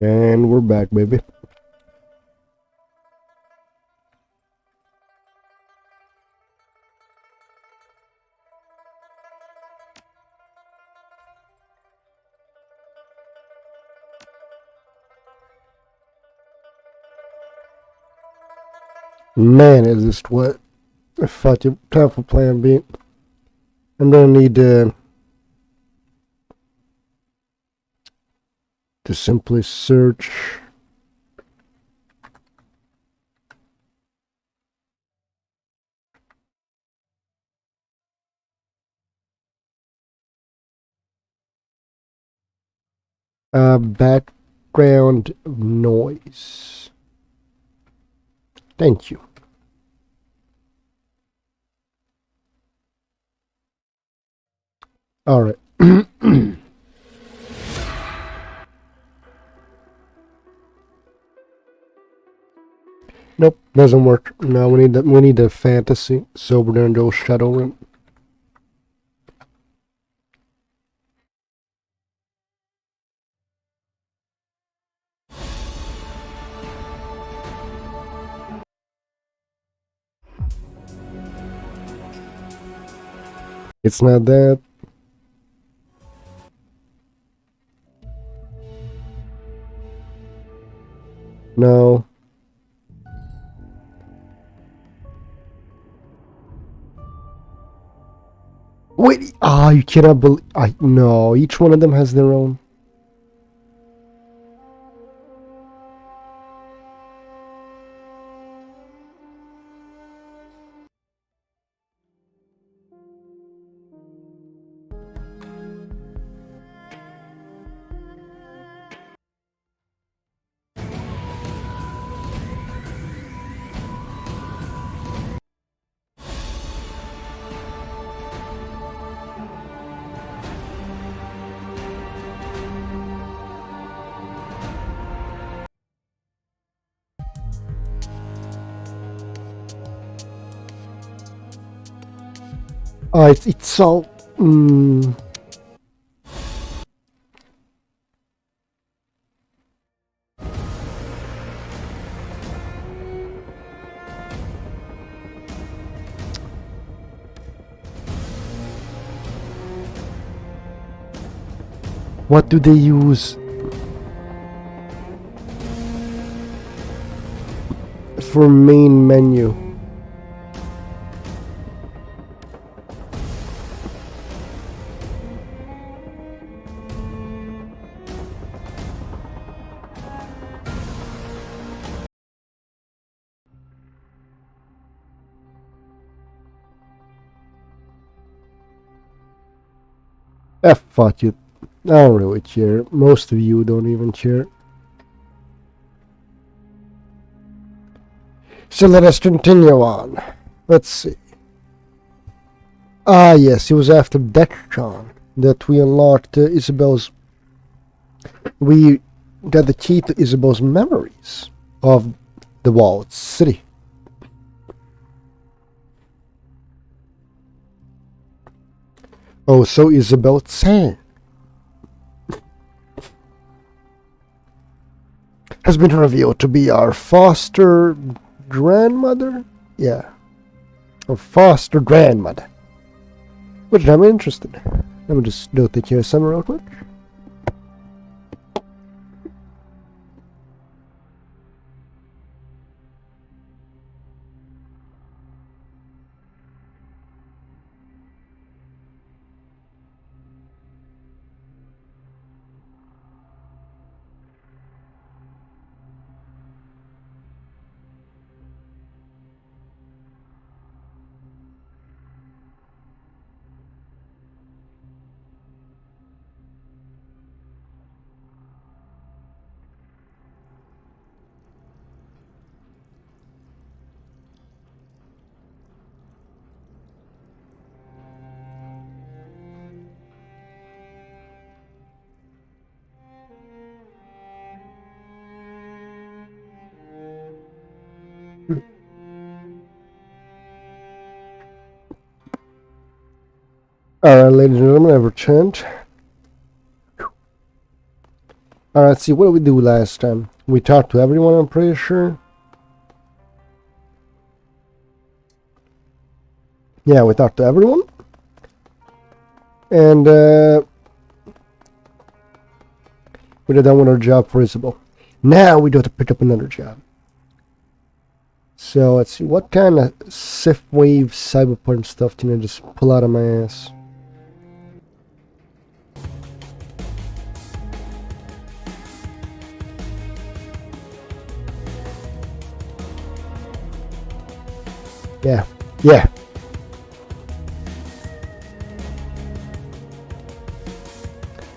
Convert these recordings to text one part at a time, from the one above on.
And we're back, baby. Man, is this wet. Fuck it. Time for plan B. I'm gonna need to simply search. Background noise. Thank you. All right. Nope, doesn't work. No, we need the fantasy. So we're gonna go Shadowrun. It's not that. No. Wait. Ah, you cannot believe. No. Each one of them has their own. It's so. What do they use for main menu? Fuck it. I don't really care. Most of you don't even care. So let us continue on. Let's see. Ah, yes, it was after Decon that we unlocked Isabel's. We got the key to Isabel's memories of the walled city. Oh, so Isabel Tsang has been revealed to be our foster grandmother? Yeah. Our foster grandmother. Which I'm interested. Let me just note the here some real quick. Alright, ladies and gentlemen, I've returned. Alright, let's see, what did we do last time? We talked to everyone, I'm pretty sure. Yeah, we talked to everyone. And, we did that one our job for Isabel. Now we do have to pick up another job. So, let's see, what kind of Sith Wave cyberpunk stuff can I just pull out of my ass? Yeah, yeah.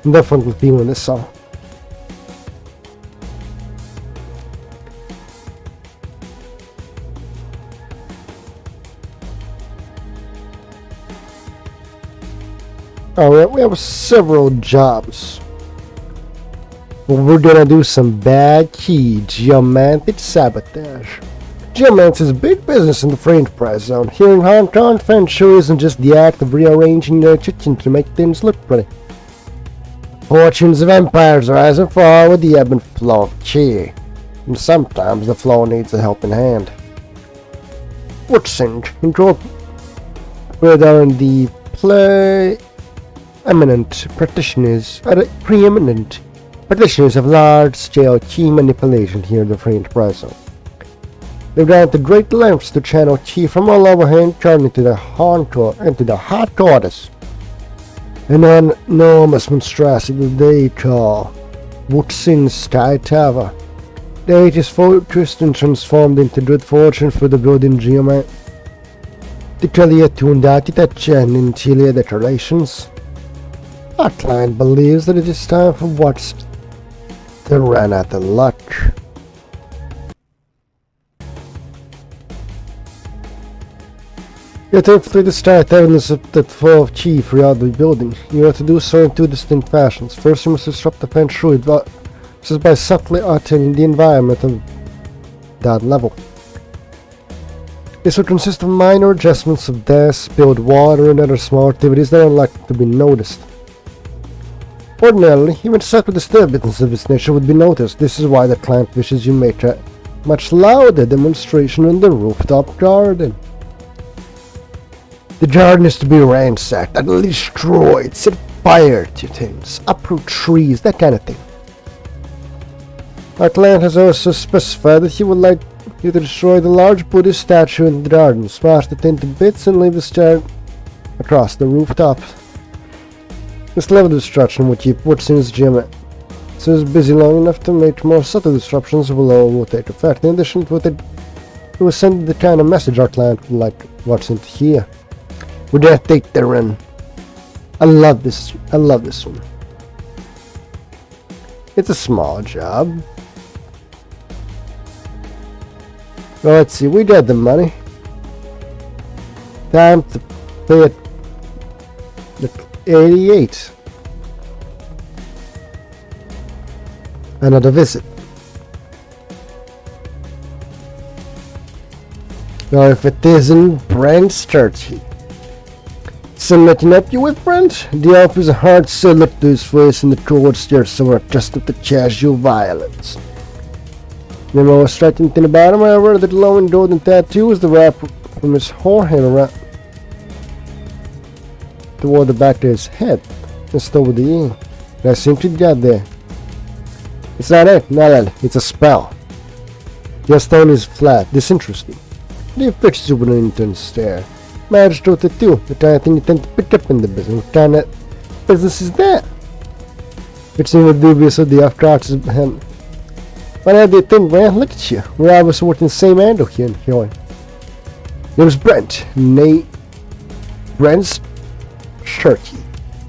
I'm definitely feeling this song. Alright, we have several jobs. But we're gonna do some bad key geomantic sabotage. Geomancy is big business in the free enterprise zone. Here in Hong Kong, Feng Shui isn't just the act of rearranging your kitchen to make things look pretty. Fortunes of empires rise and fall with the ebb and flow of chi, and sometimes the flow needs a helping hand. Worsening, incorporated are in the preeminent practitioners of large-scale chi manipulation here in the free enterprise zone. They've gone to great lengths to channel chi from all over Hancock into the hot quarters. An enormous monstrosity that they call Wuxin's Sky Tower. The aegis focused and transformed into good fortune for the building geoman. The clearly attuned architecture and interior decorations. Our client believes that it is time for what's to run out of luck. You have to infiltrate the start evidence of the flow of chi throughout the building. You have to do so in two distinct fashions. First, you must disrupt the Feng Shui, which is by subtly altering the environment of that level. This will consist of minor adjustments of desk, spilled water, and other small activities that are unlikely to be noticed. Ordinarily, even subtle disturbances of this nature would be noticed. This is why the client wishes you make a much louder demonstration in the rooftop garden. The garden is to be ransacked, utterly destroyed, set fire to things, uproot trees, that kind of thing. Our client has also specified that he would like you to destroy the large Buddhist statue in the garden, smash it into bits, and leave the star across the rooftop. This level of destruction will keep Wuxin's geomancy busy long enough to make more subtle disruptions will take effect. In addition to it will send the kind of message our client would like Wuxin to hear. We're gonna take the run. I love this one. It's a small job. Well, let's see, we got the money. Time to pay it. 88. Another visit. Now, if it isn't Brent's church. Something I can help you with, Brent? The elf is a hard sell look to his face and the cold stare somewhere adjusted to casual violence. The most striking thing about him, however, that glowing golden tattoo is the wrap from his forehead around toward the back of his head, just over the ear. I simply got there. It's not it, it's a spell. Your stone is flat, disinterested. The effects you with an intense stare. Marriage to too, the kind of thing you tend to pick up in the business. What kind of business is that? It seemed dubious of the off-guards of him. What do you think, man? Look at you. We're obviously working the same angle here in Huey. Name's Brent. Brent's Turkey.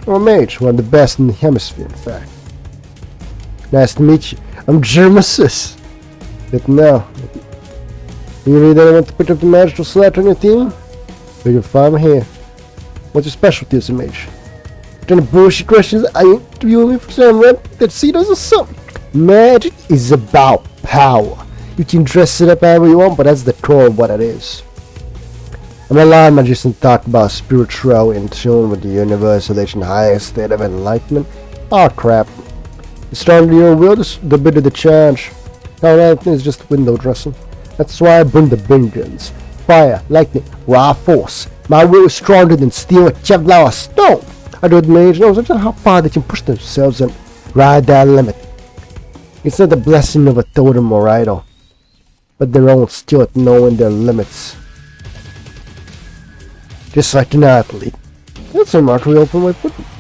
I'm a mage, one of the best in the hemisphere, in fact. Nice to meet you. I'm JermaSUS. But no. You really don't want to pick up the magical slot on your team? You can find me here. What's your specialty as a mage? What kind of bullshit questions are you interviewing me for some rep that CEDOs or something? Magic is about power. You can dress it up however you want, but that's the core of what it is. I'm a land magician and talk about spiritual in tune with the universe, relation highest state of enlightenment. Oh crap. The stronger your will, the bigger the charge. Now that is just window dressing. That's why I bring the vengeance. Fire, lightning, raw force. My will is stronger than steel, Kevlar, or stone. I do mage knows just how far they can push themselves and ride that limit. It's not the blessing of a totem or idol, but their own skill at knowing their limits. Just like an athlete. That's a remarkably open way of putting it.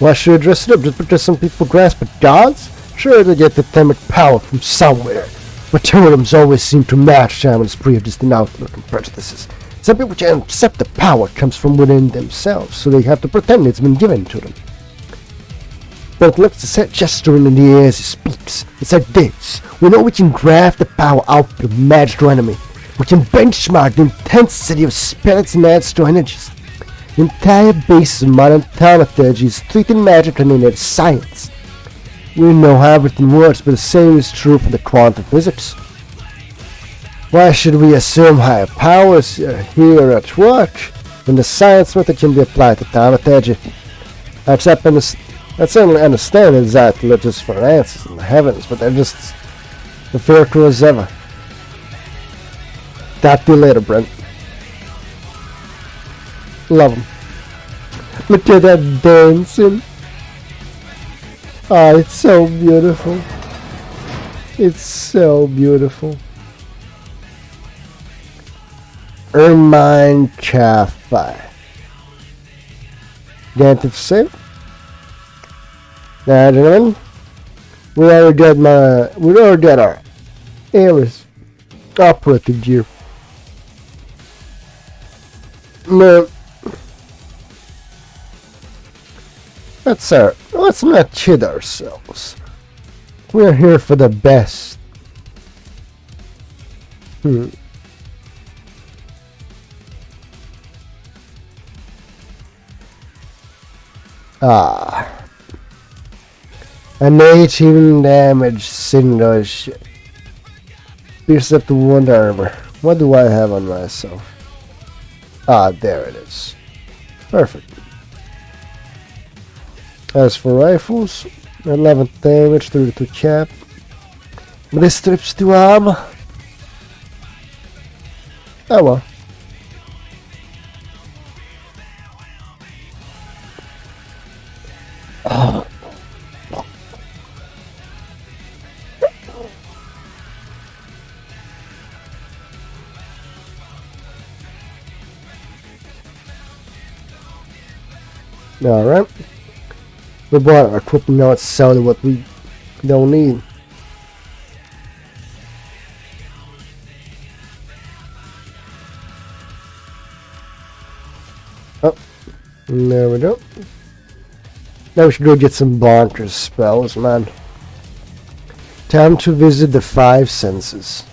Why should I dress it up? Just because some people grasp at gods? Sure, they get the themic power from somewhere. But totems always seem to match shamans' pre-existing outlook and prejudices. Some people can't accept the power comes from within themselves, so they have to pretend it's been given to them. But it looks set gesturing in the air as he speaks. It's like this. We know we can graft the power out of the magical enemy. We can benchmark the intensity of spirits and astral energies. The entire basis of modern thaumaturgy is treating magic and innate science. We know how everything works, but the same is true for the quantum physics. Why should we assume higher powers are here at work when the science method can be applied to thaumaturgy? I certainly understand exactly just for answers in the heavens, but they're just the fearful as ever. Talk to you later, Brent. Love him. Look at that dancing. Oh, it's so beautiful. It's so beautiful. Ermine Chaffai. Gantive save. Now, gentlemen, we already got our Ares operative gear. No. Let's not kid ourselves. We're here for the best. An 18 damage single shit. Pierce up to 1 armor. What do I have on myself? There it is. Perfect. As for rifles, 11 damage, 32 cap. This strips to armor. Oh well. Alright. We bought our equipment, now it's selling what we don't need. Oh, there we go. Now we should go get some bonkers spells, man. Time to visit the 5 senses.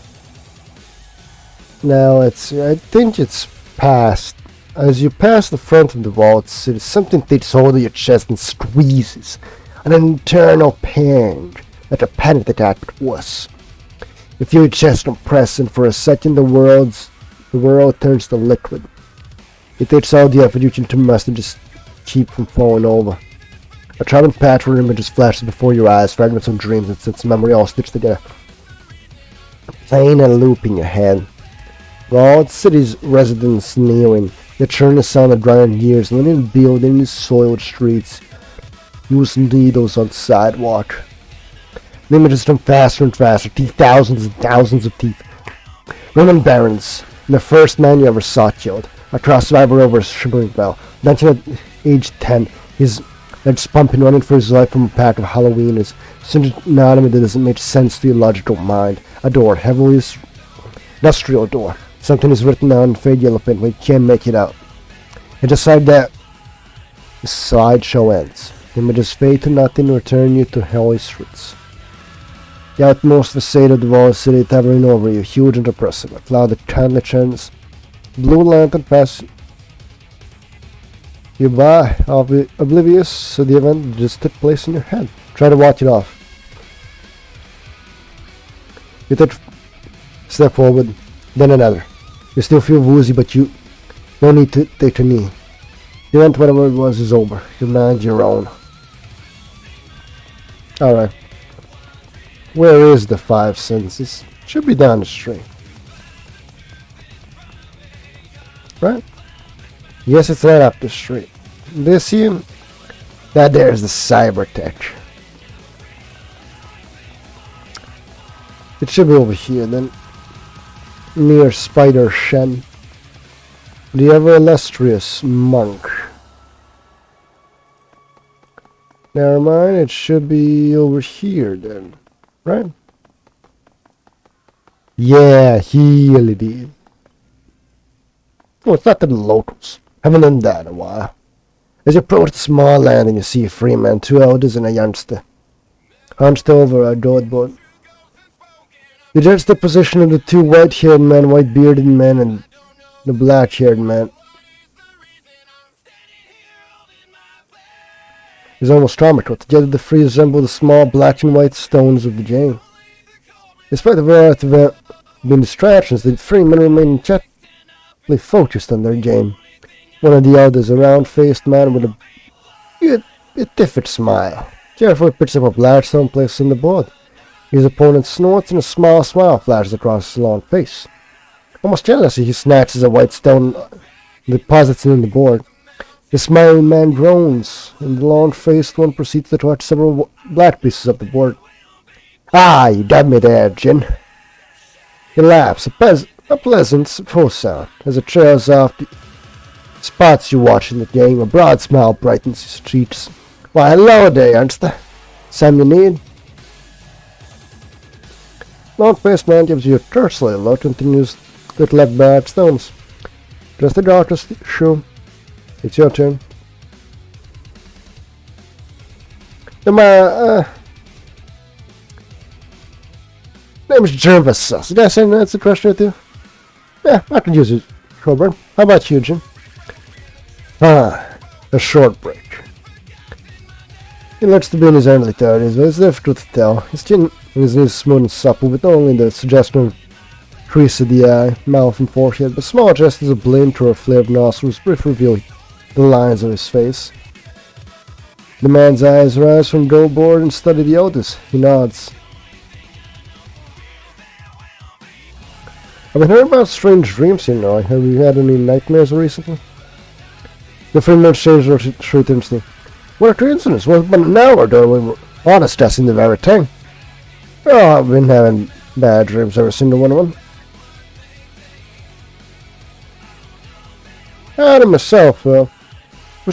Now I think it's past. As you pass the front of the vault, something takes hold of your chest and squeezes. An internal pain, like a panic attack but worse. You feel your chest compress, and for a second the world turns to liquid. It takes all the effort you can muster to just keep from falling over. A troubling patch of images flashes before your eyes, fragments of dreams and sense memory all stitched together. Playing a loop in your head. Walled city's residents nearing. The churn of sound of drying gears, linen buildings, soiled streets, using needles on the sidewalk. The images come faster and faster, teeth, thousands and thousands of teeth. Roman barons, the first man you ever saw killed. A cross survivor over a shimmering bell. Mentioned at age 10, his legs pumping, running for his life from a pack of Halloweeners. Such an anatomy that doesn't make sense to your logical mind. A door, heavily industrial door. Something is written down in fade yellow paint, but you can't make it out. And just like that, the slideshow ends. The images fade to nothing, return you to hellish streets. The outmost facade of the wall city towering over you, huge and oppressive. A cloud of kindly chance. Blue lantern pass you by, oblivious, so the event just took place in your head. Try to watch it off. You take a step forward, then another. You still feel woozy, but you don't need to take a knee. The event, whatever it was, is over. Your mind's your own. Alright. Where is the 5 senses? Should be down the street. Right? Yes, it's right up the street. This here, that there's the cyber tech. It should be over here then. Near Spider Shen. The ever illustrious monk. Never mind, it should be over here then. Right? Yeah, here it is. Oh, it's not the locals. Haven't done that in a while. As you approach the small landing, you see a free man, 2 elders and a youngster. Hunched over a doorboard. You judge the position of the 2 white-haired men, white-bearded men, and the black-haired man. He's almost comical. Together the 3 resemble the small black and white stones of the game. Despite the variety of being distractions, the 3 men remain intently focused on their game. One of the elders, a round-faced man with a different smile, carefully picks up a black stone placed on the board. His opponent snorts and a small smile flashes across his long face. Almost jealously, he snatches a white stone and deposits it in the board. The smiling man groans, and the long-faced one proceeds to touch several black pieces of the board. Ah, you got me there, Jin. He laughs, a pleasant full sound, as it trails off the spots you watch in the game. A broad smile brightens his cheeks. Why, hello there, youngster. Some you need? Long-faced man gives you a cursory look and continues to collect bad stones. Just a darkest shoe. It's your turn. My name is JermaSUS. Did I say that's a question with you? Yeah, I could use it, Coburn. How about you, Jim? A short break. He looks to be in his early 30s, but it's difficult to tell. His chin and his knees smooth and supple, with only the suggestion of crease of the eye, mouth, and forehead, but small gestures of blink or a flare of nostrils briefly reveal the lines of his face. The man's eyes rise from the board and study the elders. He nods. I've been hearing about strange dreams, you know. Have you had any nightmares recently? The Freeman changed their truth instantly. What a coincidence. Well, but an hour ago we were all discussing the very thing. Oh, I've been having bad dreams every single one of them. I to myself, was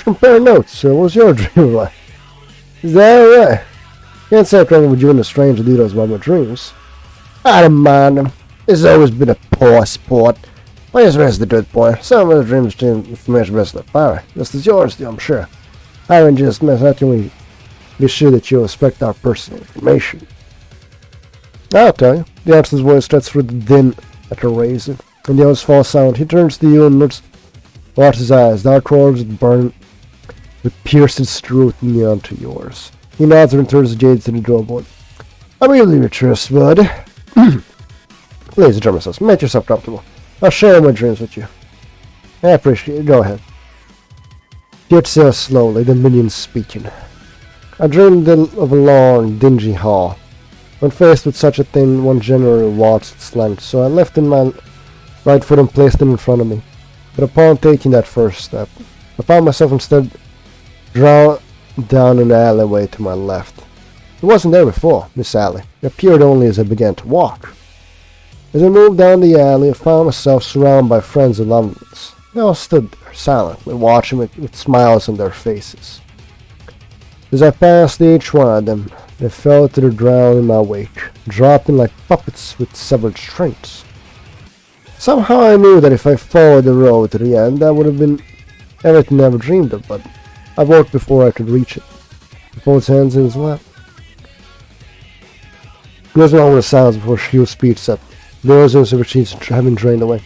comparing notes. What was your dream like? Is that right? Can't say I'm talking with you and a stranger details about my dreams. I don't mind them. It's always been a poor sport. Why is the rest of the good boy? Some of the dreams change information rest of the power. Just as yours do, I'm sure. I would just mess how can we be sure that you respect our personal information? I'll tell you. The youngster's voice cuts through the din at the razor, and the others fall silent. He turns to you and watches his eyes, dark corners burn with piercing scrutiny onto yours. He nods and turns the jade to the doorboard. I'm really your trust, bud. Ladies and gentlemen, make yourself comfortable. I'll share my dreams with you. I appreciate it. Go ahead. Get says slowly, the minions speaking. I dreamed of a long, dingy hall. When faced with such a thing, one generally walks its length, so I lifted my right foot and placed it in front of me. But upon taking that first step, I found myself instead drawn down an alleyway to my left. It wasn't there before, this alley. It appeared only as I began to walk. As I moved down the alley, I found myself surrounded by friends and loved ones. They all stood there, silently, watching me with smiles on their faces. As I passed each one of them, they fell to the ground in my wake, dropping like puppets with severed strings. Somehow I knew that if I followed the road to the end, that would have been everything I ever dreamed of, but I walked before I could reach it, with both hands in his lap. There was a moment of silence before Shu's speech said, "Those of which he's having drained away."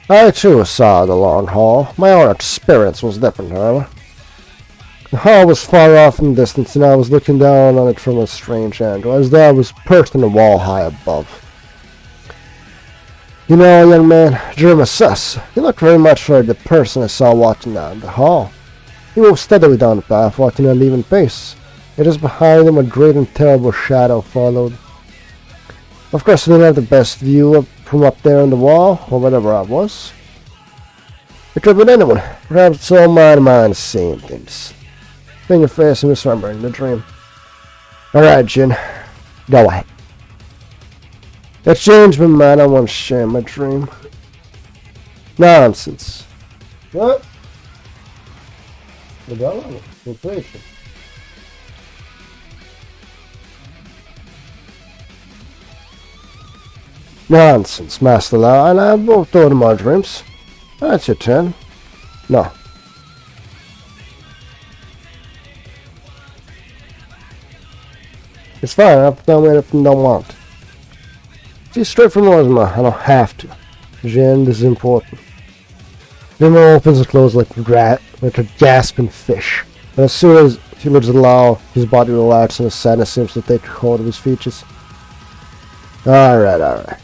I too saw the long hall. My own experience was different, however. The hall was far off in the distance, and I was looking down on it from a strange angle, as though I was perched on a wall high above. You know, young man, JermaSUS, you look very much like the person I saw walking down the hall. He moved steadily down the path, walking at an even pace. It is behind him a great and terrible shadow followed. Of course, I didn't have the best view from up there on the wall, or whatever I was. It could have been anyone. Perhaps it's all my mind seeing things. Finger facing misremembering the dream. Alright, Jin. Go ahead. That changed my mind. I want to share my dream. Nonsense. What? The dog? Inflation. Nonsense, Master Lao, and I both told him our dreams. That's your turn. No. It's fine, I've done anything I don't want. See, straight from Ozma, I don't have to. Jin, this is important. Jin opens and closes like a gasping fish. And as soon as he lets it allow, his body relaxes and a sadness seems to take hold of his features. Alright.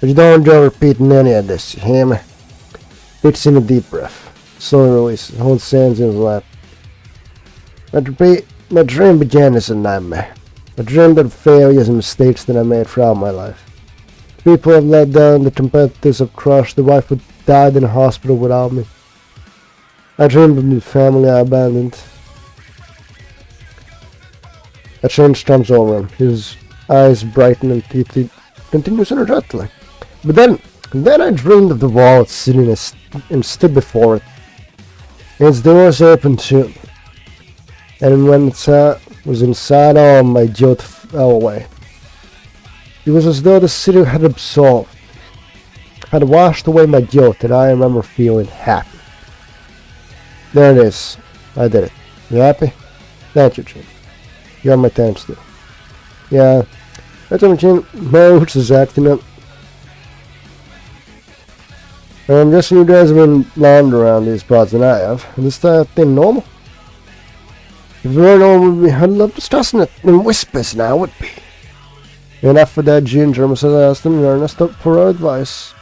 But you don't enjoy repeating any of this, you hear me? Takes in a deep breath. Slowly releases, holds hands in his lap. My dream began as a nightmare. I dreamed of failures and mistakes that I made throughout my life. People have let down, the competitors have crushed, the wife who died in a hospital without me. I dreamed of the family I abandoned. A change comes over him. His eyes brighten and he continues energetically. But then I dreamed of the wall sitting and stood before it. Its doors opened too. And when it was inside, all my guilt fell away. It was as though the city had absolved, had washed away my guilt, and I remember feeling happy. There it is. I did it. You happy? Thank you, Jin. You got my thanks too. Yeah. I told Jin, Moach is acting up. I'm guessing you guys have been longer around these parts than I have. Is this thing normal? If it were normal, we'd be huddled up discussing it in whispers now, would be. Enough of that, Jin. JermaSUS asked him in earnest for our advice.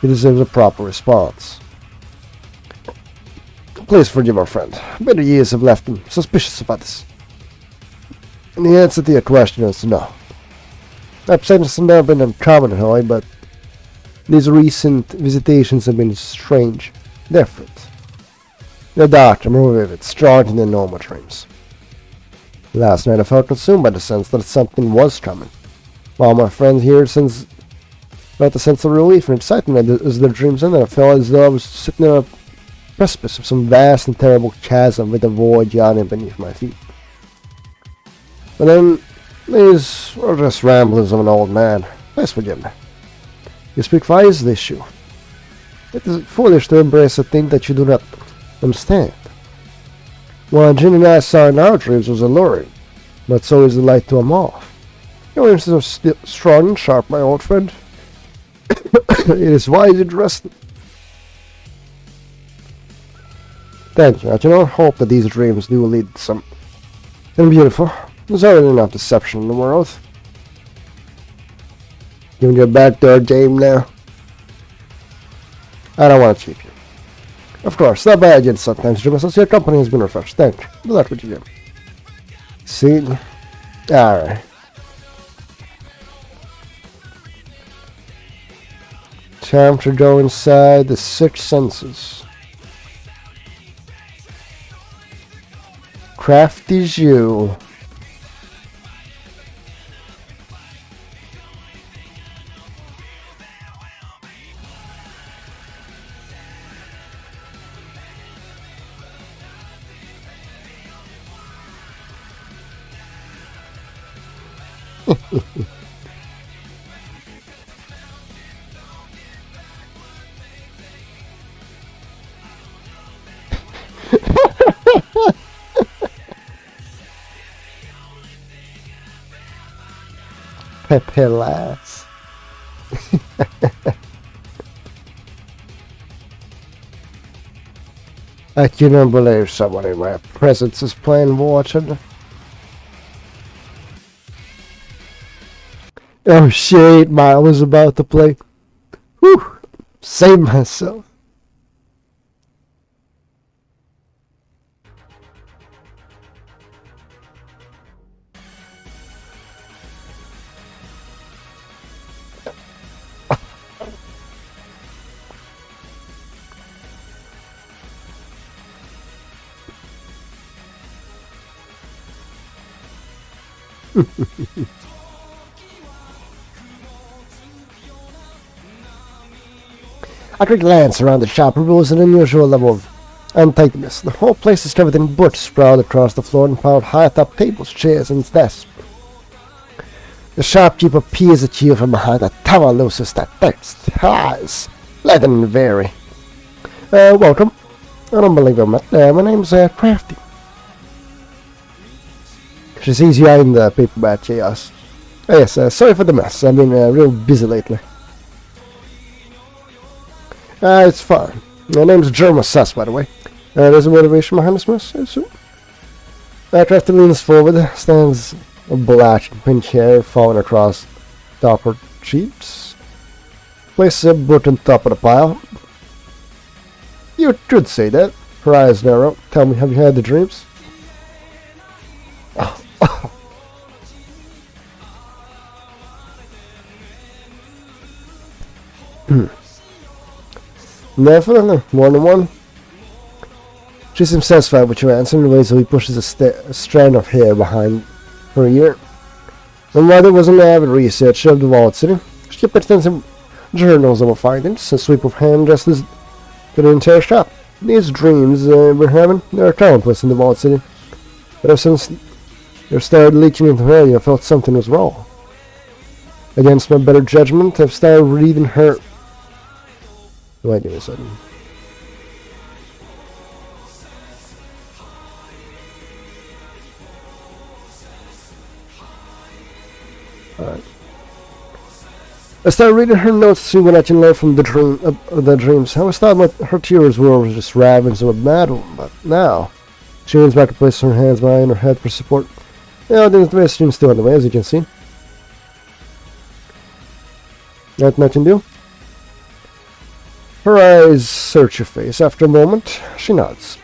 He deserves a proper response. Please forgive our friend. Better years have left him suspicious about this. And the answer to your question is no. Absence has never been uncommon, Hoy, but these recent visitations have been strange, different. The doctor, more vivid, stronger than normal dreams. Last night I felt consumed by the sense that something was coming. While my friend here felt a sense of relief and excitement as their dreams ended, I felt as though I was sitting on a precipice of some vast and terrible chasm with a void yawning beneath my feet. But then, these were just ramblings of an old man. Please forgive me. You speak wisely, Shui. It is foolish to embrace a thing that you do not understand. What Jin and I saw in our dreams was alluring, but so is the light to a moth. Your instincts are still strong and sharp, my old friend. It is wise and rested. Thank you. I cannot hope that these dreams do lead to something beautiful. There's already enough deception in the world. You want your backdoor game now? I don't want to cheat you. Of course, stop by again sometimes, JermaSUS. Your company has been refreshed. Thank you. Good luck with you, Jim. See? Alright. Time to go inside the six senses. Crafty Jew. Pepe laughs. I cannot believe someone in my presence is playing water. Oh shit, I was about to play. Whew, save myself. A quick glance around the shop reveals an unusual level of untidiness. The whole place is covered in books sprawled across the floor and piled high atop tables, chairs, and desks. The shopkeeper peers at you from behind a tower looses that text. Eyes, let them vary. Welcome. I don't believe I'm my name's Crafty. She sees you in the paperback chaos. Oh, yes, sorry for the mess. I've been real busy lately. It's fine. My name's JermaSUS, by the way. There's a motivation behind this mess, I assume. Crafty leans forward, stands a black pink hair falling across top her cheeks. Places a book on top of the pile. You could say that. Her eyes narrow. Tell me, have you had the dreams? Definitely, 1-1. She seems satisfied with your answer in the way so he pushes a strand of hair behind her ear. My mother was an avid researcher of the Vault City. She kept extensive journals of her findings, a sweep of hand just as to the entire shop. These dreams we're having, they're commonplace in the Vault City. But ever since they started leaking into her, I felt something was wrong. Against my better judgment, I've started reading her. Wait a second. Alright. I started reading her notes to see what I can learn from the dreams. I was thought her tears were just ravens of a mad one, but now she leans back to place her hands behind her head for support. Yeah, the investigation's still underway, as you can see. Nothing I can do. Her eyes search your face. After a moment, she nods.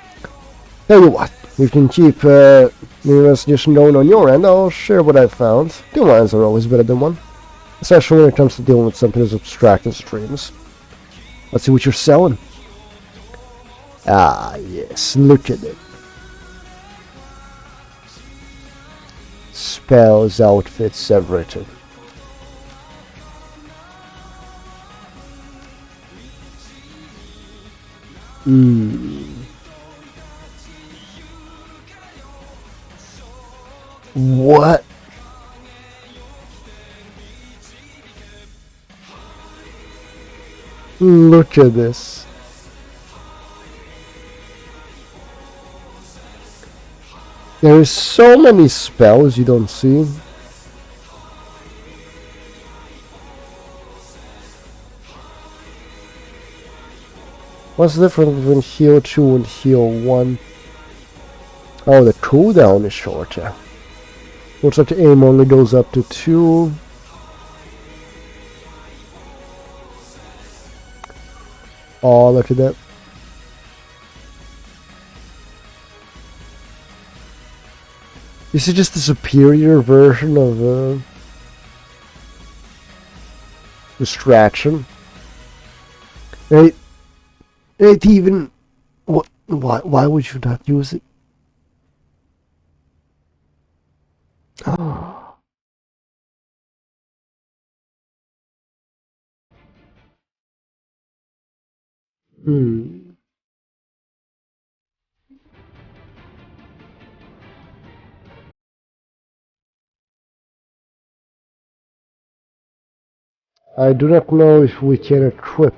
Tell you what, you can keep the investigation going on your end. I'll share what I've found. Two minds are always better than one, especially when it comes to dealing with something as abstract as dreams. Let's see what you're selling. Ah, yes, look at it. Spells, outfits, everything. What? Look at this. There is so many spells you don't see. What's the difference between heal 2 and heal 1? Oh, the cooldown is shorter. Looks like the aim only goes up to 2. Oh, look at that. This is just a superior version of distraction. It even... What? Why would you not use it? Oh. I do not know if we can equip.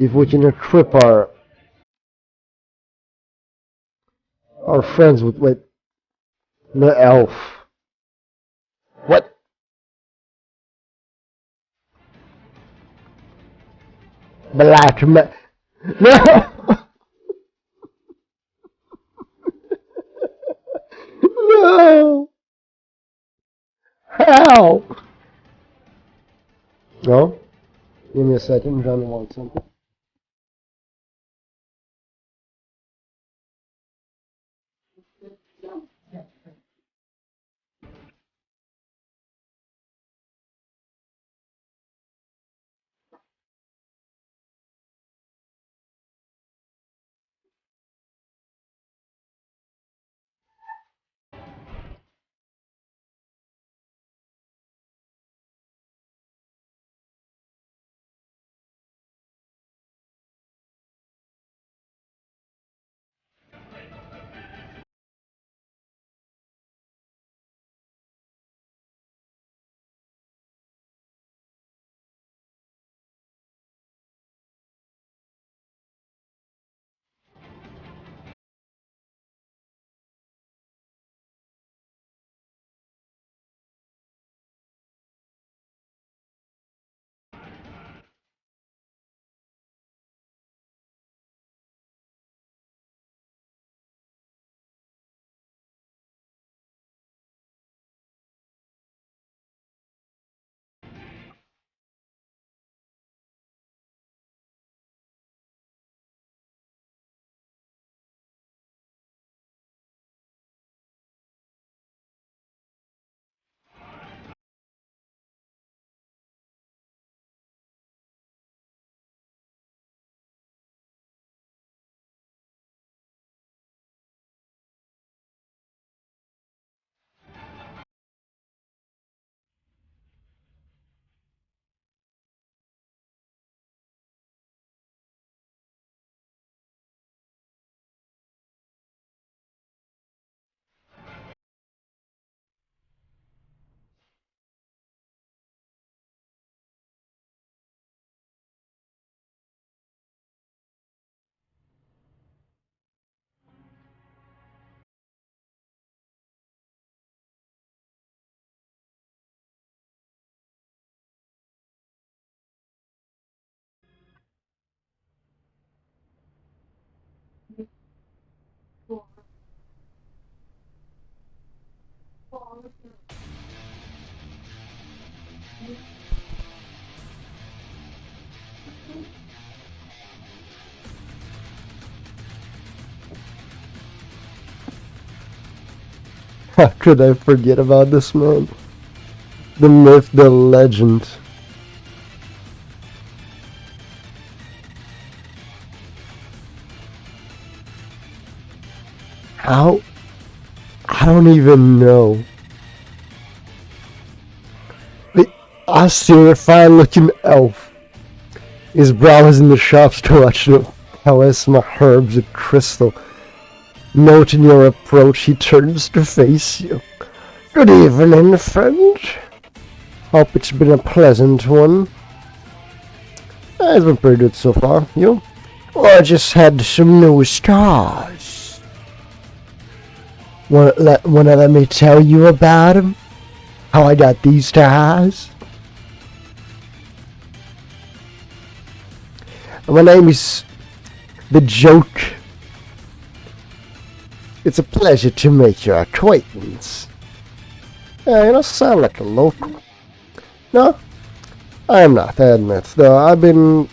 If we can equip our friends with the elf. What? Black man. No. No. How? No. Give me a second, Johnny wants something. How could I forget about this man? The myth, the legend. How? I don't even know. The austere, fine-looking elf is browsing the shops to watch the charisma herbs and crystal. Noting your approach, he turns to face you. Good evening, friend. Hope it's been a pleasant one. It's been pretty good so far. You? Well, I just had some new stars. Wanna let me tell you about them? How I got these stars? My name is The Joke. It's a pleasure to make your acquaintance. You sound like a local. No, I am not, I admit. Though I've been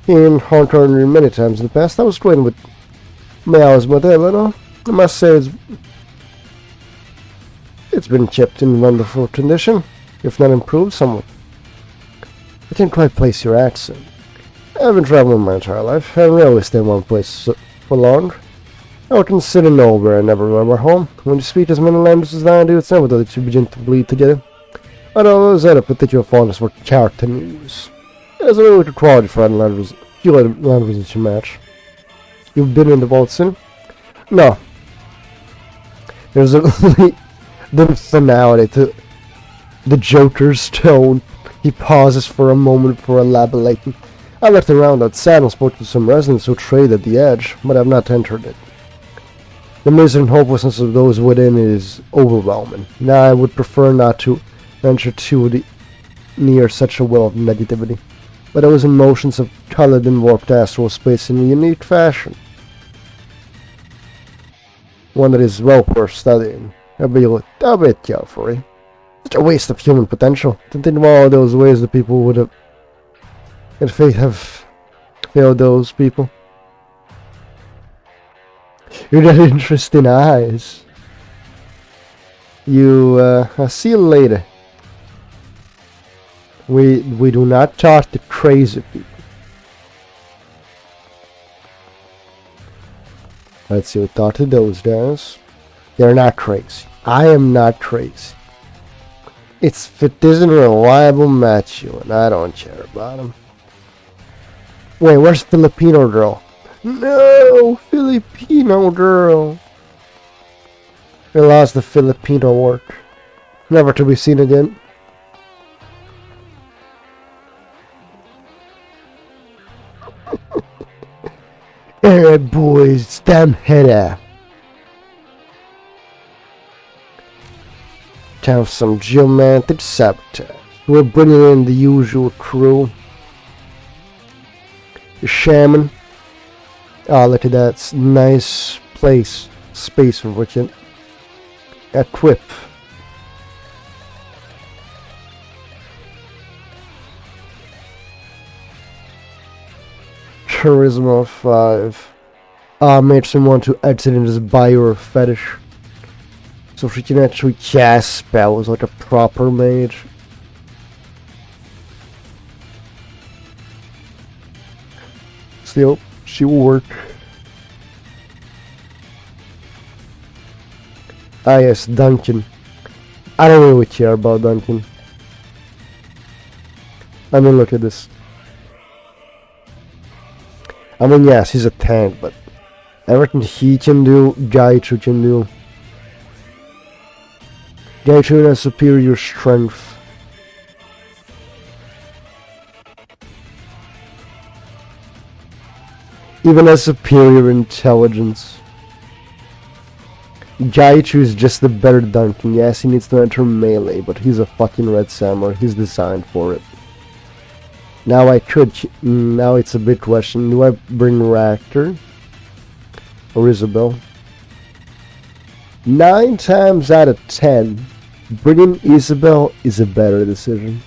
in Hong Kong many times in the past. I was trained with Miao's model, I must say it's been kept in wonderful condition, if not improved somewhat. I can't quite place your accent. I've been traveling my entire life. I haven't really stayed in one place for long. I would consider nowhere and never remember home. When you speak as many languages as I do, it's never that you begin to bleed together. I don't always had a particular fondness for character news. There's a really good quality for any languages you match. You've been in the vault scene? No. There's a the finality to the Joker's tone. He pauses for a moment before elaborating. I looked around outside and spoke to some residents who trade at the edge, but I have not entered it. The misery and hopelessness of those within is overwhelming. Now I would prefer not to venture too near such a well of negativity, but those emotions have colored and warped astral space in a unique fashion. One that is well worth studying. I'll be careful. Such a waste of human potential. To think of all those ways that people would have And fate have failed those people. You got interesting eyes. I'll see you later. We do not talk to crazy people. Let's see, we talk to those guys. They're not crazy. I am not crazy. If it isn't a reliable match, you and I don't care about him. Wait, where's Filipino girl? No, Filipino girl. We lost the Filipino work. Never to be seen again. Alright boys, it's time head out. Time for some geomantic sabotage. We're bringing in the usual crew. The shaman. Oh, look at that nice place, space for we can equip. Charisma 5. Makes him want to exit in his bio fetish. So she can actually cast spells like a proper mage. Still, she will work. Ah yes, Duncan. I don't really care about Duncan. I mean, look at this. I mean, yes, he's a tank, but everything he can do, Gaichu can do. Gaichu has superior strength. Even has superior intelligence. Gaichu is just the better Duncan. Yes, he needs to enter melee, but he's a fucking red samurai. He's designed for it. Now now it's a big question. Do I bring Ractor or Isabel? 9 times out of 10, bringing Isabel is a better decision.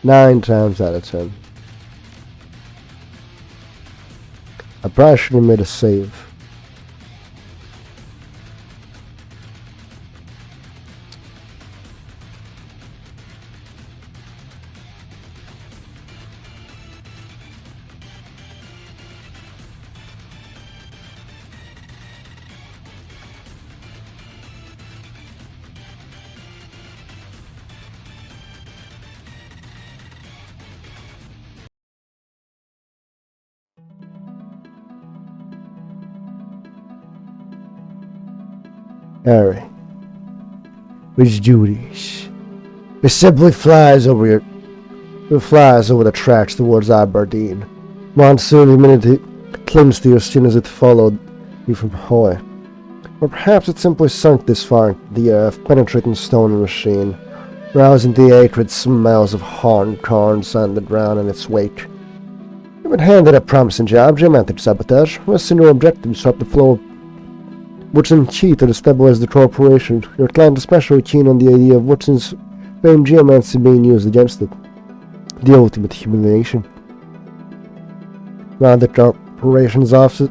9 times out of 10. I probably should have made a save. Alright. Which duties? It simply flies over the tracks towards Aberdeen. Monsoon humidity clings to your skin as it followed you from Hoy. Or perhaps it simply sunk this far into the earth, penetrating stone and machine, rousing the acrid smells of horned corns on the ground in its wake. You've been handed a promising job, geomantic sabotage, with no objective to stop the flow of Woodson key to destabilize the corporation. Your client is especially keen on the idea of Woodson's famed geomancy being used against it. The ultimate humiliation. Now the corporation's office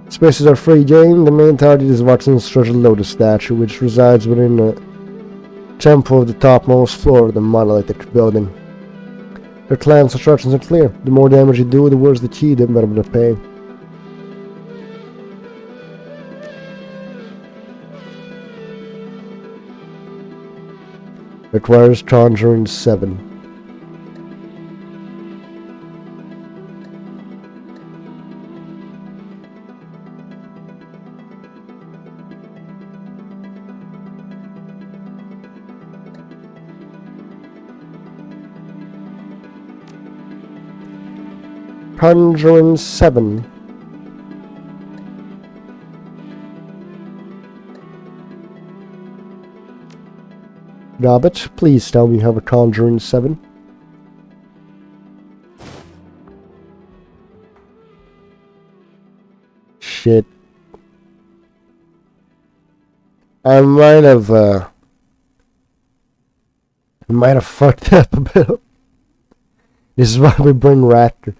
spaces are free game. The main target is Watson's treasure lotus statue, which resides within a temple of the topmost floor of the monolithic building. Your client's instructions are clear. The more damage you do, the worse the key, the better the pay. Requires Conjuring 7. Conjuring 7. Robert, please tell me you have a Conjuring 7. Shit. I might have, We might have fucked up a bit. This is why we bring Raptor.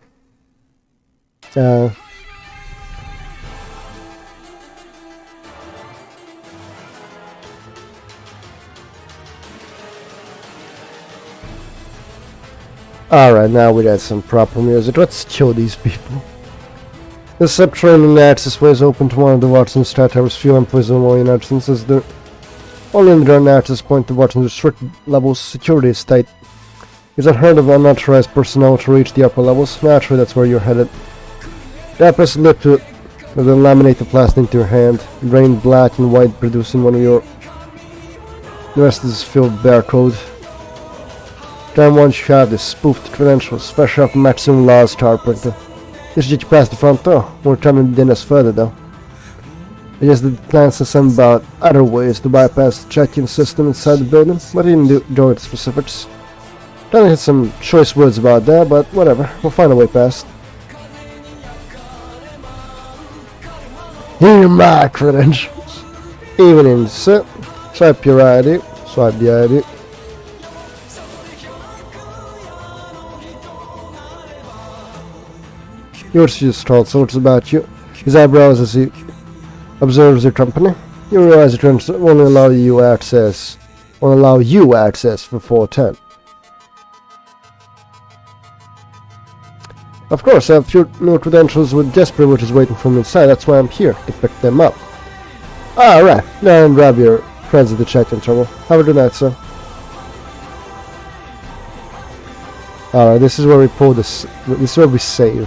Alright, now we got some proper music. Let's kill these people. The subterranean access way is open to one of the Watson's Star Towers. Few employees only in absences. The only underground access point to Watson's restricted levels. Security is tight. It's unheard of unauthorized personnel to reach the upper levels. Naturally, that's where you're headed. Press lip to it, and then laminate the plastic into your hand. Drain black and white, producing one of your... The rest is filled barcode. Then once you have this spoofed credentials, fresh off maximum laws star printer. This should get you past the front door. More time to din us further though. I guess the plans to some about other ways to bypass the check-in system inside the building, but I didn't go into specifics. Trying to hit some choice words about that, but whatever, we'll find a way past. Here are my credentials. Even in sit, swipe your ID, swipe the ID. Yours just told so it's about you. His eyebrows as he observes your company. You realize the terms won't allow you access for 410. Of course, I have few new credentials with guest privileges waiting from inside. That's why I'm here, to pick them up. Alright, now and grab your friends at the check-in terminal. Have a good night, sir. Alright, this is where we pull this. This is where we save.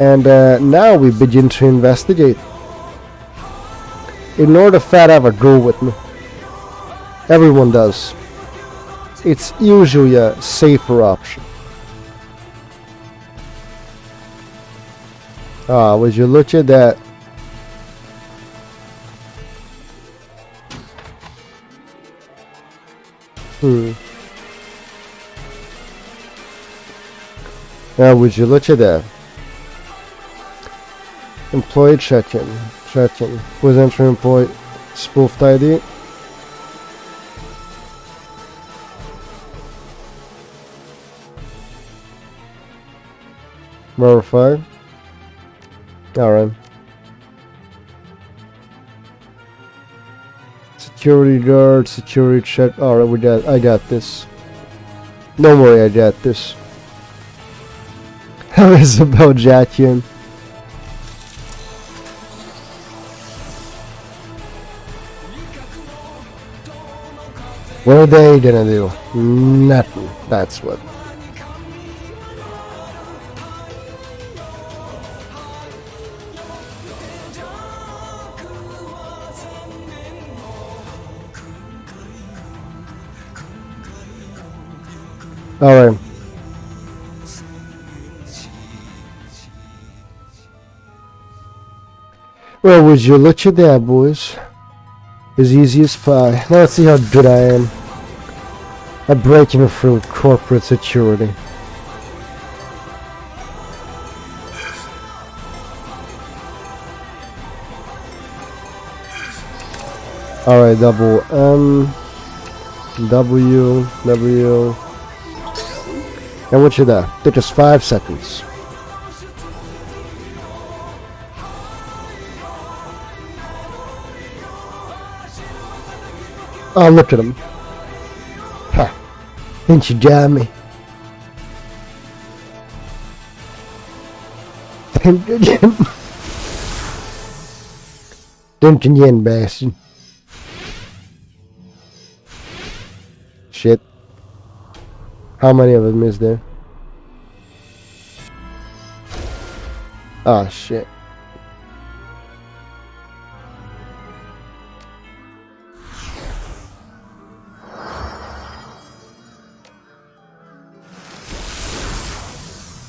And now we begin to investigate. Ignore the fat ever go with me. Everyone does. It's usually a safer option. Ah, would you look at that? Now, would you look at that? Employee check-in. Check-in. Who's entering employee spoofed ID? Verify. Alright. Security guard, security check. Alright, I got this. Don't worry, I got this. How is about Jackian? What are they gonna do? Nothing. That's what. Alright. Well, would you look at that, boys? As easy as pie. Now let's see how good I am at breaking through corporate security. Alright, double M, W. And what should that? Took us 5 seconds. Oh, look at him. Ha. Didn't you jam me? Didn't you yen, bastard? Shit. How many of them is there? Ah, shit.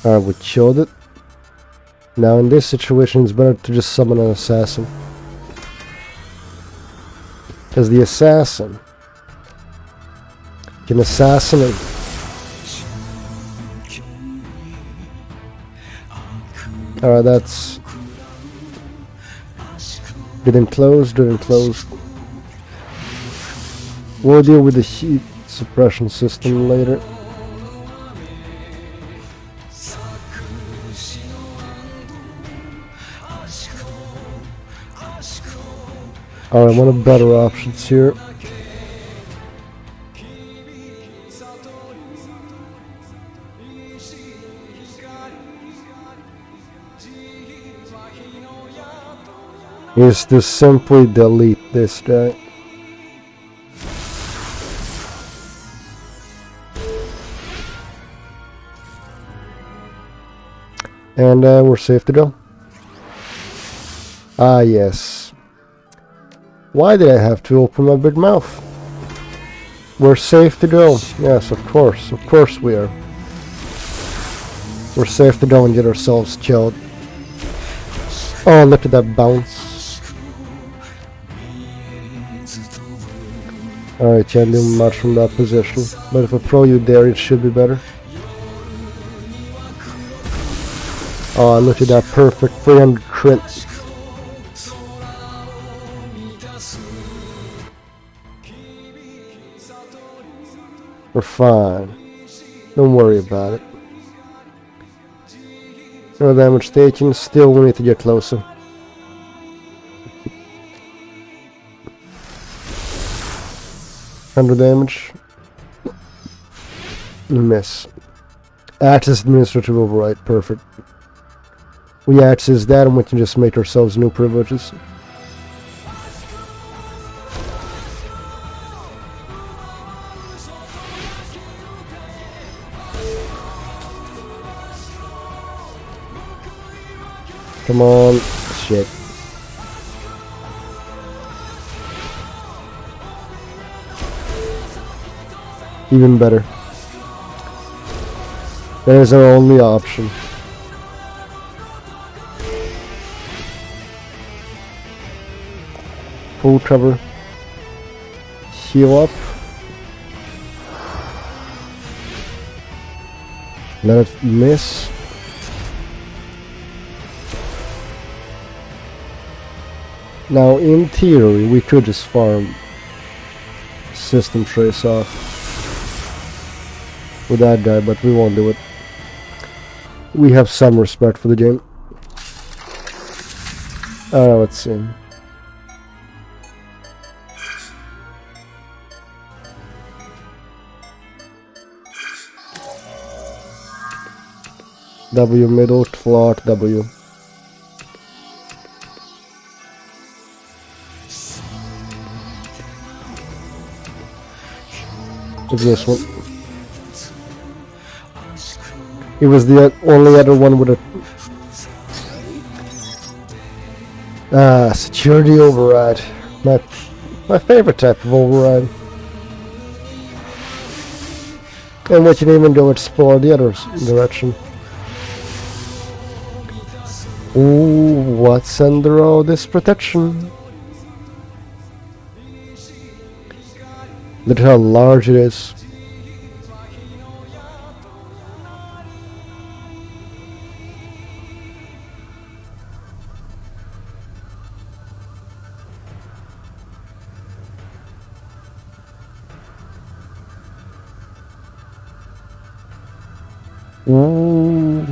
Alright, we killed it. Now in this situation it's better to just summon an assassin. Because the assassin can assassinate. Alright, that's... Didn't close, didn't close. We'll deal with the heat suppression system later. Alright, one of the better options here. Is to simply delete this guy. And we're safe to go. Ah, yes. Why did I have to open my big mouth? We're safe to go. Yes, of course we are. We're safe to go and get ourselves killed. Oh, look at that bounce. Alright, can't do much from that position. But if I throw you there, it should be better. Oh, look at that perfect 300 crit. We're fine. Don't worry about it. No damage taken. Still, we need to get closer. $100 damage. Miss. Access administrative override. Perfect. We access that and we can just make ourselves new privileges. Come on. Shit. Even better. That is our only option. Full cover. Heal up. Let it miss. Now, in theory, we could just farm system trace off with that guy, but we won't do it. We have some respect for the game. Let's see. W middle, clock, W. It's this one. It was the only other one with a security override. My favorite type of override. And we can even go explore the other direction. Ooh, what's under all this protection? Look at how large it is. Ooh.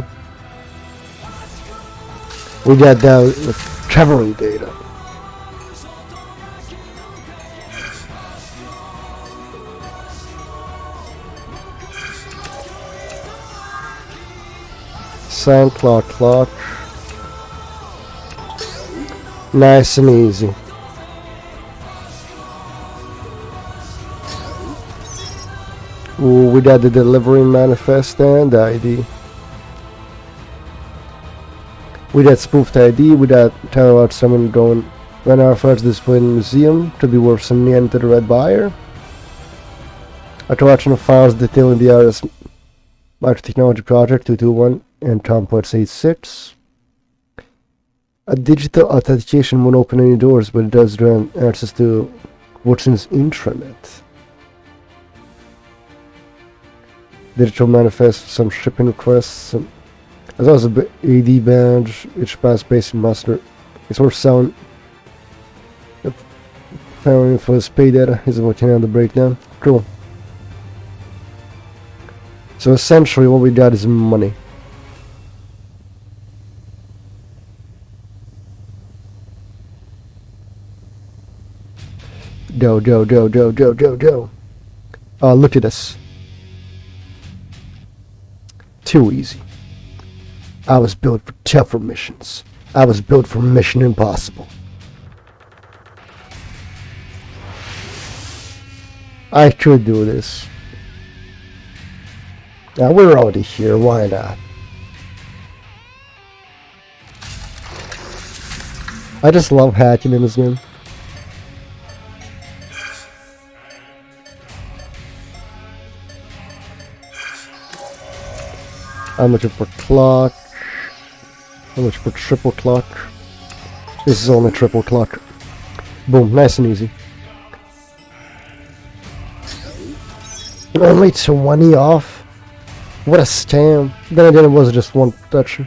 We got the traveling data. Sound clock. Nice and easy. Ooh, we got the delivery manifest and the ID. We got spoofed ID, we got tell about someone going when our first displayed in the museum to be worth some yen to the red buyer. After watching the files detailing the RS Microtechnology Project 221 and Complex 86. A digital authentication won't open any doors, but it does grant access to Watson's intranet. Digital manifest, some shipping requests, as well as a AD badge, each pass basic master. It's worth selling Powering for his pay data is what you know the breakdown. Cool. So essentially what we got is money. Go. Look at this. Too easy. I was built for tougher missions. I was built for Mission Impossible. I could do this. Now we're already here, why not? I just love hacking in this game. How much for clock? How much for triple clock? This is only triple clock. Boom, nice and easy. Only 20 off? What a scam. Then again, it was just one touch.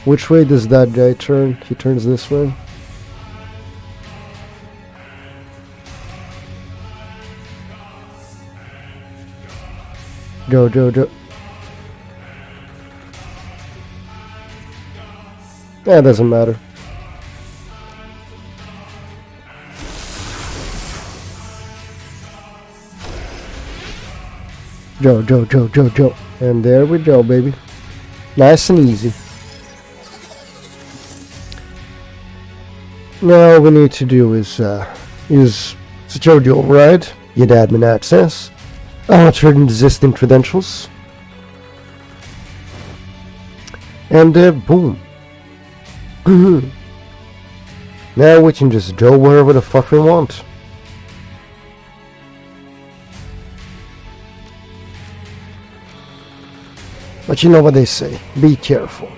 Which way does that guy turn? He turns this way. Go. Yeah, it doesn't matter. Go. And there we go, baby. Nice and easy. Now all we need to do is use security override, get admin access, alter existing credentials, and boom. Now we can just go wherever the fuck we want. But you know what they say, be careful.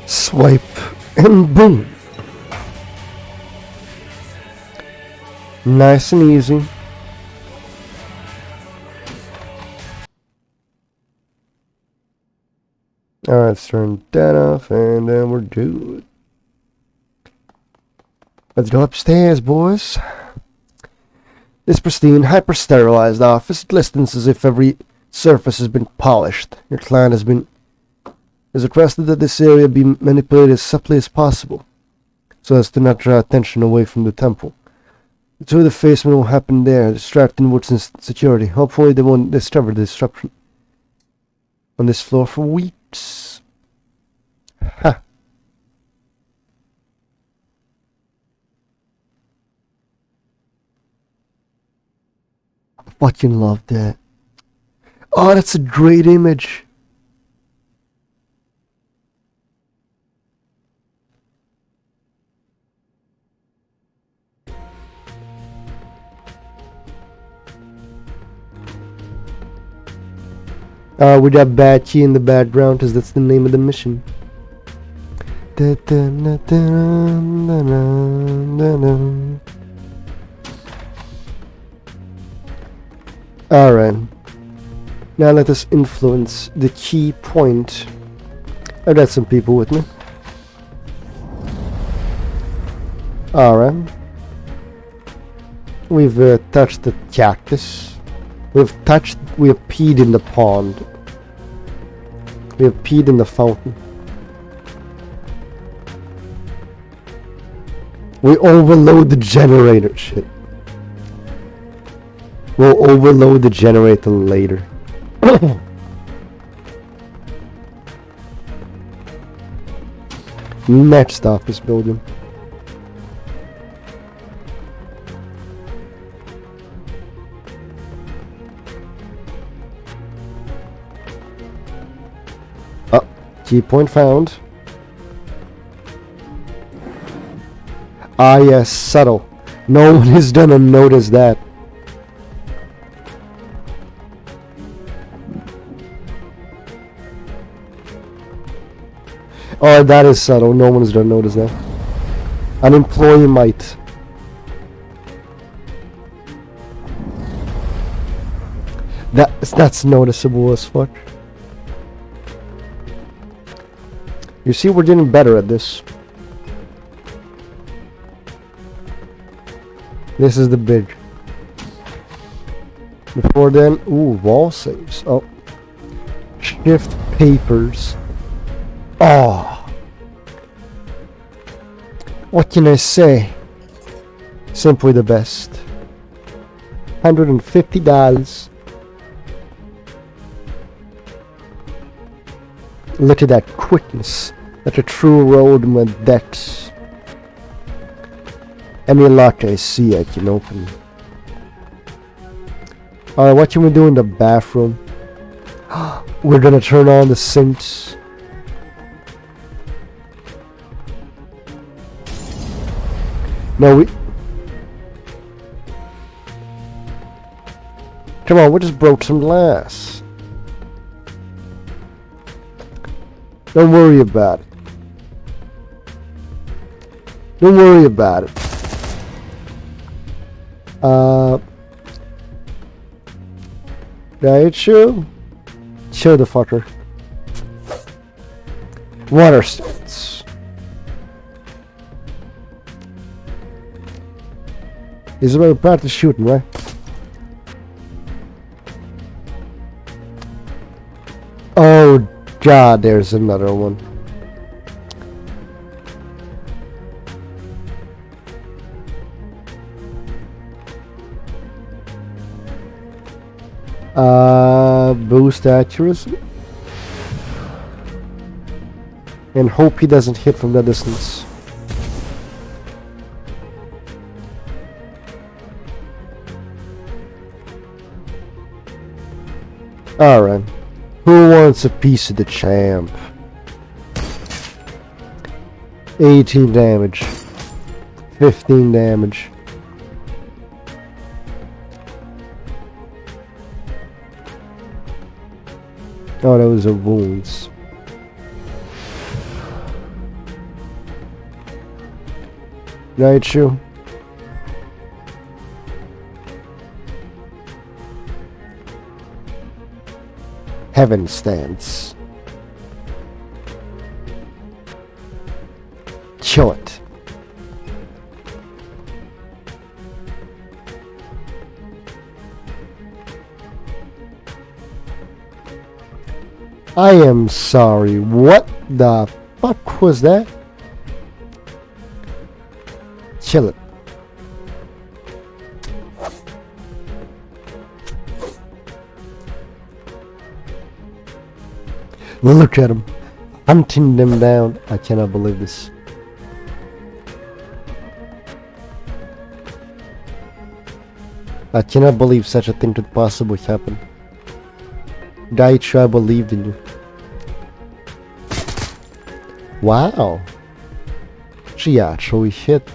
Swipe and boom. Nice and easy. Alright, let's turn that off and then we're good. Let's go upstairs, boys. This pristine, hyper-sterilized office glistens as if every surface has been polished. Your client has requested that this area be manipulated as subtly as possible, so as to not draw attention away from the temple. The two defacement will happen there, distracting Woodson's security. Hopefully they won't discover the disruption on this floor for weeks. Ha! Fucking love that. Oh, that's a great image. We got Bad Key in the background because that's the name of the mission. Alright. Now let us influence the key point. I've got some people with me. Alright. We've touched the cactus. We have peed in the pond. We have peed in the fountain. We overload the generator. Shit. We'll overload the generator later. Next office building. Oh, key point found. Ah yes, subtle. No one is gonna notice that. Oh, that is subtle. No one's gonna notice that. An employee might. That's noticeable as fuck. You see, we're getting better at this. This is the big. Before then, ooh, wall saves. Oh. Shift papers. Oh. What can I say? Simply the best. $150. Look at that quickness. Like a true roadman dex. Any lock I see I can open. Alright, what can we do in the bathroom? We're gonna turn on the sinks. No, we... Come on, we just broke some glass. Don't worry about it. Don't worry about it. Right, chill? Chill the fucker. Water stance. He's about to practice shooting, right? Oh god, there's another one. Boost accuracy. And hope he doesn't hit from that distance. Alright. Who wants a piece of the champ? 18 damage. 15 damage. Oh, those are wounds. Raichu. Heaven stance. Chill it. I am sorry. What the fuck was that? Chill it. Look at him. Hunting them down. I cannot believe this. I cannot believe such a thing could possibly happen. Daichu, I believed in you. Wow. She actually hit.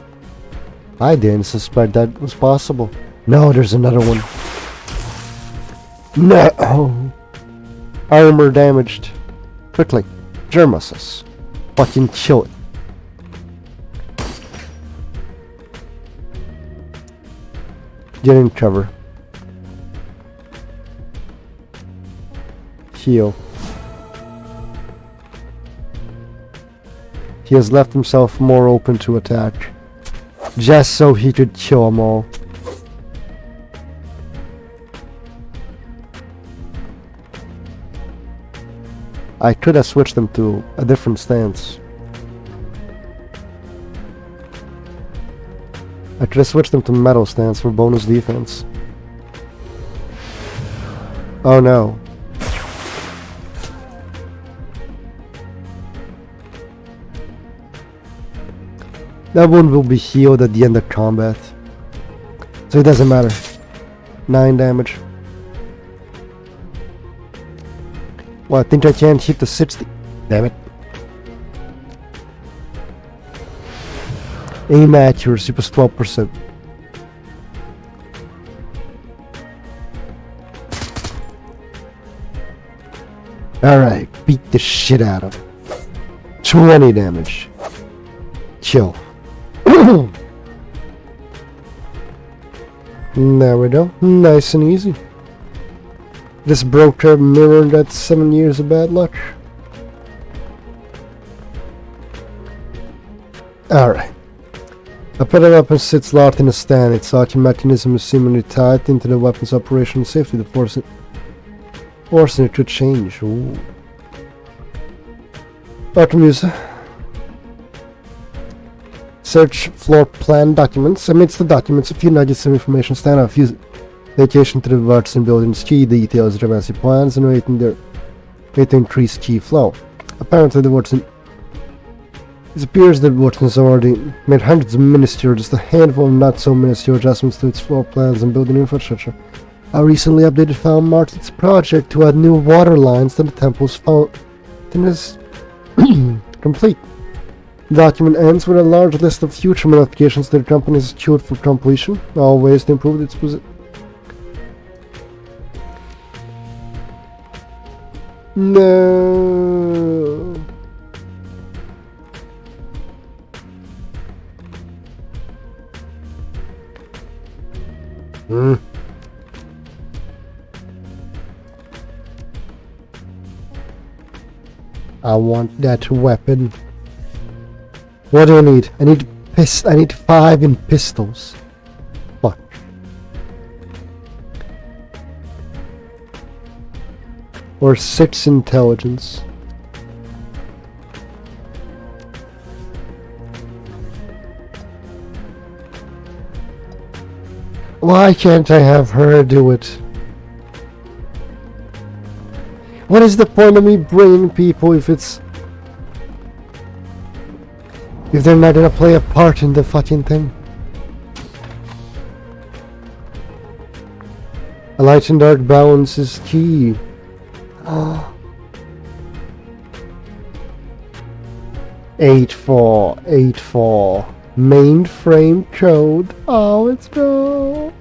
I didn't suspect that was possible. No, there's another one. No. Armor damaged. Quickly. JermaSUS. Fucking kill it. Get in cover. Heal. He has left himself more open to attack. Just so he could kill them all. I could have switched them to a different stance. I could have switched them to metal stance for bonus defense. Oh no. That one will be healed at the end of combat. So it doesn't matter. 9 damage. Well, I think I can't hit the 60. Damn it. Aim accuracy plus 12%. Alright, beat the shit out of him. 20 damage. Chill. There we go. Nice and easy. This broker mirror got 7 years of bad luck. Alright. A pedal weapon sits locked in a stand. Its locking mechanism is seemingly tied into the weapon's operational safety to forcing it to change. Ooh. Artemusa. Search floor plan documents. Amidst the documents, a few nuggets of information stand out. A few dedication to the Watson building's key details, JermaSUS plans, and way to increase key flow. Apparently, the Watson. It appears that Watson has already made hundreds of minuscule, just a handful of not so minuscule adjustments to its floor plans and building infrastructure. A recently updated file marks its project to add new water lines to the temple's fountain is complete. The document ends with a large list of future modifications that the company has queued for completion, all ways to improve its position. No. I want that weapon. What do I need? I need 5 in pistols. Fuck. Or 6 intelligence. Why can't I have her do it? What is the point of me bringing people if they're not gonna play a part in the fucking thing? A light and dark balance is key. Oh. 8484 mainframe code. Oh, let's go.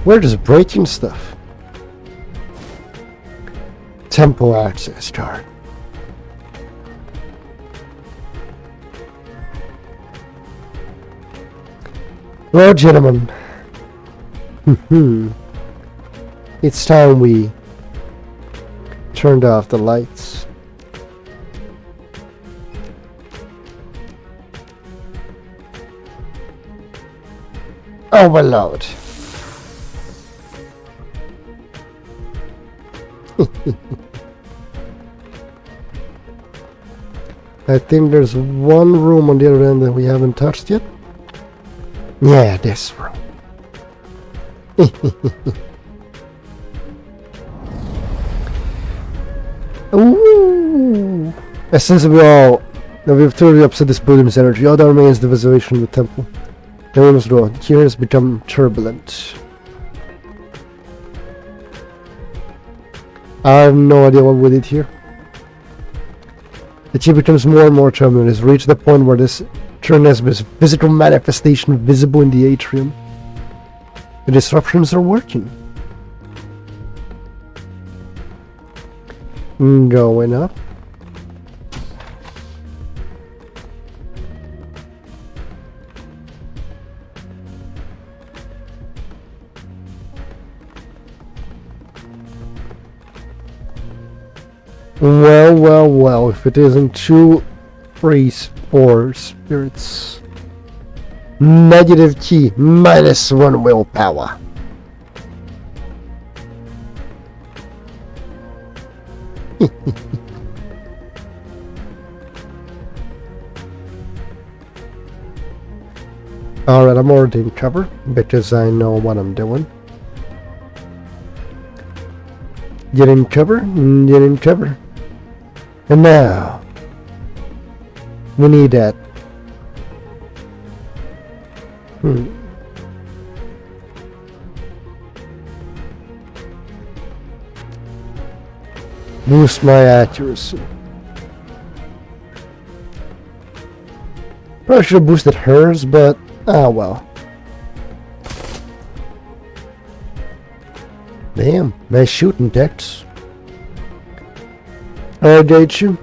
We're just breaking stuff. Temple access card. Well, gentlemen, it's time we turned off the lights. Overload. I think there's one room on the other end that we haven't touched yet. Yeah, this room. Ooh. Since we've thoroughly upset this building's energy, all that remains is the visualization of the temple. The room's door here has become turbulent. I have no idea what we did here. The chi becomes more and more turbulent. It has reached the point where this turn has been a physical manifestation visible in the atrium. The disruptions are working. Going up. Well, if it isn't 2 freeze 4 spirits. Negative key, -1 willpower. Alright, I'm already in cover because I know what I'm doing. Get in cover, get in cover. And now, we need that. Boost my accuracy. Probably should have boosted hers, but well. Damn, nice shooting, Dex. I date you.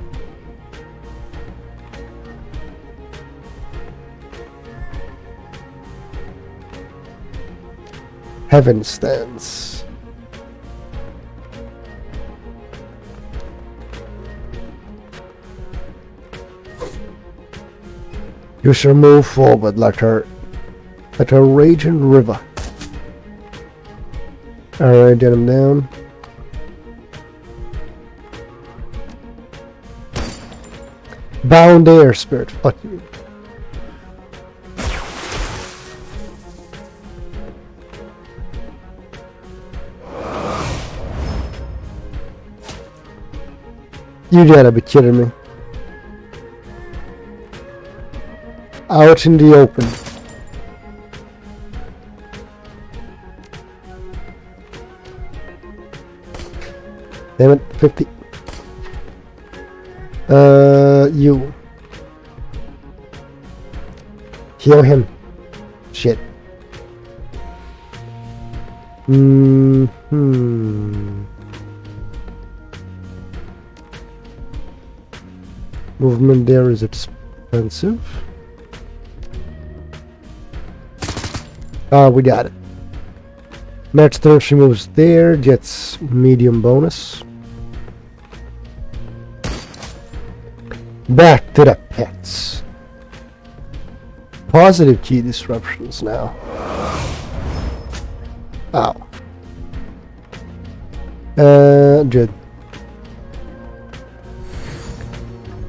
Heaven stance. You shall move forward like a raging river. Alright, get him down. Bound air spirit. Fuck you. You gotta be kidding me. Out in the open. Damn it, 50. You. Heal him. Shit. Movement there is expensive. We got it. Next turn she moves there, gets medium bonus. Back to the pets. Positive key disruptions now. Ow. Good.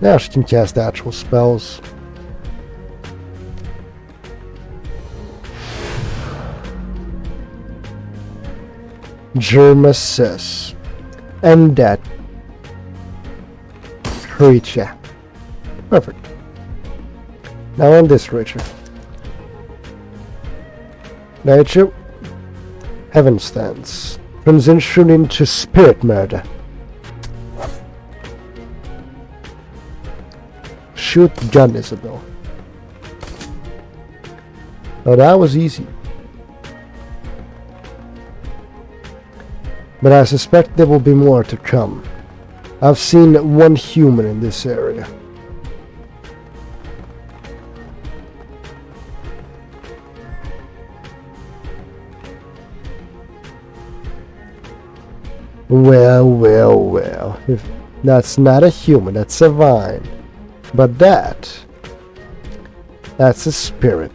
Now she can cast actual spells. JermaSUS. And that creature. Perfect. Now on this creature. Nature. Heaven stance. Transition into spirit murder. Shoot gun, Isabel. Oh, that was easy. But I suspect there will be more to come. I've seen one human in this area. Well. If that's not a human, that's a vine. But that's a spirit.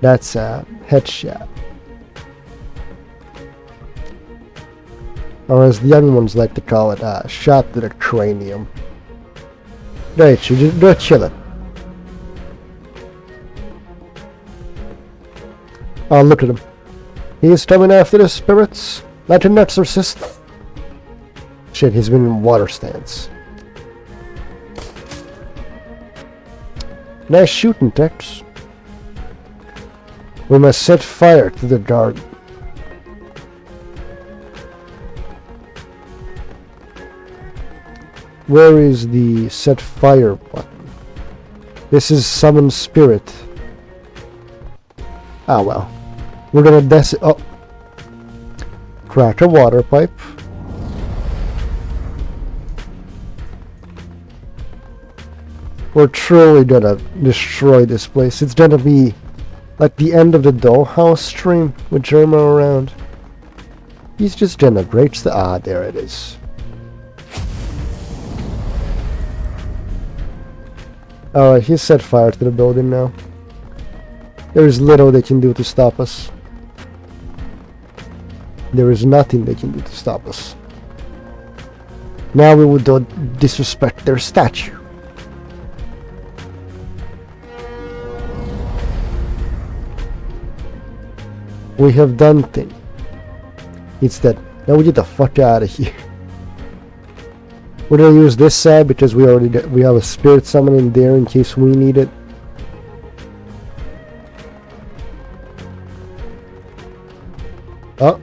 That's a headshot. Or as the young ones like to call it, a shot to the cranium. Right, you just go chill it. Oh, look at him. He is coming after the spirits like an exorcist. Shit, he's been in water stance. Nice shooting, Tex. We must set fire to the garden. Where is the set fire button? This is summon spirit. Ah well. We're gonna crack a water pipe. We're truly gonna destroy this place. It's gonna be like the end of the dollhouse stream with Jerma around. He's just gonna break the... Ah, there it is. Alright, he's set fire to the building now. There is little they can do to stop us. There is nothing they can do to stop us. Now we would disrespect their statue. We have done thing. It's that. Now we get the fuck out of here. We're gonna use this side because we have a spirit summon in there in case we need it. Oh.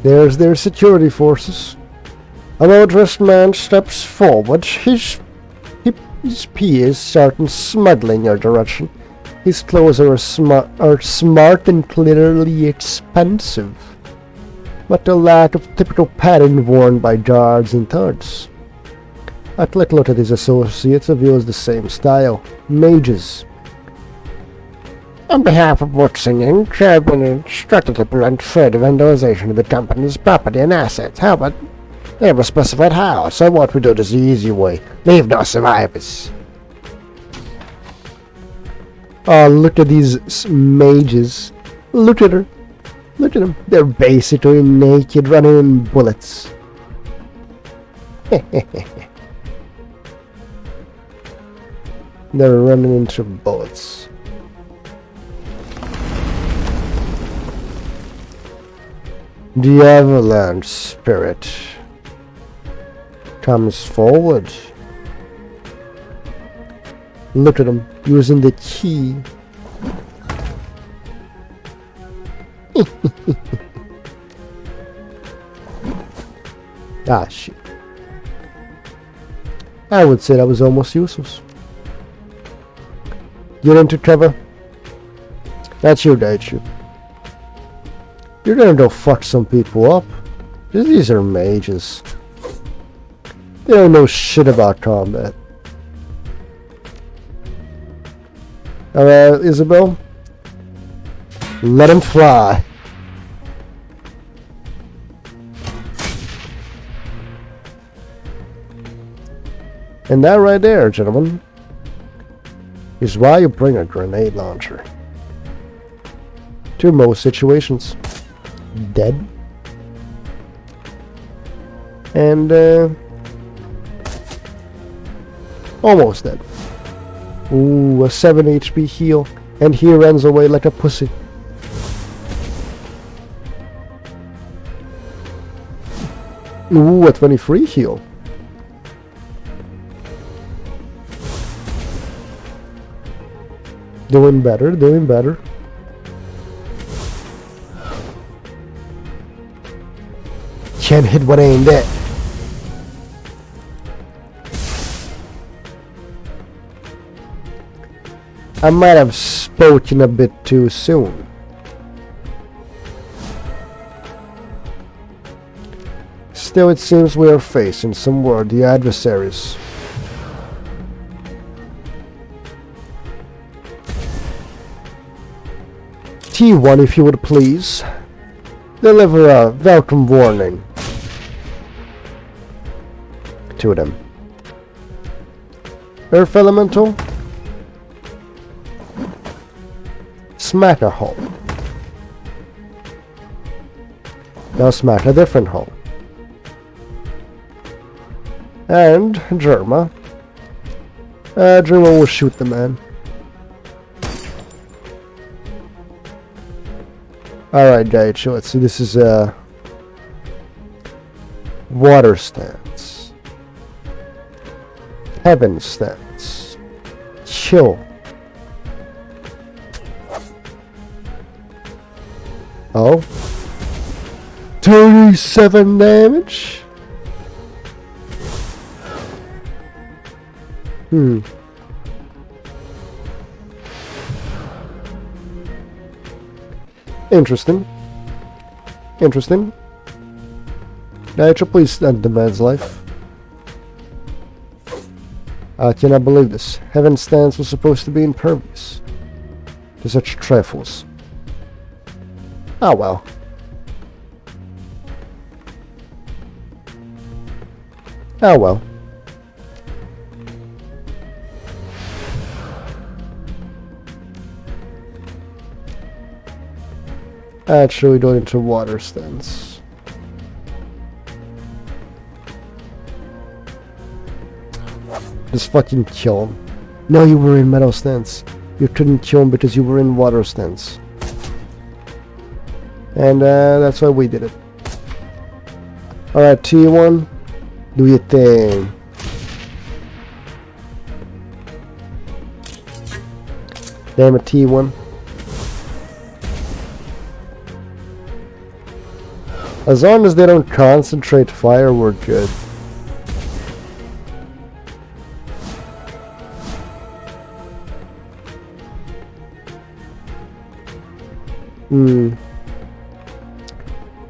There's their security forces. A well-dressed man steps forward. His peers start smuggling your direction. His clothes are smart and clearly expensive, but the lack of typical pattern worn by guards and thugs. A quick look at his associates reveals the same style. Mages, On behalf of worsening, Inc., I have been instructed to prevent further vandalization of the company's property and assets. How about... They never specified how, so what we do is the easy way. Leave no survivors. Oh, look at these mages. Look at her. Look at them. They're basically naked, running in bullets. They're running into bullets. The avalanche spirit comes forward. Look at him using the key. Ah, shit. I would say that was almost useless. Get into cover. That's your day, you. You're gonna go fuck some people up. These are mages. They don't know shit about combat. Alright, Isabel. Let him fly. And that right there, gentlemen, is why you bring a grenade launcher. To most situations. Dead. And, almost dead. Ooh, a 7 HP heal. And he runs away like a pussy. Ooh, a 23 heal. Doing better, doing better. Can't hit what ain't it. I might have spoken a bit too soon. Still, it seems we are facing some worthy adversaries. T1, if you would please. Deliver a welcome warning to them. Earth Elemental. Smack a hole. Now smack a different hole. And Jerma. Jerma will shoot the man. Alright guys, so let's see, this is a water stance. Heaven stance. Chill. Oh. 37 damage? Interesting. Interesting. Nitro, please end the man's life. I cannot believe this. Heaven stance was supposed to be impervious to such trifles. Oh well. Oh well. Actually going into water stance. Just fucking kill him. No, you were in metal stance. You couldn't kill him because you were in water stance. And that's why we did it. Alright, T1. Do your thing. Damn it, T1. As long as they don't concentrate fire, we're good.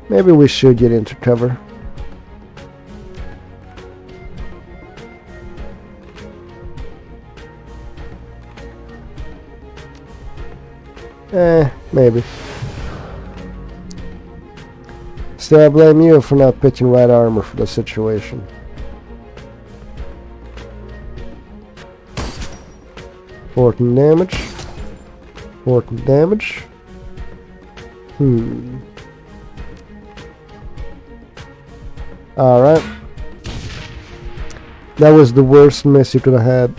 Maybe we should get into cover. Maybe. Still, I blame you for not picking right armor for the situation. Important damage. Important damage. Alright. That was the worst miss you could have had.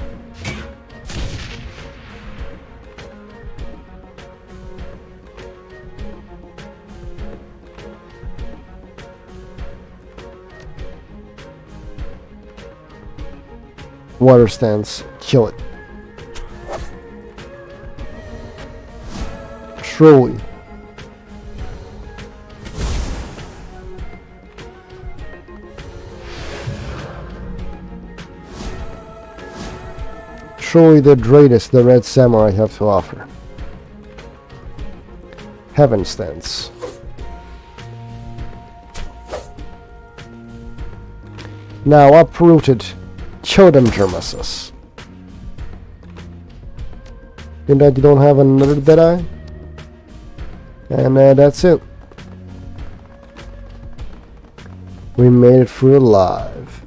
Water stance. Kill it. Truly. Truly the greatest the Red Samurai have to offer. Heaven stance. Now uprooted. Show them JermaSUS. In that you don't have another dead eye. And that's it. We made it through alive.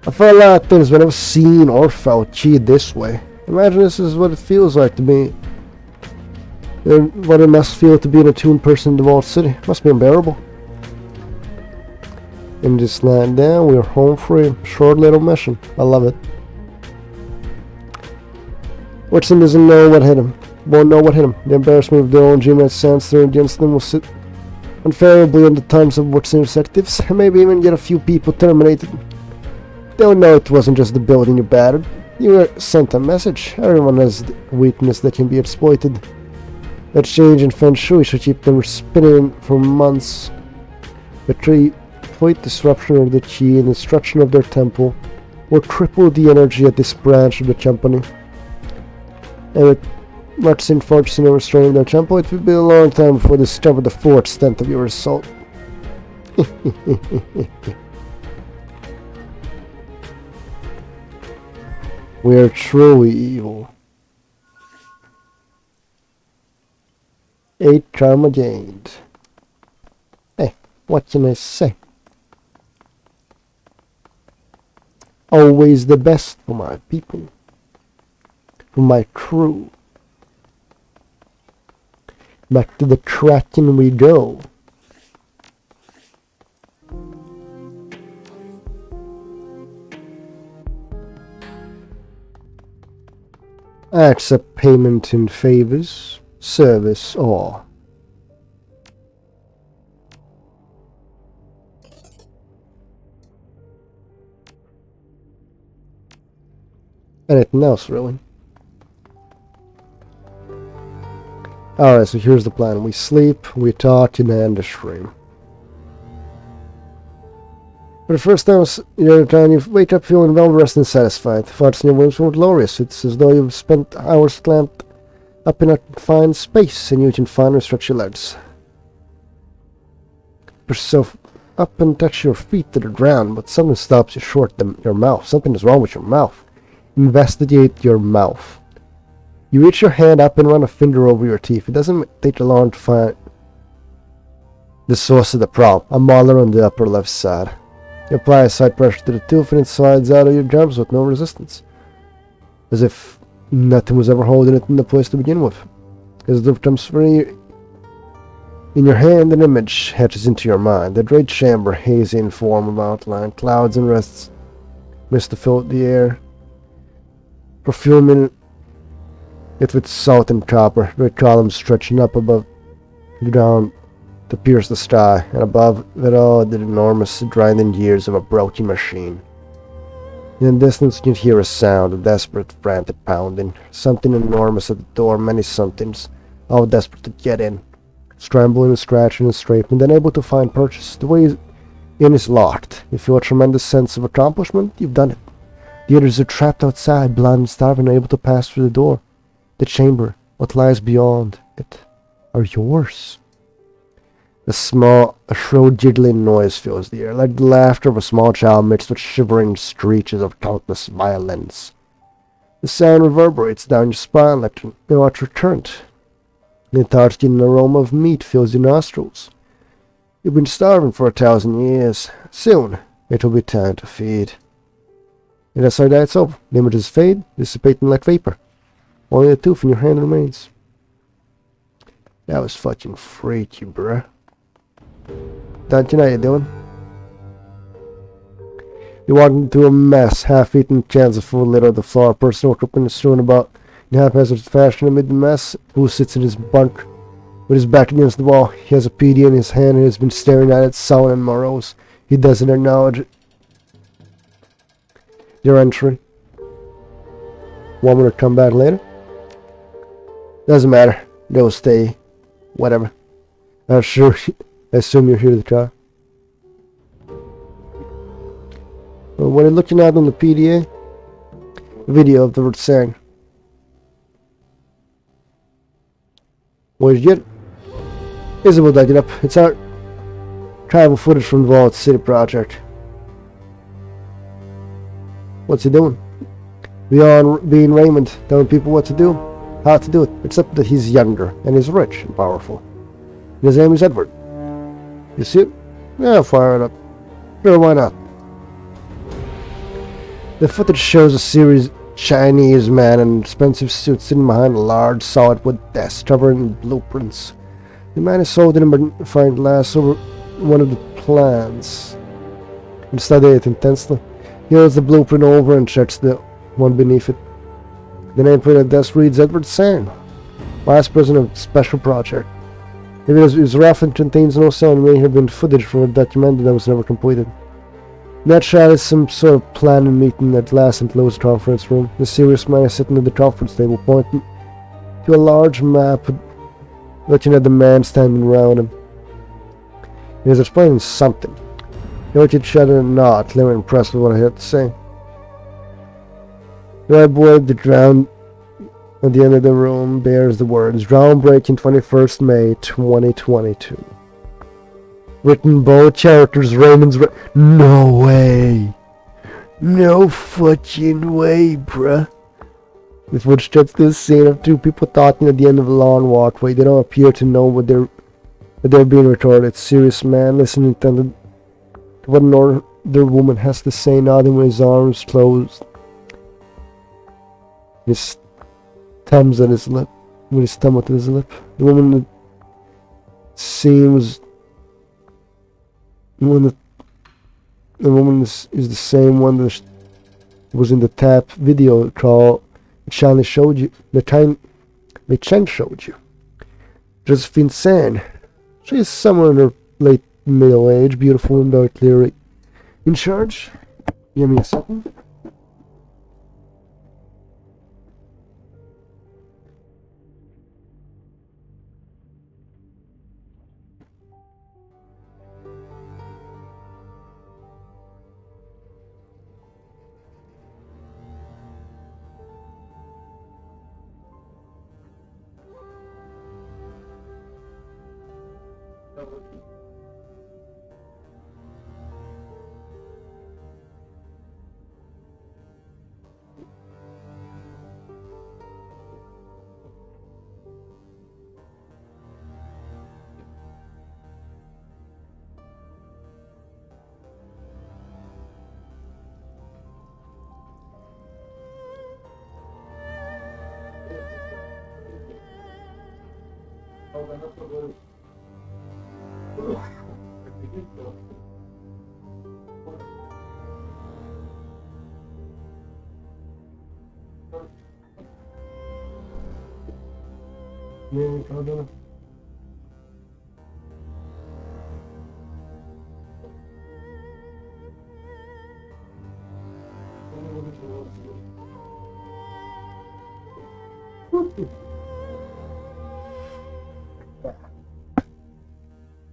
I felt a lot of things I've never seen or felt chi this way. Imagine this is what it feels like to be. What it must feel to be an attuned person in the Vault City. Must be unbearable. And just land down, we're home free. Short little mission. I love it. Watson doesn't know what hit him. Won't know what hit him. The embarrassment of their own GMS stance there against them will sit unfavorably on the tongues of Watson executives, and maybe even get a few people terminated. They'll know it wasn't just the building you battered. You were sent a message. Everyone has a weakness that can be exploited. That change in Feng Shui should keep them spinning for months. The complete disruption of the Qi and destruction of their temple will cripple the energy at this branch of the company. And with much sin focusing on restoring their temple, it will be a long time before they discover the full extent of your assault. We are truly evil. 8 karma gained. Hey, what can I say? Always the best for my people. For my crew. Back to the Kraken we go. I accept payment in favors, service, or anything else, really. Alright, so here's the plan. We sleep, we talk, and end the stream. For the first time you wake up feeling well rested and satisfied. Thoughts in your rooms were glorious. It's as though you've spent hours clamped up in a confined space and you can finally stretch your legs. Push yourself up and touch your feet to the ground, but something stops you short. Your mouth. Something is wrong with your mouth. Investigate your mouth. You reach your hand up and run a finger over your teeth. It doesn't take long to find the source of the problem. A molar on the upper left side. You apply side pressure to the tooth and it slides out of your gums with no resistance. As if nothing was ever holding it in the place to begin with. As the tooth comes free in your hand, an image hatches into your mind. The great chamber, hazy in form of outline, clouds and rests, mist to fill the air, perfuming it with salt and copper, great columns stretching up above the ground to pierce the sky, and above it all the enormous grinding gears of a broken machine. In the distance you can hear a sound, a desperate, frantic pounding. Something enormous at the door, many somethings, all desperate to get in. Scrambling and scratching and scraping, then able to find purchase. The way in is locked. You feel a tremendous sense of accomplishment. You've done it. The others are trapped outside, blind and starving, unable to pass through the door. The chamber, what lies beyond it, are yours. A shrill jiggling noise fills the air, like the laughter of a small child mixed with shivering screeches of countless violins. The sound reverberates down your spine like an electric current. The intoxicating aroma of meat fills your nostrils. You've been starving for 1,000 years. Soon, it will be time to feed. And that's how that's over. The images fade, dissipating like vapor. Only the tooth in your hand remains. That was fucking freaky, bruh. Don't you know what you're doing? You walk into a mess, half-eaten cans of food litter on the floor. A person walks up and is strewn about in haphazard fashion amid the mess. Who sits in his bunk with his back against the wall. He has a PD in his hand and has been staring at it, sullen and morose. He doesn't acknowledge it. Your entry. Want me to come back later? Doesn't matter. They'll stay. Whatever. I'm sure. I assume you're here to try. Well, what are you looking at on the PDA? Video of the worsening. What did you get? Isabel dug it up. It's our tribal footage from the Vault City project. What's he doing? Beyond being Raymond, telling people what to do, how to do it, except that he's younger and he's rich and powerful. And his name is Edward. You see it? Yeah, fire it up. Sure, why not? The footage shows a series Chinese man in an expensive suit sitting behind a large solid wood desk covered in blueprints. The man is holding a magnifying glass over one of the plans and studying it intensely. He holds the blueprint over and checks the one beneath it. The name on the desk reads Edward Sand, Vice President of Special Project. The video is rough and contains no sound and may have been footage from a documentary that was never completed. That shot is some sort of planning meeting at last enclosed conference room. The serious man is sitting at the conference table pointing to a large map, looking at the man standing around him. He is explaining something. They look at each other and nod, clearly impressed with what I had to say. The red board, the ground at the end of the room bears the words groundbreaking 21st May 2022. Written bold characters, Raymond's no way. No fucking way, bruh. With which gets this scene of two people talking at the end of a long walkway. They don't appear to know what they're being recorded. Serious man listening intended to what an older woman has to say, nodding with his arms closed. His thumbs at his lip. With his thumb at his lip. The woman that seems the woman is the same one that was in the tap video call Charlie showed you. The time Chen showed you. Josephine San. She is somewhere in her late middle age, beautiful and very clearly in charge. Give me a second.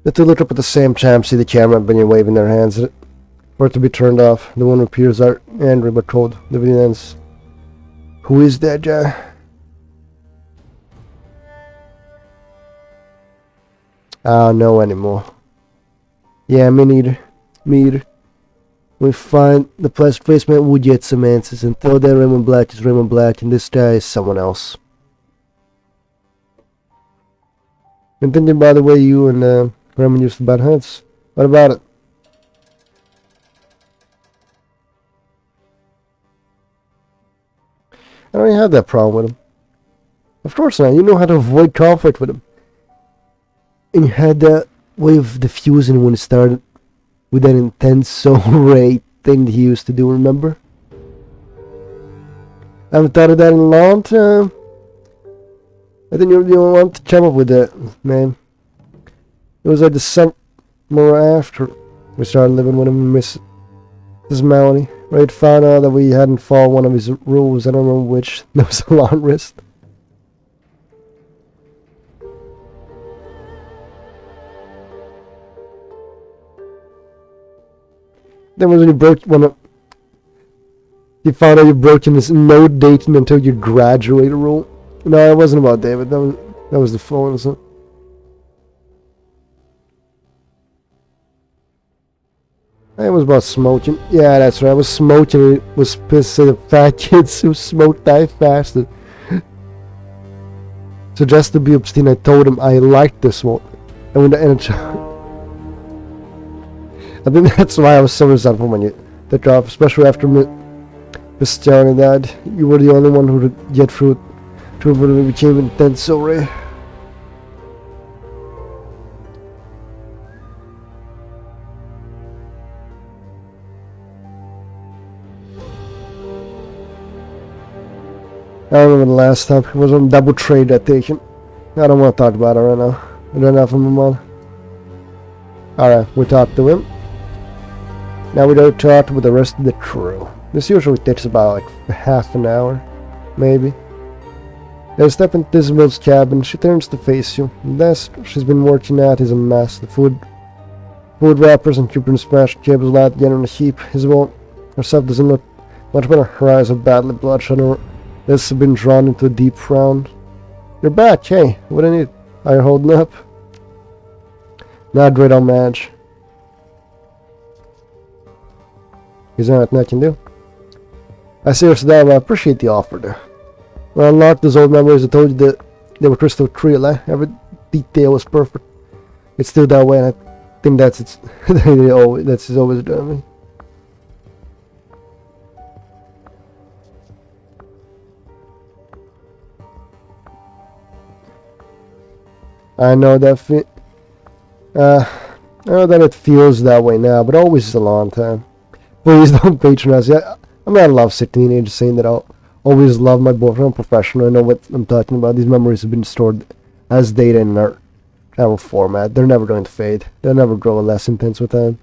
The two look up at the same time, see the camera and begin waving their hands at it. For it to be turned off. The one appears are angry but cold. The video ends. Who is that guy? I don't know anymore. Yeah, me neither. Me either. We find the plastic placement would get some answers. Until then, Raymond Black is Raymond Black, and this guy is someone else. Been thinking about the way you and Raymond used to butt heads. What about it? I don't even have that problem with him. Of course not. You know how to avoid conflict with him. And you had that way of diffusing when it started with that intense soul ray thing that he used to do, remember? I haven't thought of that in a long time. I think you're the only one to come up with that, man. It was like the summer after we started living with him and Mrs. Maloney. Right, found out that we hadn't followed one of his rules. I don't remember which. That was a long wrist. Then was when you broke one of... You found out you broke in this no dating until you graduate rule. No, it wasn't about David. That was the phone, isn't it? It was about smoking. Yeah, that's right. I was smoking. It was pissed at the fat kids who smoked die faster. So just to be obstinate, I told him I liked this one. And when the energy... I think that's why I was so resentful when you took off, especially after Miss Johnny died. You were the only one who would get through it when it became intense so rare. I remember the last time. It was on double trade that taken. I don't want to talk about it right now. I don't have him on. Alright, we talked to him. Now we go talk with the rest of the crew. This usually takes about like half an hour, maybe. They step into Isabel's cabin. She turns to face you. The desk she's been working at is a mess. The food wrappers and Cuban smashed cables lie together in a heap. Isabel herself doesn't look much better. Her eyes are badly bloodshot. Her lips have been drawn into a deep frown. You're back, hey. What do you need? Are you holding up? Not great, I'll manage. Is there nothing I can do? I seriously doubt I appreciate the offer there. When I unlocked those old memories, I told you that they were crystal clear. Every detail was perfect. It's still that way, and I think that's always done me. I know that I know that it feels that way now, but always is a long time. Please don't patronize. I'm not a lovesick teenager saying that I'll always love my boyfriend. I'm professional. I know what I'm talking about. These memories have been stored as data in our travel format. They're never going to fade. They'll never grow less intense with time.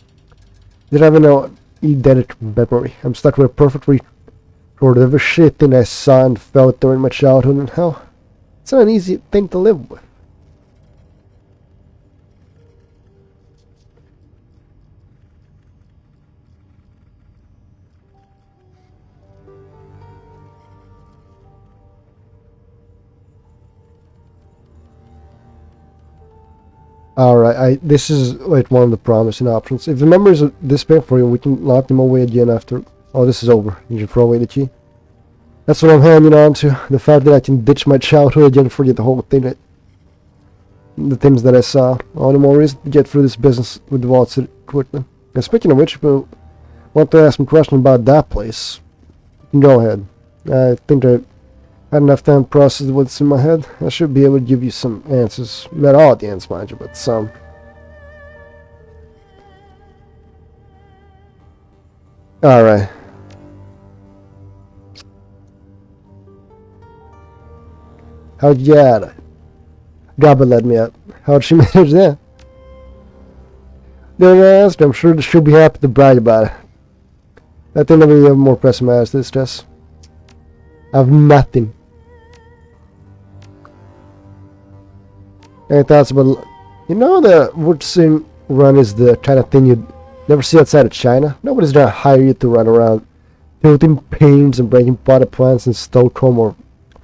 Did I ever know identical memory? I'm stuck with a perfect record of every shit thing I saw and felt during my childhood, and hell, it's not an easy thing to live with. Alright, this is like one of the promising options. If the memories are this bad for you, we can lock them away again after... Oh, this is over. You can throw away the key. That's what I'm hanging on to. The fact that I can ditch my childhood again, forget the whole thing. The things that I saw. All the more reason to get through this business with the vaults quickly. And speaking of which, if you want to ask me a question about that place, go ahead. I think I had enough time to process what's in my head. I should be able to give you some answers. Not all the answers, mind you, but some. Alright. How'd you get it? Gabba let me out. How'd she manage that? Don't ask. I'm sure she'll be happy to brag about it. I think I'll be more pressing matters this stress. I have nothing. Any thoughts about... You know the worsening run is the kind of thing you'd never see outside of China? Nobody's gonna hire you to run around tilting panes and breaking potted plants in Stockholm or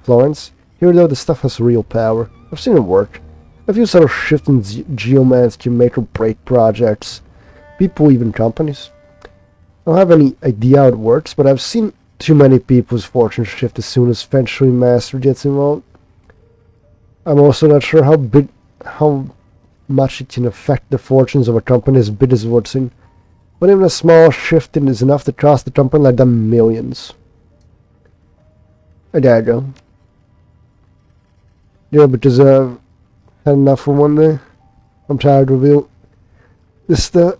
Florence. Here though, the stuff has real power. I've seen it work. A few sort of shift in geomans to make or break projects, people, even companies. I don't have any idea how it works, but I've seen too many people's fortunes shift as soon as Feng Shui master gets involved. I'm also not sure how much it can affect the fortunes of a company as big as worsening, but even a small shift is enough to cost the company like the millions. There you go. Yeah, but deserve. Had enough for one day. I'm tired of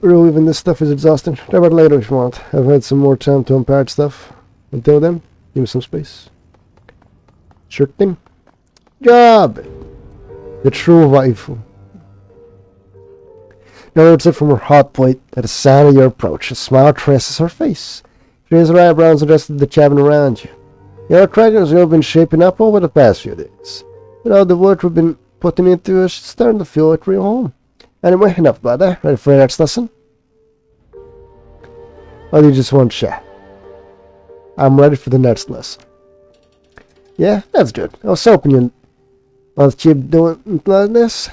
reliving this stuff is exhausting. Talk about it later if you want. I've had some more time to unpack stuff. Until then, give me some space. Sure thing. Job! The true waifu. Notes it from her hot plate at the sound of your approach. A smile traces her face. She raised her eyebrows and adjusted the cabin around you. Your creditors have been shaping up over the past few days. With all the work we've been putting into it, she's starting to feel like real home. Anyway, enough about that. Ready for the next lesson? Or do you just want chat? I'm ready for the next lesson. Yeah, that's good. I was hoping you'd want to keep doing like this.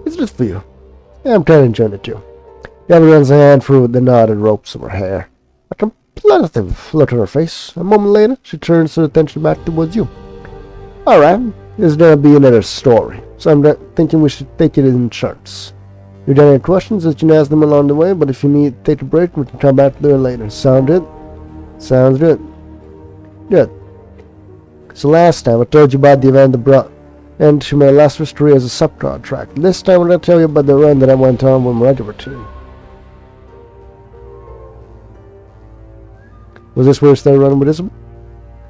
It's just for you. Yeah, I'm kind of enjoying it too. Gabby runs a hand through the knotted ropes of her hair. A contemplative look on her face. A moment later, she turns her attention back towards you. Alright, there's gonna be another story, so I'm thinking we should take it in chunks. If you got any questions, you can ask them along the way, but if you need to take a break, we can come back to it later. Sound good? Sounds good. Good. So last time I told you about the event that brought end to my last career as a subcontract. This time I'm going to tell you about the run that I went on with my regular team. Was this where he started running with Isabel?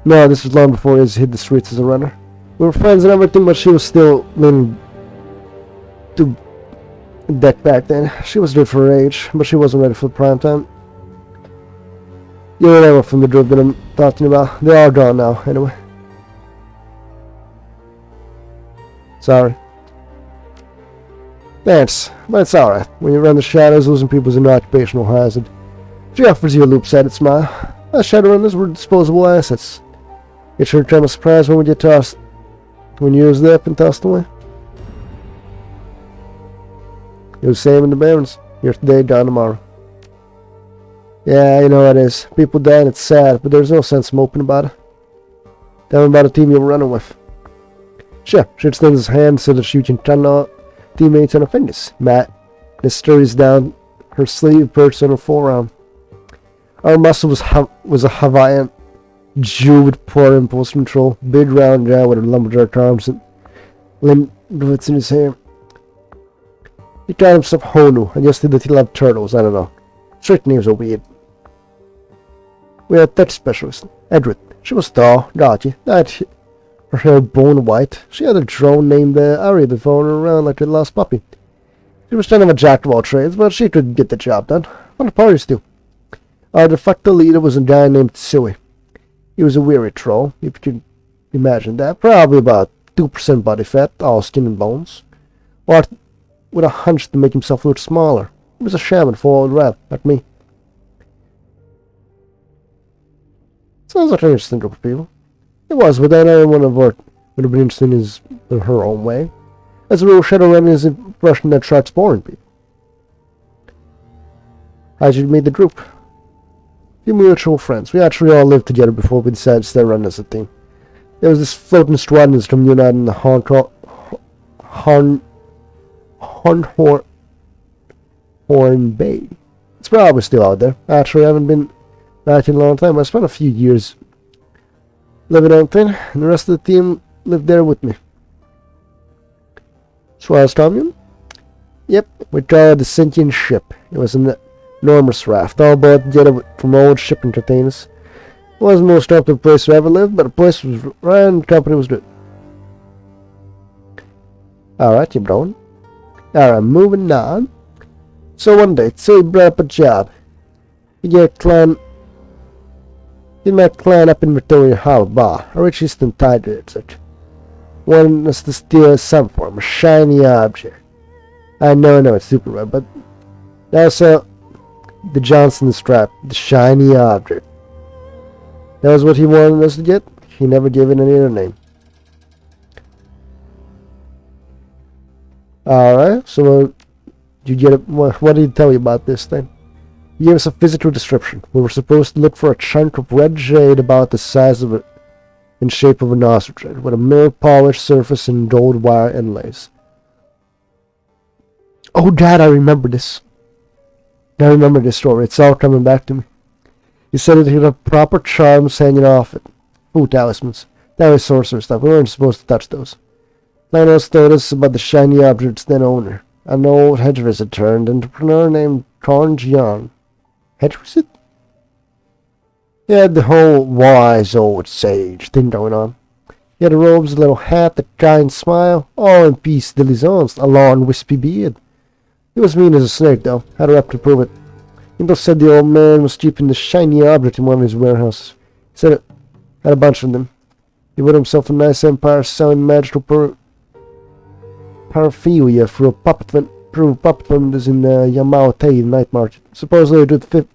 No, this was long before he hit the streets as a runner. We were friends and everything, but she was still leaning to deck back then. She was good for her age, but she wasn't ready for the prime time. You remember from the group that I'm talking about. They're all gone now, anyway. Sorry. Thanks, but it's alright. When you run the shadows, losing people is an occupational hazard. She offers you a loop-sided smile. Us Shadowrunners were disposable assets. It sure come a surprise when we get tossed. When you was up and tossed away. It was the same in the Barrens. Here today, gone tomorrow. Yeah, you know how it is. People die and it's sad, but there's no sense moping about it. Tell me about the team you were running with. Sure, she extends his hand so that she can turn out teammates on her fingers. Matt, this stories down her sleeve, perched on her forearm. Our muscle was a Hawaiian Jew with poor impulse control, big round guy with lumberjack arms and limblets in his hair. He called himself Honu, and just that he loved turtles, I don't know. Certain names are weird. We had a touch specialist, Edward. She was tall, gaudy, dyed her hair bone white. She had a drone named Ari that followed her around like a lost puppy. She was kind of a jack of all trades, but she could get the job done. What the parties do? Our de facto leader was a guy named Shui. He was a weary troll, if you can imagine that. Probably about 2% body fat, all skin and bones. Or with a hunch to make himself look smaller. He was a shaman for old rap, like me. Sounds like an interesting group of people. It was, but then everyone of work would have been interesting in her own way. As a rule, Shadowrun is a profession that attracts boring people. How'd you meet the group? Few mutual friends. We actually all lived together before we decided to start running as a team. There was this floating squadron that's coming out in the Horn Bay. It's probably still out there. Actually, I haven't been back in a long time. I spent a few years living out there, and the rest of the team lived there with me. Suarez commune? Yep, we called it the sentient ship. It was an enormous raft, all brought together from old shipping containers. It wasn't the most comfortable place I ever lived, but the place was right and the company was good. Alright, keep going. Alright, moving on. So one day, Sui brought up a job. He met clan up in Victoria Harbour, a rich eastern tiger, etc. Wanted us to steal some form, a shiny object. I know, it's super rare, but also the Johnson strap, the shiny object. That was what he wanted us to get. He never gave it any other name. Alright, so you get it. What did he tell you about this thing? He gave us a physical description. We were supposed to look for a chunk of red jade about the size of it, in shape of an ostrich egg, with a mirror-polished surface and gold wire inlays. Oh, Dad, I remember this. I remember this story. It's all coming back to me. He said it had proper charms hanging off it. Food talismans. That was sorcerer stuff. We weren't supposed to touch those. Thanos told us about the shiny object's then owner. An old hedge wizard turned entrepreneur named Korn Jian. Hedge wizard? He had the whole wise old sage thing going on. He had the robes, a little hat, a kind smile, all in piece diligence, a long wispy beard. He was mean as a snake, though. Had a rep to prove it. He said the old man was keeping the shiny object in one of his warehouses. He said it had a bunch of them. He put himself a nice empire selling magical paraphilia for a puppet vendors in Yamao Tei night market. Supposedly it would fit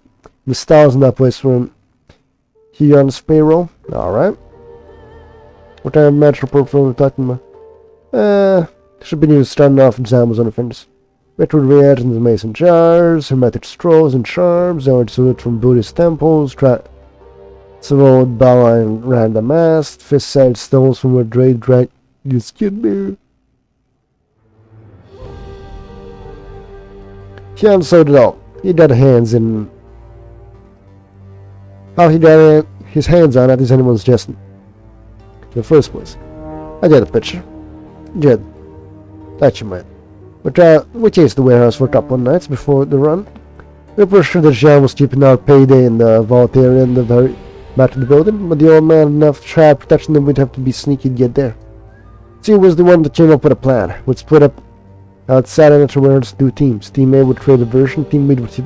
the styles in that place for him. He on his payroll. Alright. What kind of magical paraphilia are we talking about? Should be used starting off examples on the fingers. Ritual reagents in mason jars, hermetic straws and charms, ordered from Buddhist temples, some old Bala and random mask, fist-sided stones from a Drade drank you skin beer. Xian sewed it all. He got hands in. How he got his hands on it is anyone's guessing. In the first place, I get a picture. Jed, that you might. We chased the warehouse for a couple of nights before the run. We were sure that Jean was keeping our payday in the vault area in the very back of the building, but the old man had enough trap protection that we'd have to be sneaky to get there. See, was the one that came up with a plan. We'd split up outside and enter warehouse into 2 teams. Team A would trade a version, Team B would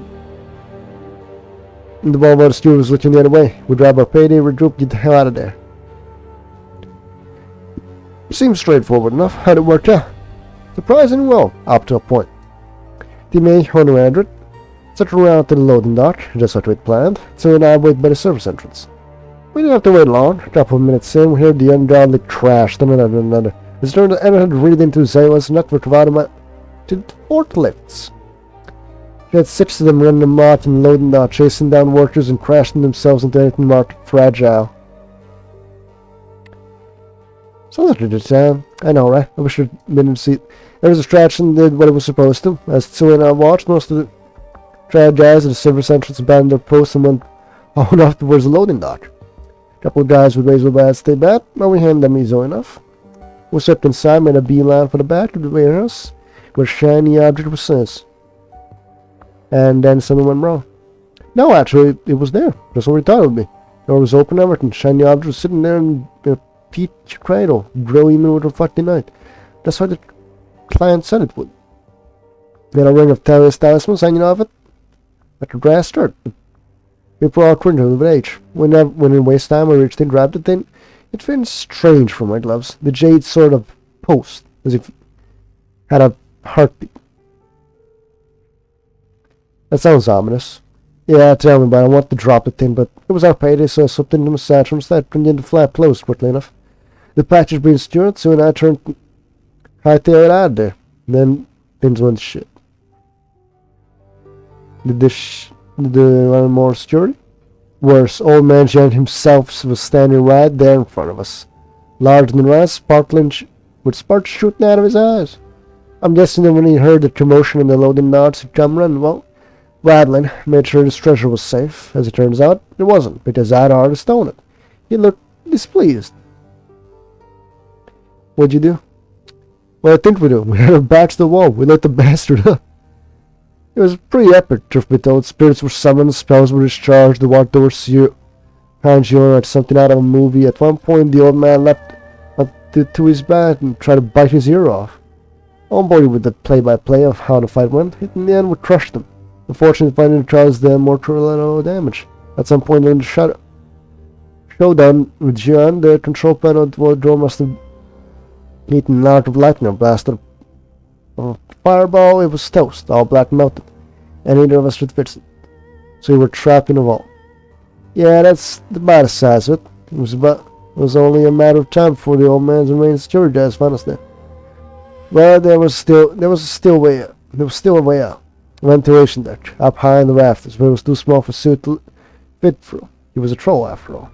and the ball about the steward was looking the other way. We'd grab our payday, regroup, get the hell out of there. Seems straightforward enough. How'd it work out? Surprisingly well, up to a point. Team A, Honor Android, settled around to the loading dock, just like we'd planned, so and I wait by the service entrance. We didn't have to wait long. A couple of minutes in, we heard the ungodly crash, then another. As turned the had read into Zayla's network of automated forklifts. He had 6 of them running amok in the loading dock, chasing down workers and crashing themselves into anything marked fragile. Sounds like a good time. I know, right? I wish I'd been in the seat. There was a distraction and did what it was supposed to. As Sui and I watched, most of the triad guys at the service entrance abandoned their posts and went on off towards the loading dock. A couple of guys with razor bats stayed back, but we handled them easily enough. We stepped inside, made a beeline for the back of the warehouse, where shiny object was since. And then something went wrong. No, actually, it was there. That's what we thought it would be. The door was open, everything. Shiny object was sitting there in a peach cradle, growing with a reflecting light. That's what the client said it would. Then a ring of talismans hanging off it, like a grass skirt. People all cringing with age. When in waste time, I reached in, grabbed the thing. It felt strange from my gloves. The jade sort of pulsed, as if it had a heartbeat. That sounds ominous. Yeah, tell me, but I want to drop the thing, but it was our payday, so I slipped into my satchel instead, bringing in the flap closed quickly enough. The package being secured, so I turned hightail it out of there. And then things went to shit. Did the want more security? Worse, old man Jan himself was standing right there in front of us. Larger than us, sparkling with sparks shooting out of his eyes. I'm guessing that when he heard the commotion in the loading docks, he'd come running. Well, Radlin made sure his treasure was safe. As it turns out, it wasn't, because I'd already stolen it. He looked displeased. What'd you do? Well, I think we do. We had our backs to the wall. We lit the bastard up. It was pretty epic, truth be told. Spirits were summoned, spells were discharged, the walked doors conjured like something out of a movie. At one point, the old man leapt up to his back and tried to bite his ear off. On board with the play-by-play of how the fight went. In the end, we crushed them. Unfortunately, finding caused them more collateral damage. At some point during the showdown with Jian, the control panel of the door must have eaten an arc of lightning blasted a fireball. It was toast, all black melted, and neither of us could fix it. So we were trapped in a vault. Yeah, that's about the size of it. It was only a matter of time before the old man's remaining security guys found us there. Well, there was still a way out. Ventilation deck, up high in the rafters, but it was too small for Sui to fit through. He was a troll after all.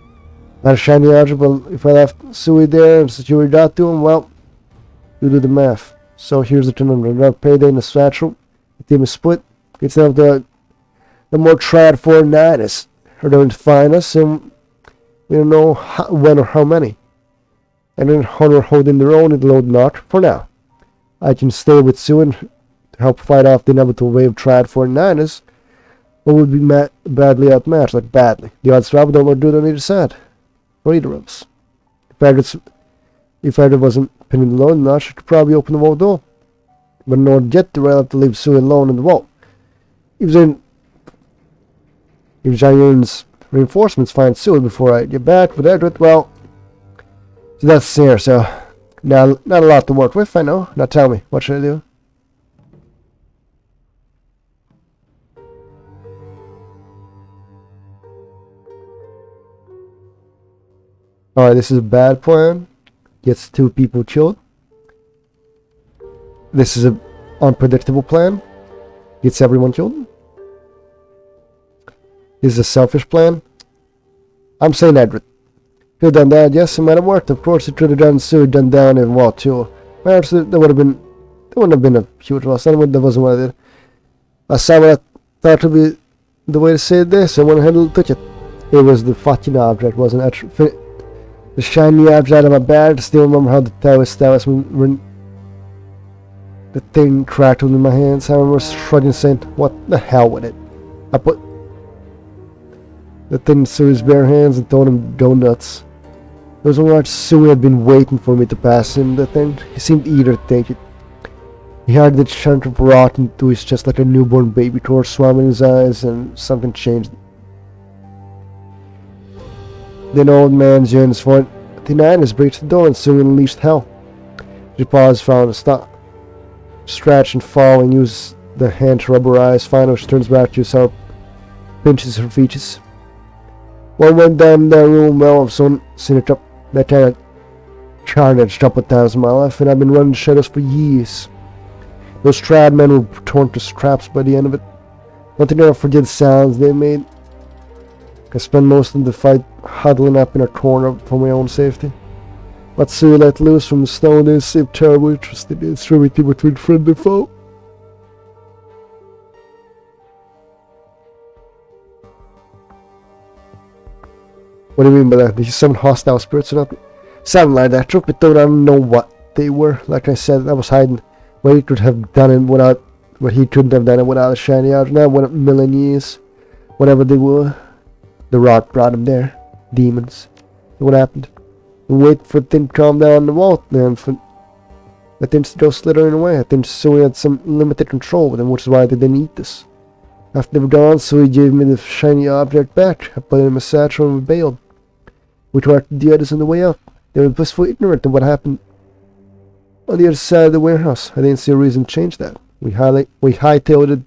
Not a shiny object, but if I left Sui there and secured that to him, well, you do the math. So here's the conundrum. Another payday in the satchel. The team is split. It's now the more tried for Nidus are going to find us, and we don't know when or how many. And then Hunter holding their own in the load not for now. I can stay with Sue and help fight off the inevitable wave tried for Nidus, or would be badly outmatched, like badly. The odds travel don't look good on either side, for either of us. If Edward wasn't pinning the load notch, I could probably open the vault door. But in order to get there, I'll have to leave Sue alone in the vault. If Jairn's reinforcements find Sue before I get back with Edward, well, so that's here, so now not a lot to work with, I know. Now tell me, what should I do? Alright, this is a bad plan. Gets 2 people killed. This is an unpredictable plan. Gets everyone killed. This is a selfish plan. I'm saying Edward. Could have done that, yes, it might have worked. Of course, it could have done so, done down in Wall 2. Perhaps that wouldn't have been a huge loss. That wasn't what I did. I saw what I thought would be the way to say this. I went ahead and took it. It was the fucking object, wasn't it? The shiny object out of my bag. I still remember how the Taoist when the thing crackled in my hands. I remember shrugging, saying, "What the hell with it?" I put the thing through his bare hands and told him, "Go nuts." It was alright. Sui had been waiting for me to pass him the thing. He seemed eager to take it. He had the chunk of rot into his chest like a newborn baby. Tears swam in his eyes, and something changed. Then old man James fought the Nidus, breached the door, and soon unleashed hell. She paused, found a stop, stretch and fall, and used the hand to rub her eyes. Finally, she turns back to herself, pinches her features. One went down that room. Well, I've seen it up that kind of carnage a couple of times in my life, and I've been running shadows for years. Those trad men were torn to scraps by the end of it. Nothing ever forget the sounds they made. I spent most of the fight huddling up in a corner for my own safety. But Sui let loose from the stone didn't seem terribly interested in extremity between friend and foe. What do you mean by that? Did you summon hostile spirits or nothing? Something like that. Truth be told, I don't know what they were. Like I said, I was hiding what he could have done it without what he couldn't have done it without a shiny object. Now, what a million years. Whatever they were. The rot brought him there. Demons. What happened? We wait for the thing to calm down the vault, then for the things to go slithering away. I think Sui had some limited control with him, which is why they didn't eat this. After they were gone, Sui gave me the shiny object back. I put it in my satchel and we bailed. We tracked the others on the way out. They were blissfully ignorant of what happened on the other side of the warehouse. I didn't see a reason to change that. We hightailed it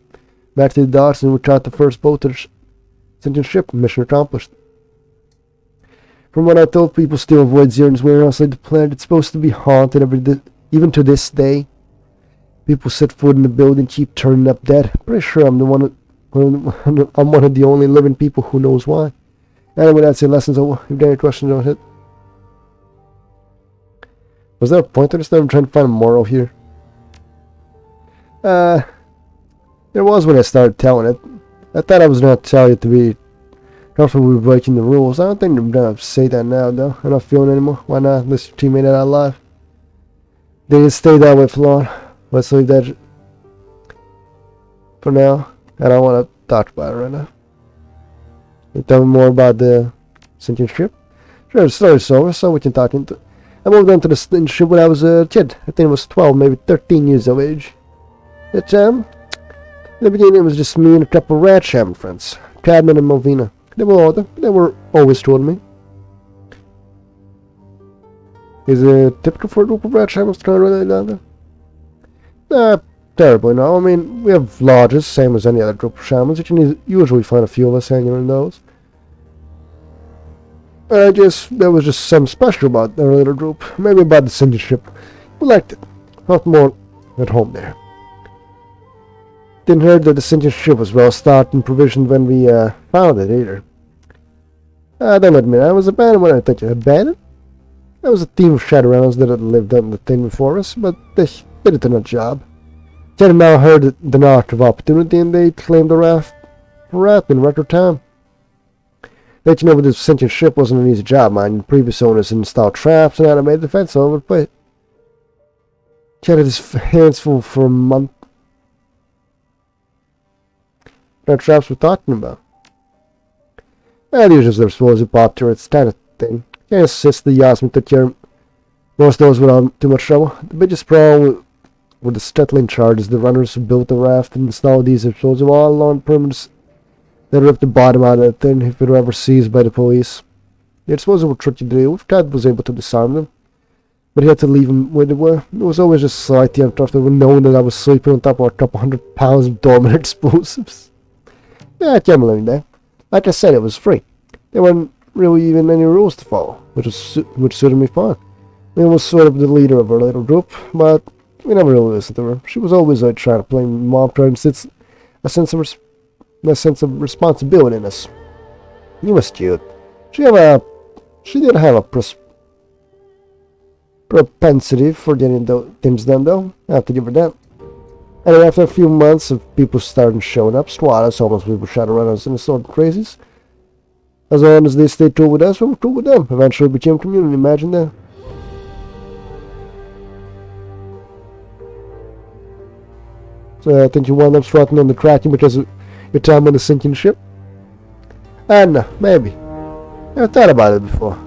back to the docks and we caught the first boat to the sinking ship. Mission accomplished. From what I told people, still avoid Zion's warehouse like the planet. It's supposed to be haunted even to this day. People set foot in the building, keep turning up dead. Pretty sure I'm one of the only living people who knows why. Anyway, that's it. Lessons over. If there are any questions, don't hit. Was there a point to this? I'm trying to find a moral here. There was when I started telling it. I thought I was going to tell you to be careful with breaking the rules. I don't think I'm going to say that now, though. I'm not feeling anymore. Why not? Unless your teammate out alive. They didn't stay that way for long. Let's leave that for now. I don't want to talk about it right now. You tell me more about the sinking ship? Sure, the story's over, so we can talk into it. I moved on to the sinking ship when I was a kid. I think I was 12, maybe 13 years of age. At in the beginning it was just me and a couple of rat shaman friends. Cadman and Malvina. They were older. They were always toward me. Is it typical for a group of rat shamans to run really down there? Not terribly, no. I mean, we have lodges, same as any other group of shamans. You can usually find a few of us hanging in those. I guess there was just something special about our little group. Maybe about the sinking ship. We liked it. Felt more at home there. Didn't hear that the sentient ship was well stocked and provisioned when we found it either. I don't admit I was abandoned when I thought you abandoned. There was a team of Shadowrunners that had lived on the thing before us, but they did it in a job. They had now heard the knock of opportunity and they claimed the raft in record time. Let you know, but this sentient ship wasn't an easy job, mind. The previous owners installed traps and automated defense all over the place. She had his hands full for a month. What traps we're talking about? Well, usually they're supposed to pop turrets, kind of thing. Can't assist the Yasmin took care of most of those without too much trouble. The biggest problem with the Stetling charge is the runners who built the raft and installed these explosives all along perimeters that ripped the bottom out of the thing if it were ever seized by the police. The explosives were tricky to deal with. Ted was able to disarm them, but he had to leave them where they were. It was always just slightly uncomfortable knowing that I was sleeping on top of a couple 100 pounds of dormant explosives. Yeah, I can't believe that. Like I said, it was free. There weren't really even any rules to follow, which suited me fine. I was sort of the leader of our little group, but we never really listened to her. She was always trying to play mom, trying to insist a sense of responsibility in us. You was cute. She did have a propensity for getting things done, though. I have to give her that. And after a few months of people starting showing up, squatters, homeless people, Shadowrunners, and the sort of crazies, as long as they stayed cool with us, we were cool with them. Eventually we became community, imagine that. So I think you wound up strutting on the Kraken because of your time on the sinking ship? No, maybe. Never thought about it before.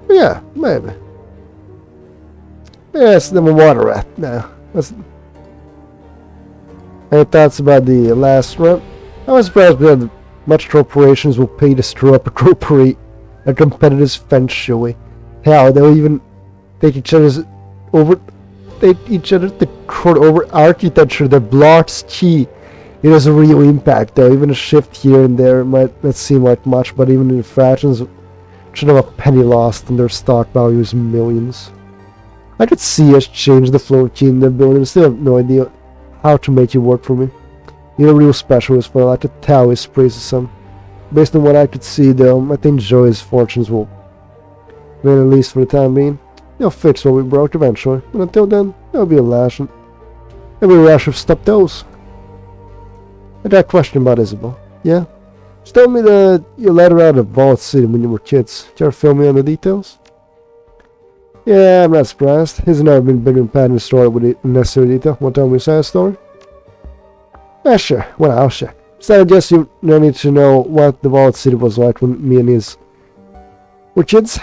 Yeah, maybe. Yes, I'm a water rat now. Any thoughts about the last run? I was surprised that much corporations will pay to stir up a competitor's Feng Shui. Hell, they'll even take each other to court over architecture that blocks chi. It has a real impact, though. Even a shift here and there might not seem like much, but even in fractions should have a penny lost and their stock value is millions. I could see us change the flow of chi in their building and still have no idea how to make it work for me. You're a real specialist, but I like to tell his praises some. Based on what I could see, though, I think Joy's fortunes will win, at least for the time being. They'll fix what we broke eventually, but until then, there'll be a lashing. There'll be a rash of stubbed toes. I got a question about Isabel. Yeah? She told me that you let her out of Vault City when you were kids. Care to fill me on the details? Yeah, I'm not surprised. He's never been bigger in pattern story with necessary detail. Want to tell me a side story? Yeah, sure. Well, I'll share. So I guess you don't need to know what the Vault City was like when me and his were kids.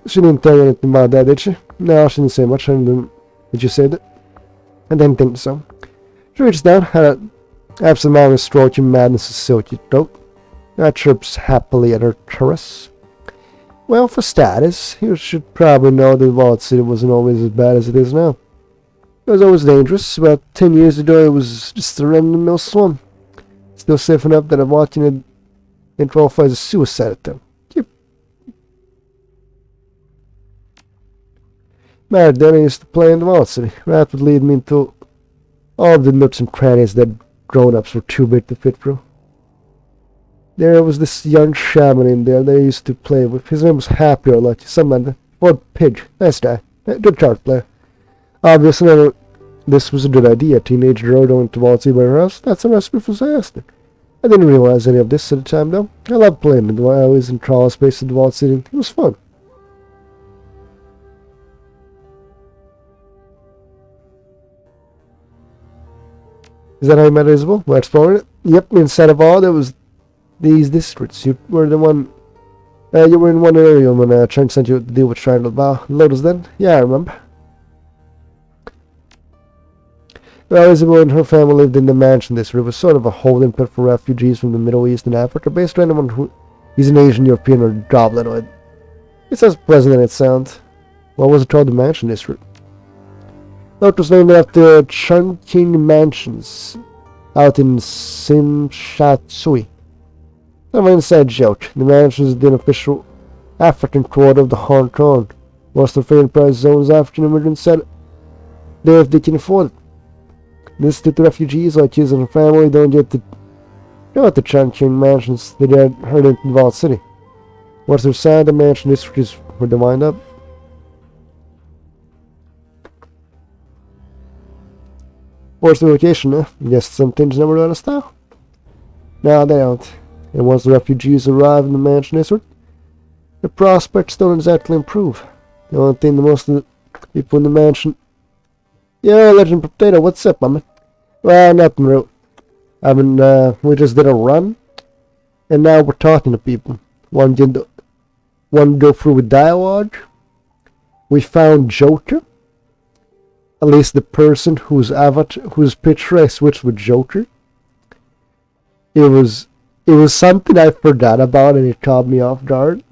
She didn't tell you anything about that, did she? No, she didn't say much. Did you say that? I didn't think so. She reached down, had an absent-minded stroking madness' silky throat. I chirps happily at her caress. Well, for status, you should probably know that Vault City wasn't always as bad as it is now. It was always dangerous. About 10 years ago, it was just a run-of-the-mill slum. Still safe enough that I'm watching it and qualifies as a suicide attempt. Yep. Married then, I used to play in the Vault City. That would lead me into all the nooks and crannies that grown-ups were too big to fit through. There was this young shaman in there that I used to play with. His name was Happy or Lucky, something like that. Or Pig. Nice guy. Good card player. Obviously, this was a good idea. A teenage girl going to Vault City by her house. That's a recipe for disaster. I didn't realize any of this at the time, though. I loved playing in the alleys and crawl space at the Vault City. It was fun. Is that how you met Isabel? By exploring it? Yep, inside of all, there was these districts. You were the one. You were in one area when Trent sent you to deal with Triangle Lotus then? Yeah, I remember. Well, Isabel and her family lived in the mansion district. It was sort of a holding pit for refugees from the Middle East and Africa, based on anyone who is an Asian, European, or goblinoid. It's as pleasant as it sounds. What was it called? The mansion district. It was named after Chungking Mansions out in Shui. Kind of an inside joke. The mansion is the unofficial African quarter of the Hong Kong. Most of the enterprise zones African immigrants said if they can afford it. This to the refugees like kids and her family don't get the chunking mansions that had heard in the Vault City. What's their side, the mansion district is where they wind up. What's the location, huh? Guess some things never out of style. No, they don't. And once the refugees arrive in the mansion district, the prospects don't exactly improve. The only thing the most of the people in the mansion... Yo, Legend Potato, what's up, man? Well, nothing real. I mean, we just did a run, and now we're talking to people. One to go through with dialogue. We found Joker. At least the person whose picture I switched with Joker. It was something I forgot about, and it caught me off guard.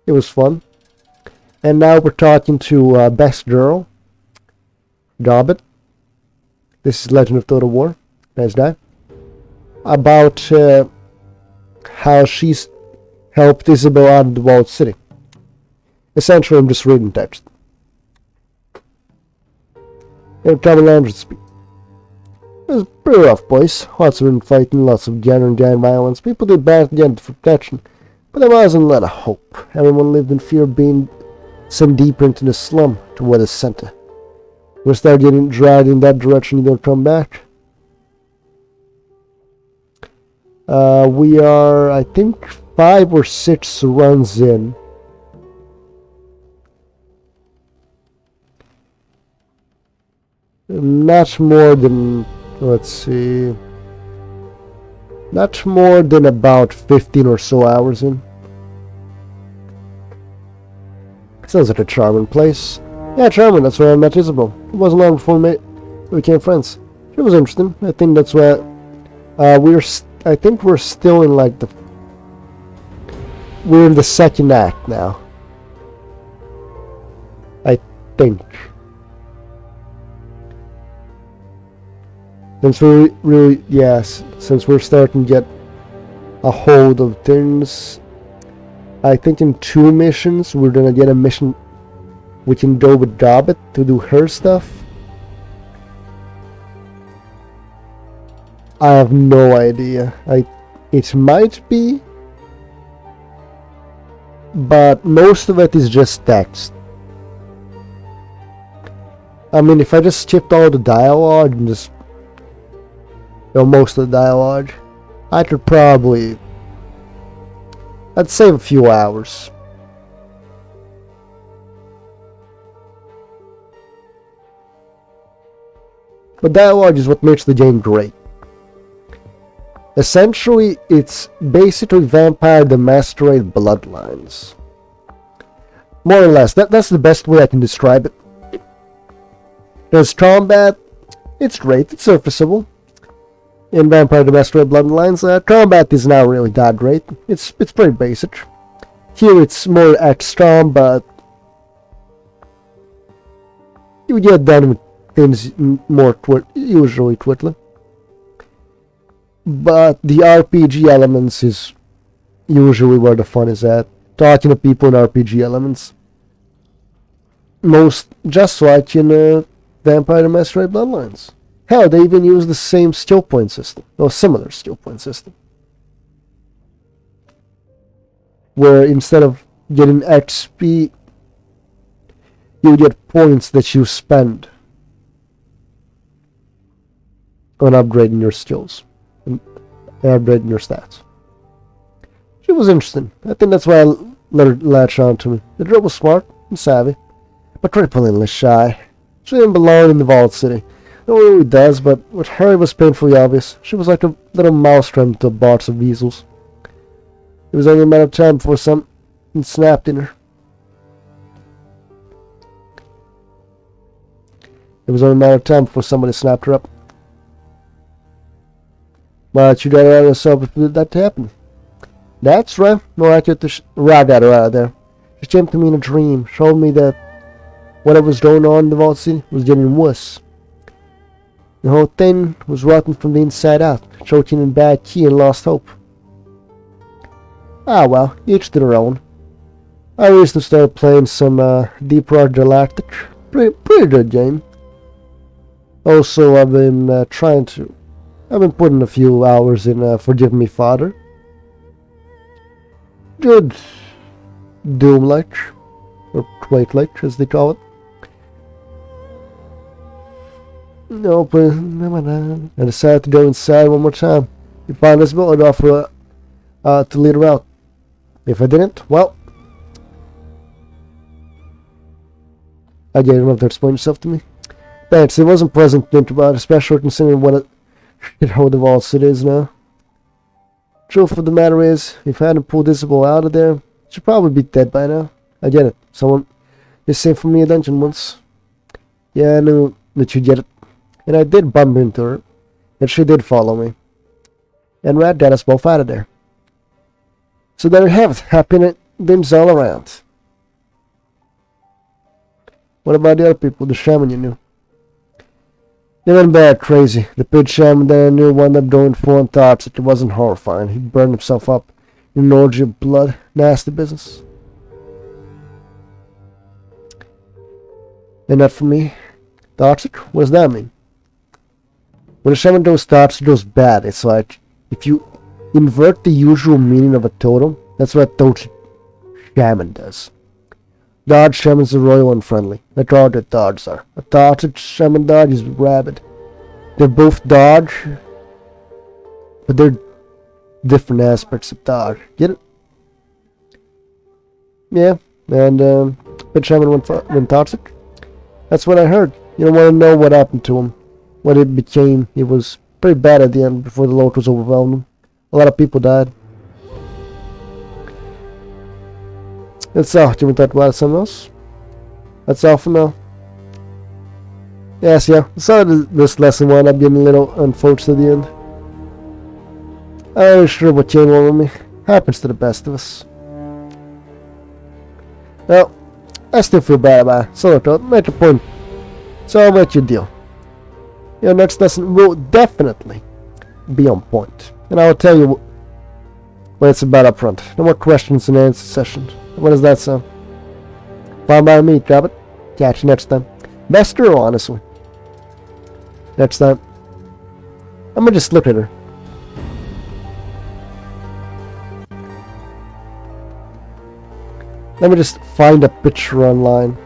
It was fun. And now we're talking to Best Girl, Gobbet. This is Legend of Total War. Nice guy. About how she's helped Isabel out of the Vault City. Essentially, I'm just reading text. In common language speak. It was a pretty rough place. Lots of infighting, lots of gang violence. People did bad to get protection, but there wasn't a lot of hope. Everyone lived in fear of being sent deeper into the slum toward the center. We start getting dragged in that direction, you don't come back. We are, I think, 5 or 6 runs in. Not more than, let's see, not more than about 15 or so hours in. Sounds like a charming place. Yeah, charming, that's where I met Isabel. It wasn't long before we became friends. It was interesting. I think that's why I think we're still in like we're in the second act now. I think. Since since we're starting to get a hold of things, I think in 2 missions we're gonna get a mission we can go with Gobbet to do her stuff. I have no idea. It might be, but most of it is just text. I mean, if I just skipped all the dialogue and just most of the dialogue, I could probably... I'd save a few hours. But dialogue is what makes the game great. Essentially, it's basically Vampire the Masquerade Bloodlines. More or less. That's the best way I can describe it. There's combat. It's great. It's serviceable. In Vampire the Masquerade Bloodlines, combat is not really that great. It's pretty basic. Here it's more XCOM, but you get done with things more usually quickly. But the RPG elements is usually where the fun is at. Talking to people in RPG elements. Just like in Vampire the Masquerade Bloodlines. Hell, they even use the same skill point system, or similar skill point system. Where instead of getting XP, you get points that you spend on upgrading your skills and upgrading your stats. She was interesting. I think that's why I let her latch on to me. The girl was smart and savvy, but cripplingly shy. She didn't belong in the Vault City. No one really does, but with her it was painfully obvious. She was like a little mouse turned into a box of weasels. It was only a matter of time before something snapped in her. It was only a matter of time before somebody snapped her up. But you got her out of yourself before that happened. That's right. No, I got her out of there. She came to me in a dream, showed me that what was going on in the Vault City was getting worse. The whole thing was rotten from the inside out, choking in bad key and lost hope. Ah well, each to their own. I recently started playing some Deep Rock Galactic. Pretty good game. Also, I've been I've been putting a few hours in Forgive Me, Father. Good Doom Light, or Quake Light, as they call it. Open. I decided to go inside one more time. You find this bill, I'd offer to lead her out. If I didn't, well, I you don't have to explain yourself to me. Thanks, it wasn't pleasant to think about, especially considering what a shithole of all it is now. Truth of the matter is, if I hadn't pulled Isabel out of there, she'd probably be dead by now. I get it. Someone just saved from me a dungeon once. Yeah, I knew that you'd get it. And I did bump into her, and she did follow me. And Rat got us both out of there. So there you have it, happiness all around. What about the other people, the shaman you knew? They went bad crazy. The big shaman that I knew wound up going full on thoughts that it wasn't horrifying. He burned himself up in an orgy of blood. Nasty business. And not for me. Toxic? What does that mean? When a shaman goes toxic, it goes bad. It's like, if you invert the usual meaning of a totem, that's what a toxic shaman does. Dodge shamans are royal and friendly. That's all that dogs are. A toxic shaman dog is rabid. They're both dodge, but they're different aspects of dodge. Get it? Yeah, and big shaman went toxic. That's what I heard. You don't want to know what happened to him. What it became. It was pretty bad at the end before the locals overwhelmed him. A lot of people died. That's all. Do you want to talk about something else? That's all for now. Yes, yeah. Sorry this lesson wound up getting a little unfortunate at the end. I'm not sure what came over me. Happens to the best of us. Well, I still feel bad about it. So look, make a point. So I'll let you deal. Your next lesson will definitely be on point. And I will tell you what it's about up front. No more questions and answer sessions. What does that sound? Fine by me, drop it. Catch you next time. Best girl, honestly. Next time. I'm gonna just look at her. Let me just find a picture online.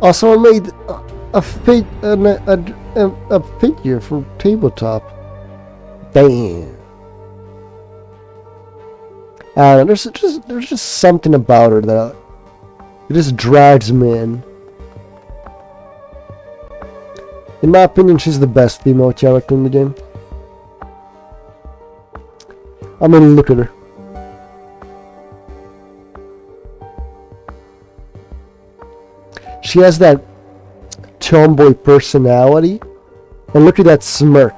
Also, I made a figure from tabletop. Damn. There's just something about her that it just drags me in. In my opinion, she's the best female character in the game. I mean, look at her. She has that tomboy personality, and look at that smirk.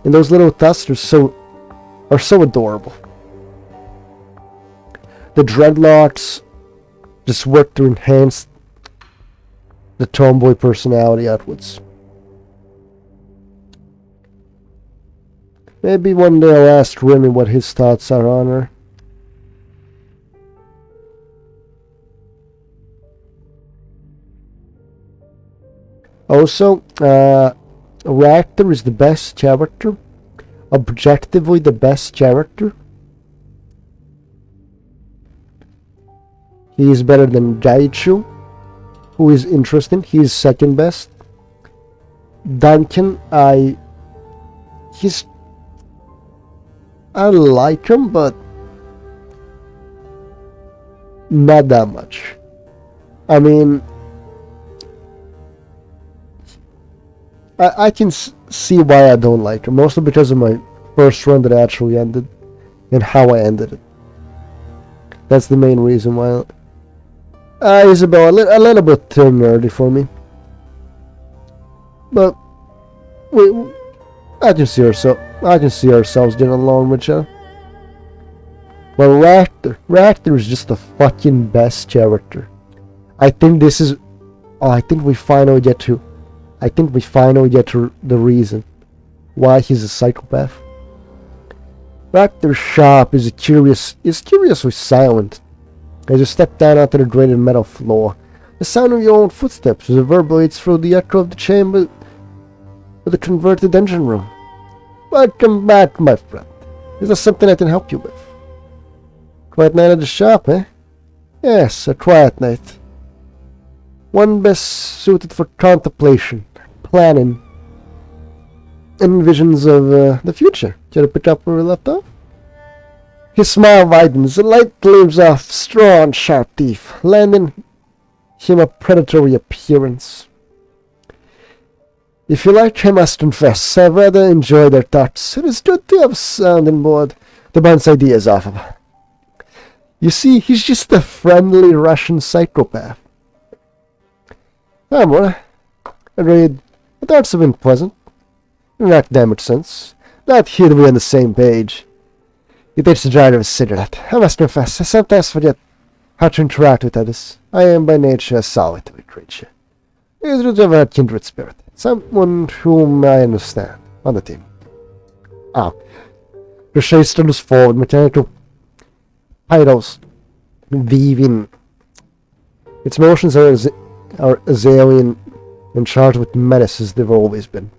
And those little tusks are so adorable. The dreadlocks just work to enhance the tomboy personality outwards. Maybe one day I'll ask Remy what his thoughts are on her. Also, Raptor is the best character. Objectively the best character. He is better than Gaichu, who is interesting. He is second best. Duncan, I like him, but not that much. I mean, I can see why I don't like him, mostly because of my first run that actually ended, and how I ended it. That's the main reason why. Isabel, a little bit too nerdy for me. But I can see ourselves getting along with you. But Raptor is just the fucking best character. I think we finally get to I think we finally get to the reason why he's a psychopath. Dr. Sharp is curiously silent as you step down onto the graded metal floor. The sound of your own footsteps reverberates through the echo of the chamber of the converted engine room. Welcome back, my friend. Is there something I can help you with? Quiet night at the shop, eh? Yes, a quiet night. One best suited for contemplation, planning, and visions of the future. Care to pick up where we left off? His smile widens, the light gleams off strong, sharp teeth, landing him a predatory appearance. If you like, I must confess, I rather enjoy their thoughts. It is good to have a sounding board to bounce ideas off of. You see, he's just a friendly Russian psychopath. Well, agreed. The thoughts have been pleasant. In an academic sense. Not here to be on the same page. He takes the jar of a cigarette. I must confess, I sometimes forget how to interact with others. I am by nature a solitary creature. It is good to have a kindred spirit. Someone whom I understand. On the team. Crochet stutters forward, mechanical pyros weaving. Its motions are Azalian and charged with menace as they've always been.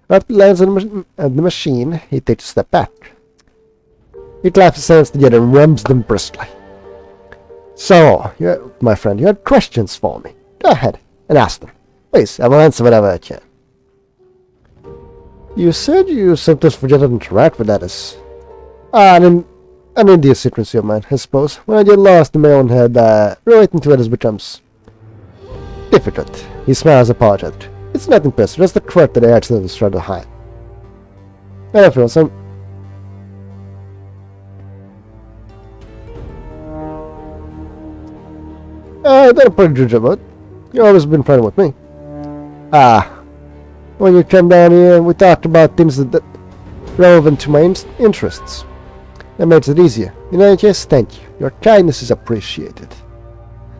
After he lands on the machine, he takes a step back. He claps his hands together and rubs them briskly. So, my friend, you had questions for me. Go ahead and ask them. Please, I will answer whatever I can. You said you sometimes forget to interact with others. An idiosyncrasy of mine, I suppose. When I get lost in my own head, relating to others becomes difficult. He smiles apologetic. It's nothing personal, just the quirk that I accidentally tried to hide. And after all, some... I did a pretty good job of it. You've always been friendly with me. When you came down here, we talked about things that relevant to my interests. That makes it easier. In any case, thank you. Your kindness is appreciated.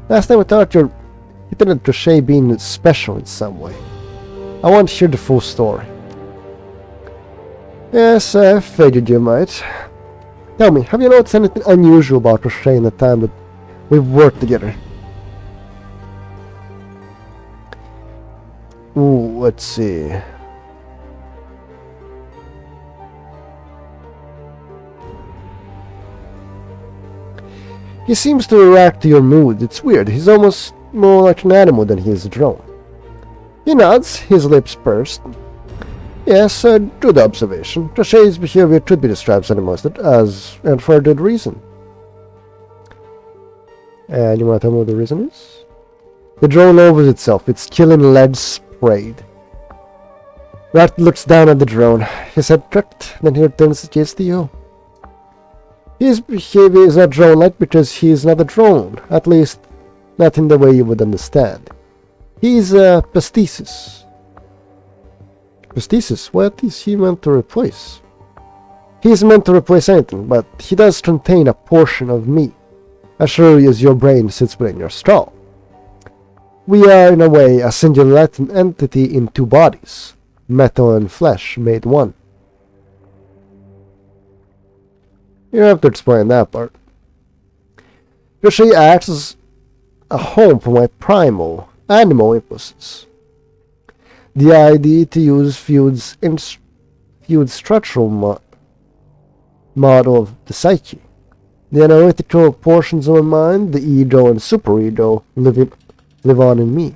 Last time we thought your Lieutenant Crochet being special in some way. I want to hear the full story. Yes, I figured you might. Tell me, have you noticed anything unusual about Crochet in the time that we've worked together? Ooh, let's see. He seems to react to your mood. It's weird. He's almost more like an animal than he is a drone. He nods, his lips pursed. Yes, a good observation. Crochet's behavior could be described and for a good reason. And you want to tell me what the reason is? The drone lowers itself, its killing legs sprayed. Rat looks down at the drone, his head crooked, then he turns his gaze to you. His behavior is not drone-like because he is not a drone, at least not in the way you would understand. He's a prosthesis. Prosthesis? What is he meant to replace? He's meant to replace anything, but he does contain a portion of me, as surely as your brain sits within your skull. We are, in a way, a singular entity in two bodies, metal and flesh made one. You don't have to explain that part. Crochet acts as a home for my primal, animal impulses. The idea to use Feud's structural model of the psyche. The analytical portions of my mind, the ego and superego, live on in me.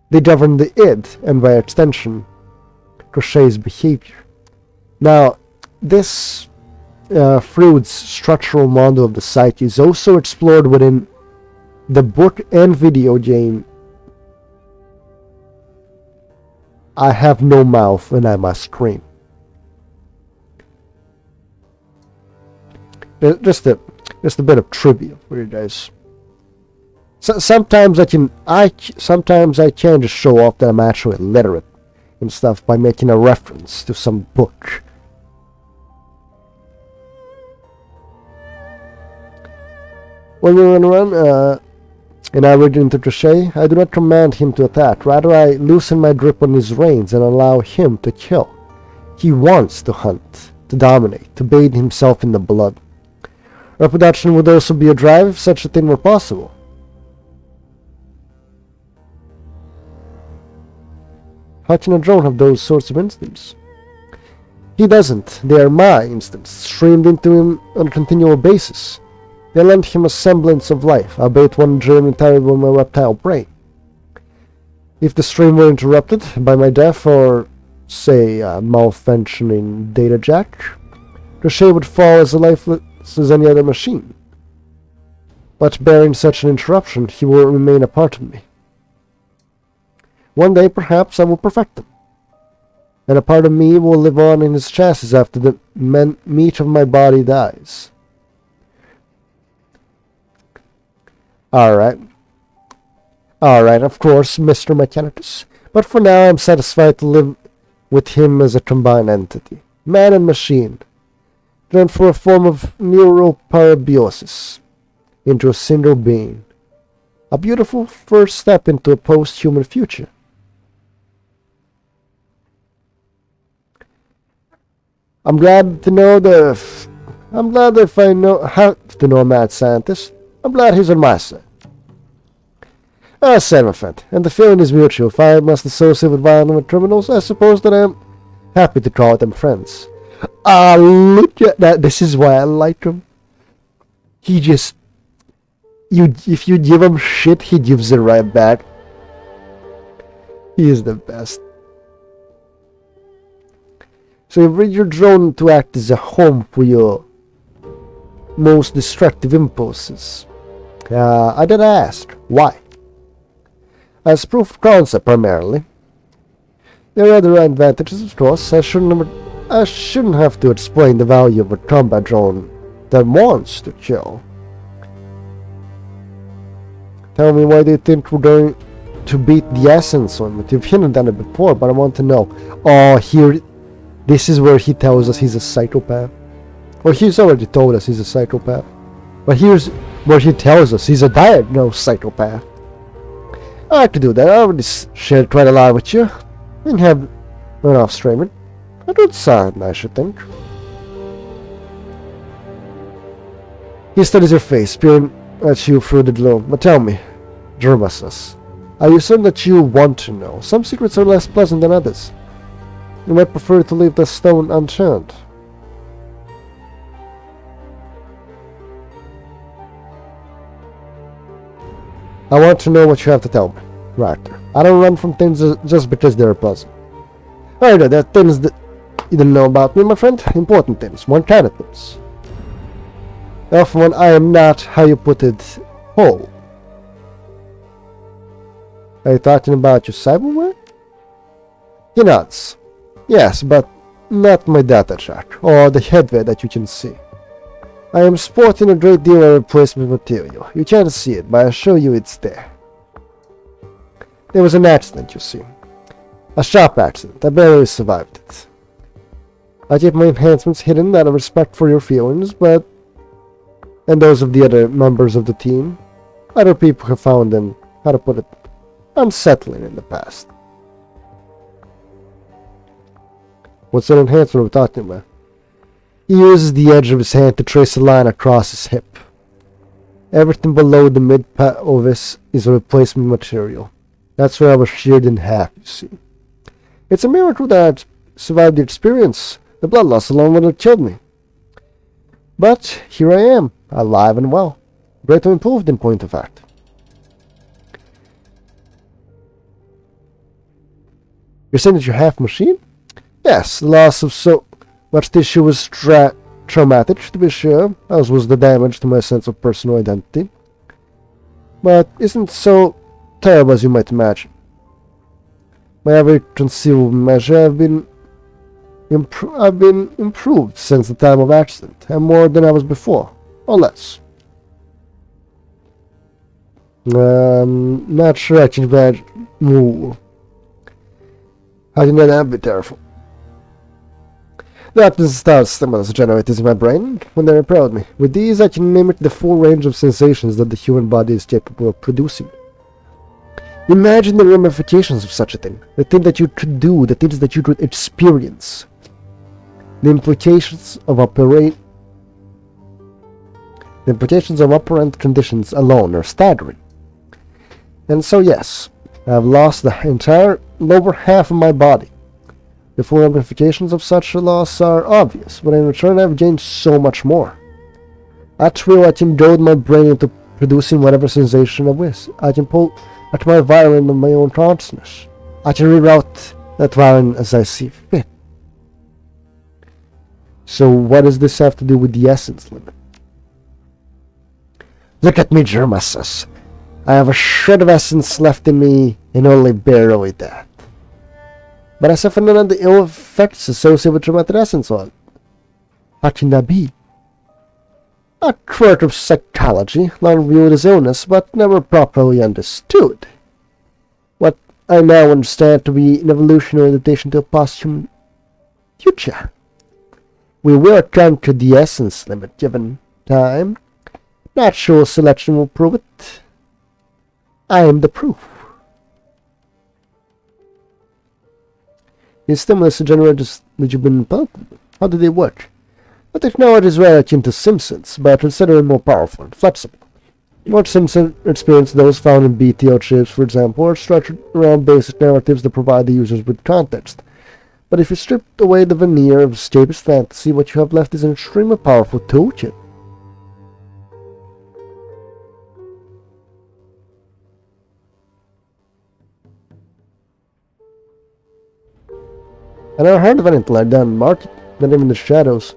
They govern the id, and by extension, Crochet's behavior. Now, this Freud's structural model of the psyche is also explored within the book and video game I Have No Mouth and I Must Scream. Just a bit of trivia for you guys. Sometimes I can just show off that I'm actually literate and stuff by making a reference to some book. When we run around, And I read into Shui, I do not command him to attack, rather I loosen my grip on his reins and allow him to kill. He wants to hunt, to dominate, to bathe himself in the blood. Reproduction would also be a drive if such a thing were possible. How can a drone have those sorts of instincts? He doesn't. They are my instincts, streamed into him on a continual basis. They lend him a semblance of life, albeit one germ entirely by my reptile brain. If the stream were interrupted by my death or, say, a malfunctioning data jack, the Shui would fall as lifeless as any other machine. But bearing such an interruption, he will remain a part of me. One day, perhaps, I will perfect him, and a part of me will live on in his chassis after the meat of my body dies. Alright, of course, Mr. Mechanicus. But for now, I'm satisfied to live with him as a combined entity. Man and machine. Joined for a form of neuroparabiosis into a single being. A beautiful first step into a post-human future. I'm glad if I have to know a mad scientist. I'm glad he's on my side. I said, my friend, and the feeling is mutual. If I must associate with violent criminals, I suppose that I am happy to call them friends. Ah, look at that. This is why I like him. He just... if you give him shit, he gives it right back. He is the best. So you read your drone to act as a home for your most destructive impulses. I did ask, why? As proof of concept, primarily. There are other advantages, of course. I shouldn't have to explain the value of a combat drone that wants to kill. Tell me, why do you think we're going to beat the essence on it? You've hinted at it before, but I want to know. Oh, here, this is where he tells us he's a psychopath. Well, he's already told us he's a psychopath. But here's where he tells us he's a diagnosed psychopath. I could do that. I already shared quite a lot with you. And have run off streaming. A good sign, I should think. He studies your face, peering at you through the gloom. But tell me, JermaSUS, are you certain that you want to know? Some secrets are less pleasant than others. You might prefer to leave the stone unturned. I want to know what you have to tell me. Right. I don't run from things just because they're pleasant. Alright, there are things that you didn't know about me, my friend. Important things. One kind of things. Often when I am not, how you put it, whole. Are you talking about your cyberware? He nods. Yes, but not my data track, or the headwear that you can see. I am sporting a great deal of replacement material. You can't see it, but I assure you it's there. There was an accident, you see. A sharp accident. I barely survived it. I keep my enhancements hidden out of respect for your feelings, but... and those of the other members of the team. Other people have found them, how to put it, unsettling in the past. What's that enhancement we're talking about? He uses the edge of his hand to trace a line across his hip. Everything below the mid-pelvis is a replacement material. That's where I was sheared in half, you see. It's a miracle that I survived the experience. The blood loss alone would have killed me. But here I am, alive and well. Greatly improved in point of fact. You're saying that you're half machine? Yes, the loss of so much tissue was traumatic, to be sure, as was the damage to my sense of personal identity. But isn't so terrible as you might imagine. By every conceivable measure, I've been improved since the time of accident, and more than I was before, or less. Not sure I can imagine. Ooh. How can that be terrible? That is style stimulus generated in my brain when they approach me. With these, I can mimic the full range of sensations that the human body is capable of producing. Imagine the ramifications of such a thing. The thing that you could do, the things that you could experience. The implications of operant conditions alone are staggering. And so yes, I have lost the entire lower half of my body. The full ramifications of such a loss are obvious, but in return I have gained so much more. At will, I can goad my brain into producing whatever sensation I wish. I can pull at my violin of my own consciousness. I can reroute that violin as I see fit. So what does this have to do with the essence limit? Look at me, JermaSUS. I have a shred of essence left in me, and only barely that. But I suffer none of the ill effects associated with traumatic essence on. How can that be? A quirk of psychology, long viewed as illness, but never properly understood. What I now understand to be an evolutionary adaptation to a post-human future. We will conquer the essence limit given time. Natural selection will prove it. I am the proof. The stimulus generators that you've been pumping, how do they work? The technology is very akin to Simpsons, but considerably more powerful and flexible. What Simpson experience those found in BTO chips, for example, are structured around basic narratives that provide the users with context. But if you strip away the veneer of escapist fantasy, what you have left is an extremely powerful toolkit. I never heard of anything like that in the market, not even the shadows.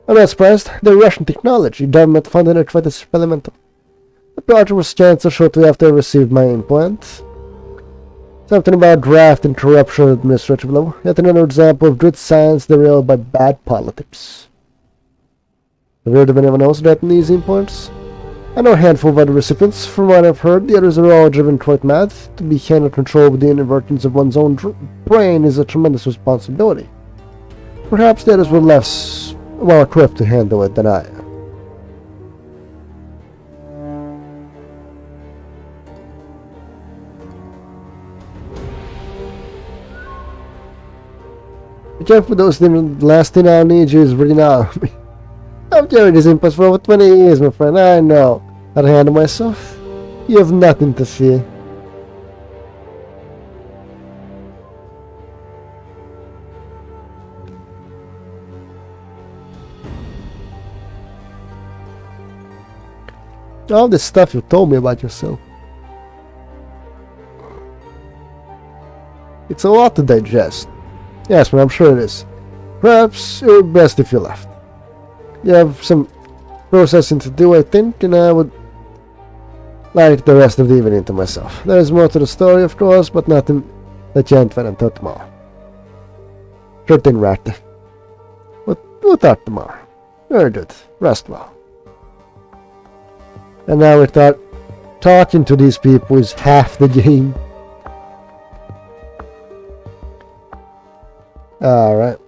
I'm not surprised. They're Russian technology. Government funded it for this experimental. The project was cancelled shortly after I received my implant. Something about graft and corruption at administrative level. Yet another example of good science derailed by bad politics. Have you heard of anyone else getting these implants? I know a handful of other recipients. From what I've heard, the others are all driven quite mad. To be handed control of the inadvertence of one's own brain is a tremendous responsibility. Perhaps the others were less well equipped to handle it than I am. Be careful, those things. The last thing I need you is reading out of me. I've carried these implants for over 20 years, my friend. I know how to handle myself. You have nothing to fear. All this stuff you told me about yourself. It's a lot to digest. Yes, man, I'm sure it is. Perhaps it would be best if you left. You have some processing to do, I think, and I would like the rest of the evening to myself. There is more to the story, of course, but nothing that can't find until tomorrow. Sure thing, Raptor. We'll talk tomorrow. Very good. Rest well. And now we thought talking to these people is half the game. Alright.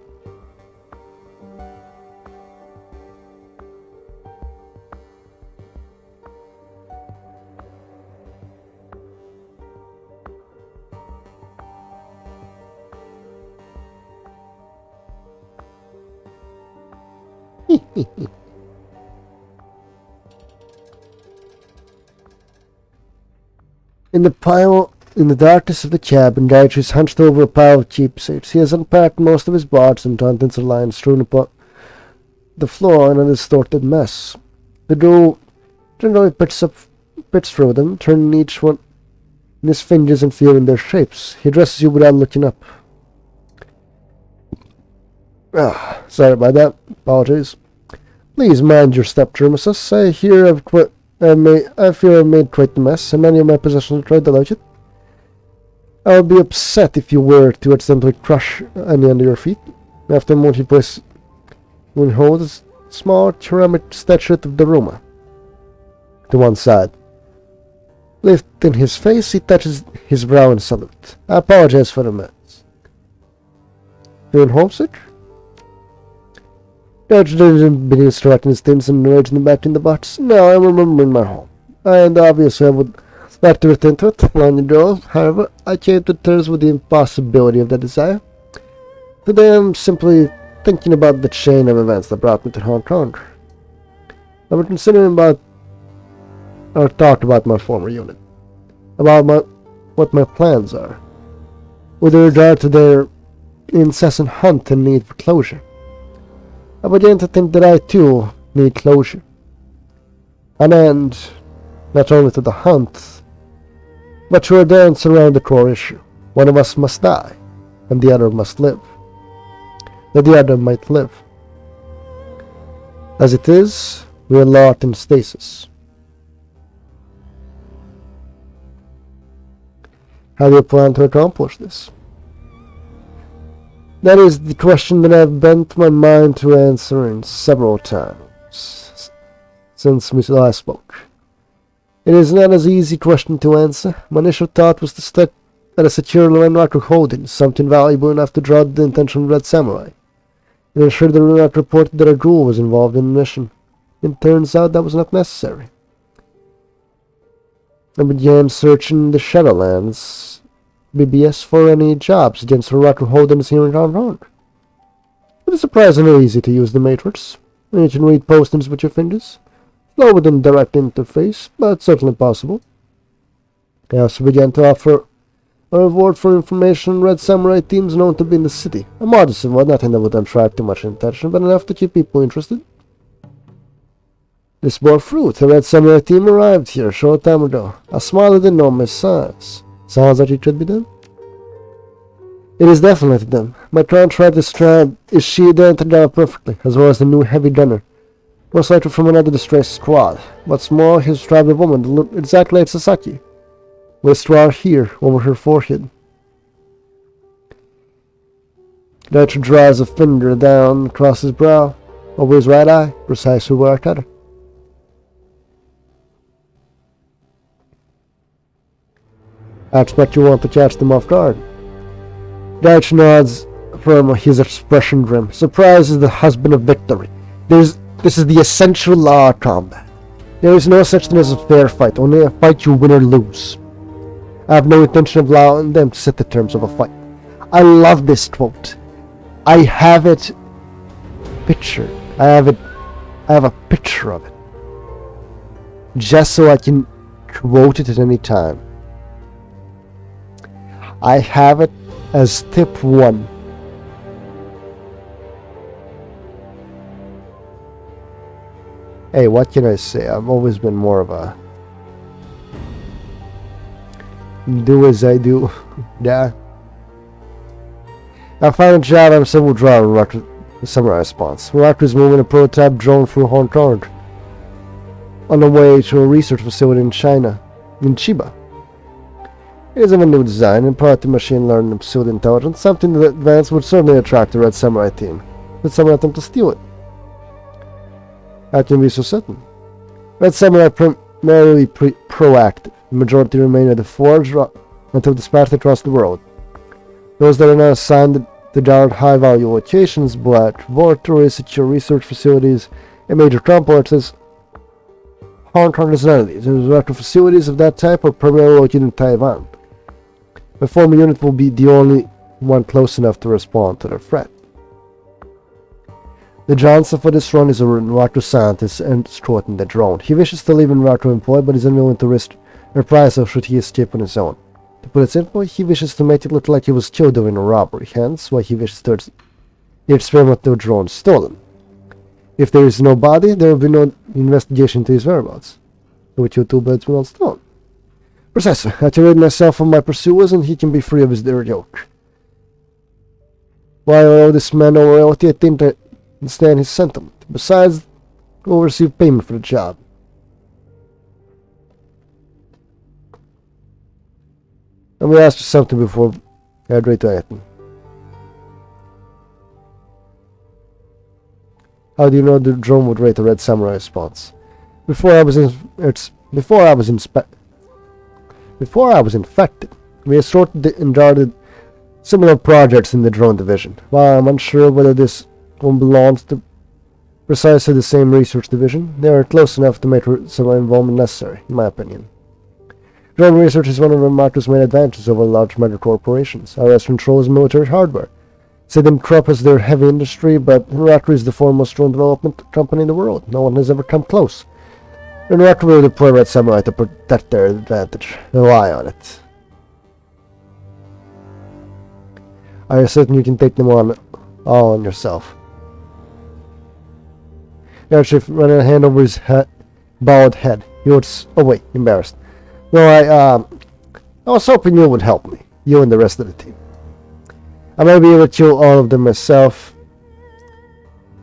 In the darkness of the cabin, Gaichi is hunched over a pile of keepsakes. He has unpacked most of his bottles and contents are lying strewn upon the floor in a distorted mess. The girl generally picks through them, turning each one in his fingers and feeling their shapes. He addresses you without looking up. Sorry about that. Apologies. Please mind your step, JermaSUS. I fear I've made quite the mess, and many of my possessions are trying to lodge it. I would be upset if you were to accidentally crush any under your feet. After a moment, he holds a small ceramic statuette of Daruma to one side. Lifting his face, he touches his brow in salute. I apologize for the mess. Feeling homesick? Dutch didn't begin extracting his things and arranging them back in the box. No, I'm remembering my home. And obviously I would like to return to it long ago. However, I came to terms with the impossibility of that desire. Today I'm simply thinking about the chain of events that brought me to Hong Kong. I was considering or talked about my former unit. About what my plans are. With regard to their incessant hunt and need for closure. I began to think that I too need closure. An end, not only to the hunt, but to a dance around the core issue. One of us must die, and the other must live. That the other might live. As it is, we are locked in stasis. How do you plan to accomplish this? That is the question that I've bent my mind to answering several times since we last spoke. It is not an easy question to answer. My initial thought was to stick at a secure landmark or holding, something valuable enough to draw the attention of Red Samurai, and ensure the landmark reported that a ghoul was involved in the mission. It turns out that was not necessary. I began searching the Shadowlands BBS for any jobs against the Rocker Holdings here in Hong Kong. It is surprisingly easy to use the matrix. You can read postings with your fingers. Slower than direct interface, but certainly possible. I also began to offer a reward for information on Red Samurai teams known to be in the city. A modest reward, nothing that would attract too much attention, but enough to keep people interested. This bore fruit. The Red Samurai team arrived here a short time ago. A smaller than normal size. Sounds like it could be them? It is definitely them. My contract is sheathed together perfectly, as well as the new heavy gunner. Most likely from another distressed squad. What's more, his tribal woman looked exactly like Sasaki. With a star here over her forehead. Dutch draws a finger down across his brow, over his right eye, precisely where I cut her. I expect you want to catch them off guard. Dutch nods from his expression grim. Surprise is the husband of victory. This is the essential law of combat. There is no such thing as a fair fight, only a fight you win or lose. I have no intention of allowing them to set the terms of a fight. I love this quote. I have it pictured. I have a picture of it. Just so I can quote it at any time. I have it as tip 1. Hey, what can I say? I've always been more of a do as I do. Yeah. I found a job on civil drone rocket samurai response. Rocket is moving a prototype drone through Hong Kong on the way to a research facility in China, in Chiba. It is of a new design and part of machine learning and pseudo intelligence, something that advanced would certainly attract the Red Samurai team, but some attempt to steal it. How can we be so certain? Red Samurai primarily proactive. The majority remain at the forge until dispatched across the world. Those that are now assigned to guard high-value locations, black laboratories, secure research facilities, and major complexes. Hong Kong is none of these. Reactor facilities of that type are primarily located in Taiwan. My former unit will be the only one close enough to respond to the threat. The Johnson for this run is a reactor scientist and escorting the drone. He wishes to leave in reactor employ, but is unwilling to risk reprisal should he escape on his own. To put it simply, he wishes to make it look like he was killed during a robbery, hence why he wishes to the experimental drone stolen. If there is no body, there will be no investigation into his whereabouts. So we kill 2 birds with 1 stone. Precisely. I can rid myself from my pursuers and he can be free of his dirty yoke. While I owe this man no royalty, I think I understand his sentiment. Besides, I will receive payment for the job. Let me ask you something before I agree to anything. How do you know the drone would rate a Red Samurai response? Before I was infected, we assorted and guarded similar projects in the drone division. While I'm unsure whether this one belongs to Precisely the same research division. They are close enough to make some involvement necessary, in my opinion. Drone research is one of Marco's main advantages over large mega corporations. RS controls military hardware. Sidon Crop has their heavy industry, but Ratri is the foremost drone development company in the world. No one has ever come close. And Ratri will deploy Red Samurai to protect their advantage. Rely on it. Are you certain you can take them on all on yourself? Airchief ran a hand over his bowed head. He was... Oh wait, embarrassed. No, I was hoping you would help me. You and the rest of the team. I may be able to kill all of them myself.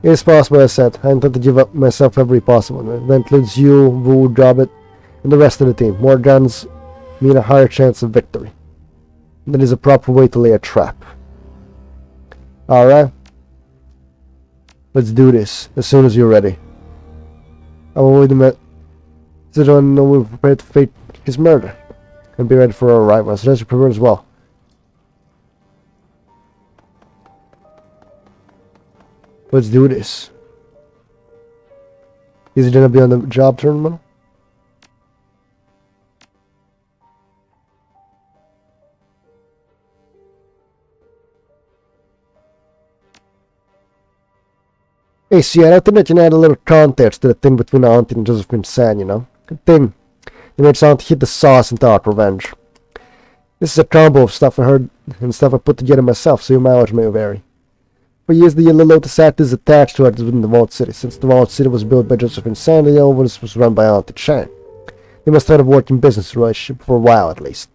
It is possible, I said. I intend to give up myself every possible. That includes you, Wu, Jobbit, and the rest of the team. More guns mean a higher chance of victory. That is a proper way to lay a trap. Alright. Let's do this as soon as you're ready. I will wait a minute. So don't know we're prepared to fake his murder. And be ready for our arrival. I suggest you prepare as well. Let's do this. Is it gonna be on the job tournament? Hey, see, I think I can add a little context to the thing between Auntie and Josephine San, you know? Good thing. It makes Auntie hit the sauce and thought revenge. This is a combo of stuff I heard and stuff I put together myself, so your mileage may vary. For years, the Yellow Lotus Act is attached to it within the Vault City. Since the Vault City was built by Josephine San, the Yellow Lotus was run by Auntie Chang. They must have had a working business relationship for a while at least.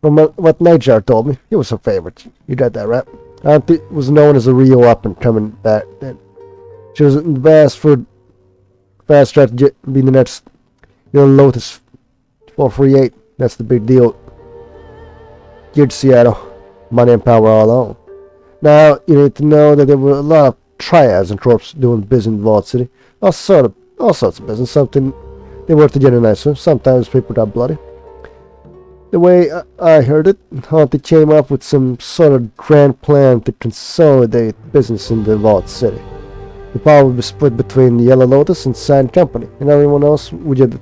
From what Nightjar told me, he was her favorite. You got that, right? Auntie was known as a real up-and-coming back then. She was in the fast track to be the next Yellow Lotus 438. That's the big deal. Geared to Seattle. Money and power all alone. Now, you need to know that there were a lot of triads and corps doing business in Vault City. All sorts of business. Something they worked together nicely. Sometimes people got bloody. The way I heard it, Auntie came up with some sort of grand plan to consolidate business in the Vault City. The power would be split between the Yellow Lotus and Sand Company, and everyone else would get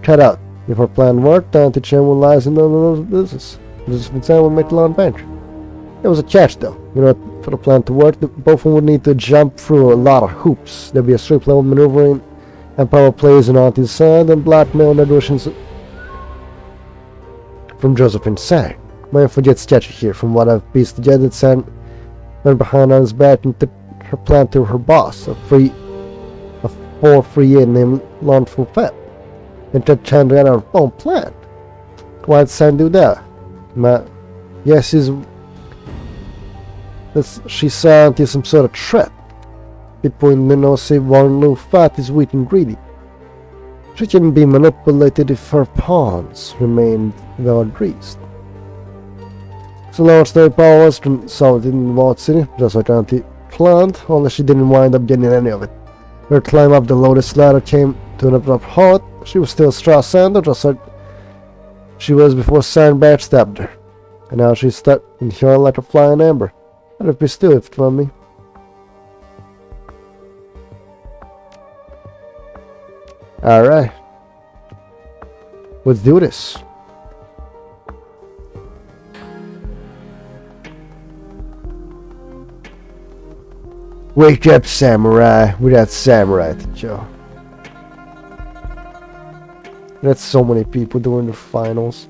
cut out. If our plan worked, Auntie Chen would rise in the business. Josephine San would make the long bench. There was a catch though. You know, for the plan to work, both of them would need to jump through a lot of hoops. There'd be a strip level maneuvering and power plays on Auntie's side and blackmail negotiations from Josephine San. My info gets sketchy here. From what I've pieced together, San went behind on his back and took her plan to her boss, a 4-3 named Lon Fu Fett, and took Chan to her own plan. Why'd San do that? Yes, she saw Auntie as some sort of threat. People in the know say Warren Lu Fat is weak and greedy. She can be manipulated if her pawns remained well greased. So large their power was consolidated in the Vault City, just like Auntie planned, only she didn't wind up getting any of it. Her climb up the Lotus ladder came to an abrupt halt. She was still Strassander, just like she was before Sand backstabbed her. And now she's stuck in here like a flying ember. I'd be still if from me. Alright. Let's do this. Wake up, Samurai. We got Samurai to Joe. That's so many people doing the finals.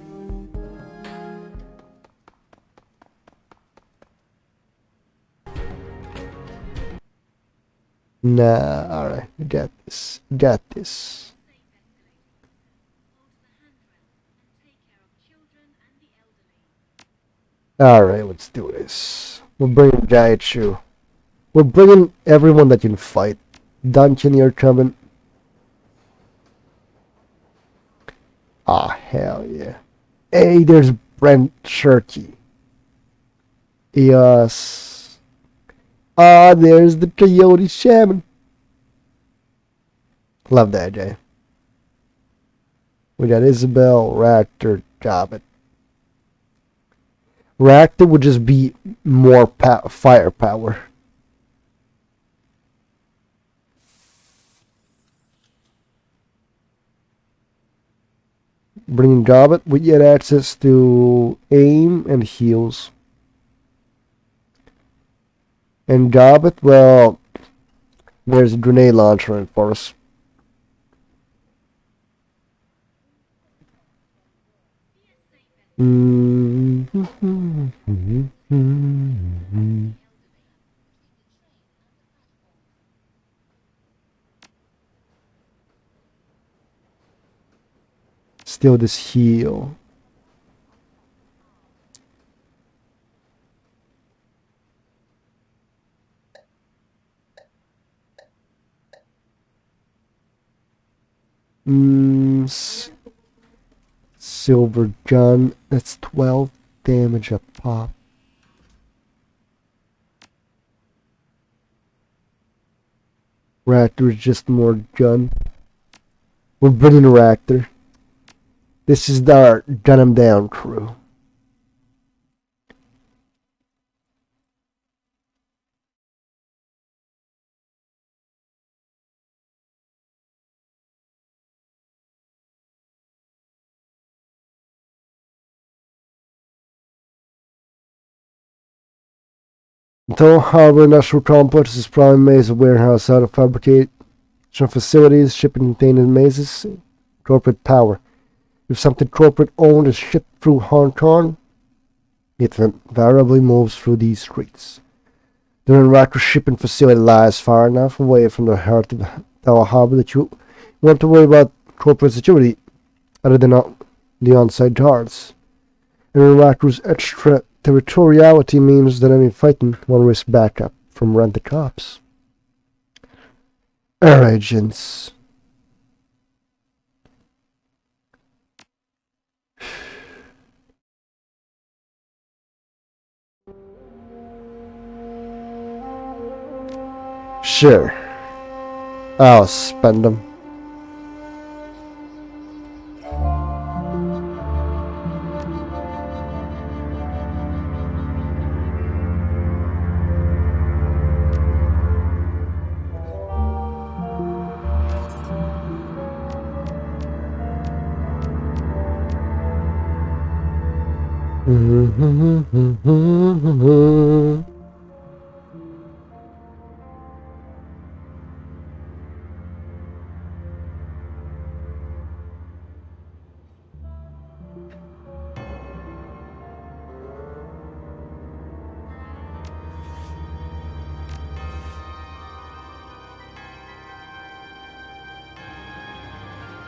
Nah, alright. We got this. Got this. Alright, let's do this. We're bringing Jaichu. We're bringing everyone that can fight. Dungeon, you're coming. Ah, hell yeah. Hey, there's Brent Shirky. Yes. Ah, there's the Coyote Shaman. Love that guy. We got Isabel, Raptor, Gobbit. Raptor would just be more firepower. bringing Gobbet, we get access to aim and heals. And Gobbet, well, there's a grenade launcher in for us. Still this heal. Silver gun. That's 12 damage a pop. Raptor is just more gun. We're bringing a Raptor. This is our gun 'em down crew. Until Harbor Industrial Complex is prime maze warehouse out of fabrication facilities, shipping contained in mazes, corporate power. If something corporate owned is shipped through Hong Kong, it invariably moves through these streets. The Raptor shipping facility lies far enough away from the heart of our harbor that you won't have to worry about corporate security other than the on-site guards. And the Raptor's extraterritoriality means that any fighting will risk backup from rent-a-cops. Air agents. Sure. I'll spend them.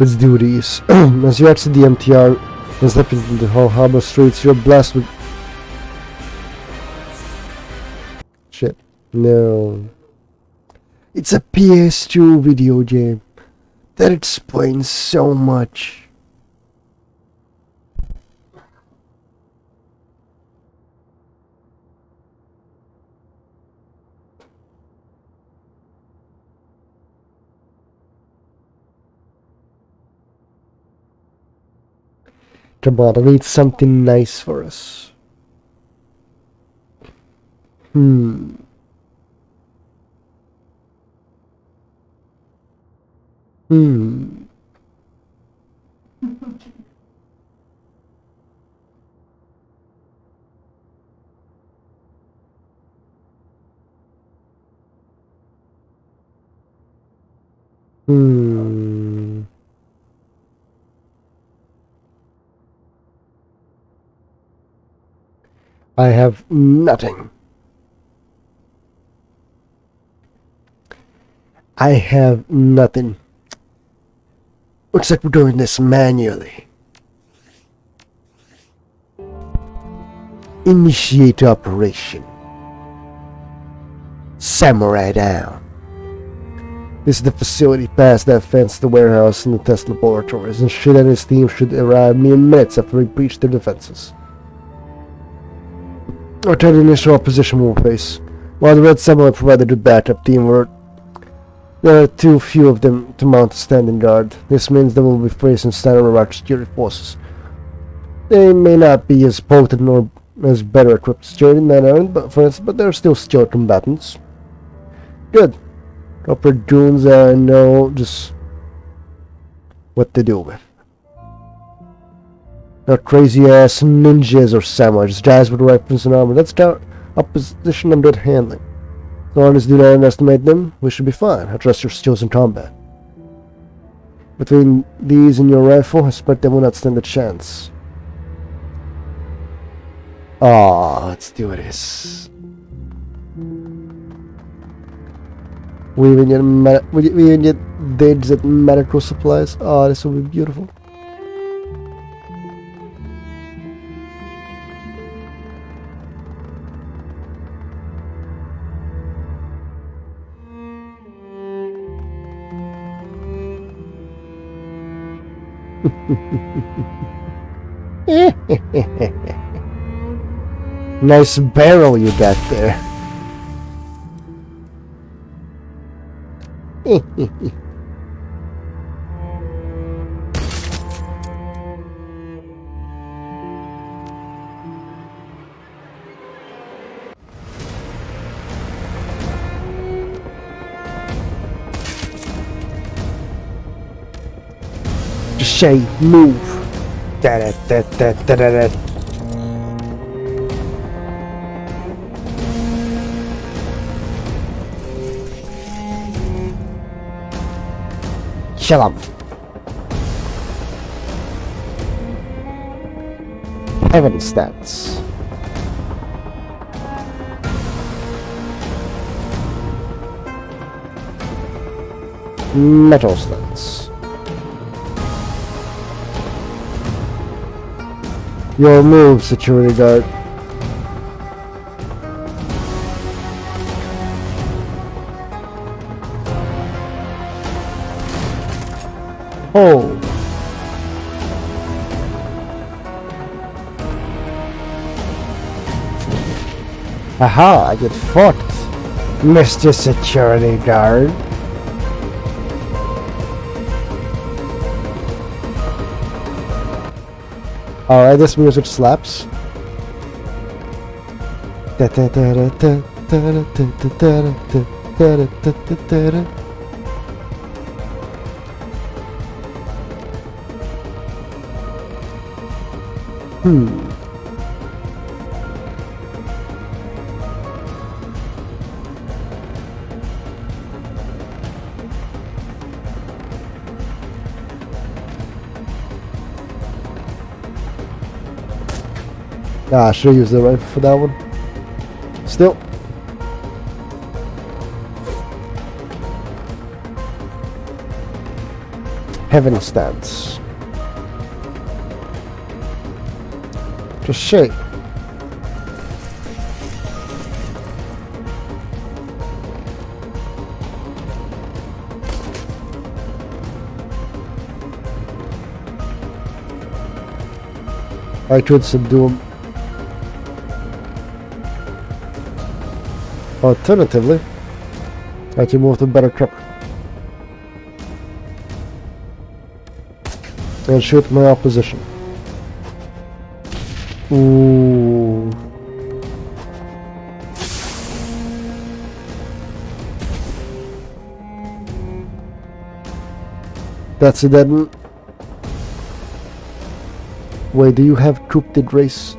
Let's do these. As you exit the MTR and step into the whole harbor streets, you're blessed with... Shit. No. It's a PS2 video game. That explains so much. Come on, I need something nice for us. Hmm. Hmm. Hmm. I have nothing. I have nothing. Looks like we're doing this manually. Initiate operation. Samurai down. This is the facility past that fence, the warehouse, and the test laboratories, and Shit and his team should arrive mere minutes after we breach their defenses. Our third initial opposition will face. While the Red Samurai provided a backup team, there are too few of them to mount a standing guard. This means they will be facing standard Iraq security forces. They may not be as potent or as better equipped as Jordan and Aaron, but they're still skilled combatants. Good. Proper goons know just what to do with. Not crazy ass ninjas or samurais, just guys with weapons and armor. That's our opposition I'm good at handling. As long as you do not underestimate them, we should be fine. I trust your skills in combat. Between these and your rifle, I suspect they will not stand a chance. Ah, let's do this. We even get dates at medical supplies. Oh, this will be beautiful. Nice barrel you got there. Shay, move. Da-da-da-da-da-da-da. Shut up. Heaven stats. Metal stats. Your move, security guard. Oh. Aha, I get fucked, Mr. Security Guard. Alright, this music slaps. Ah, I should use the rifle for that one. Still. Heaven stance. Just shake. I could subdue him. Alternatively, I can move to better cover and shoot my opposition. Ooh. That's a dead one. Wait, do you have cryptid race?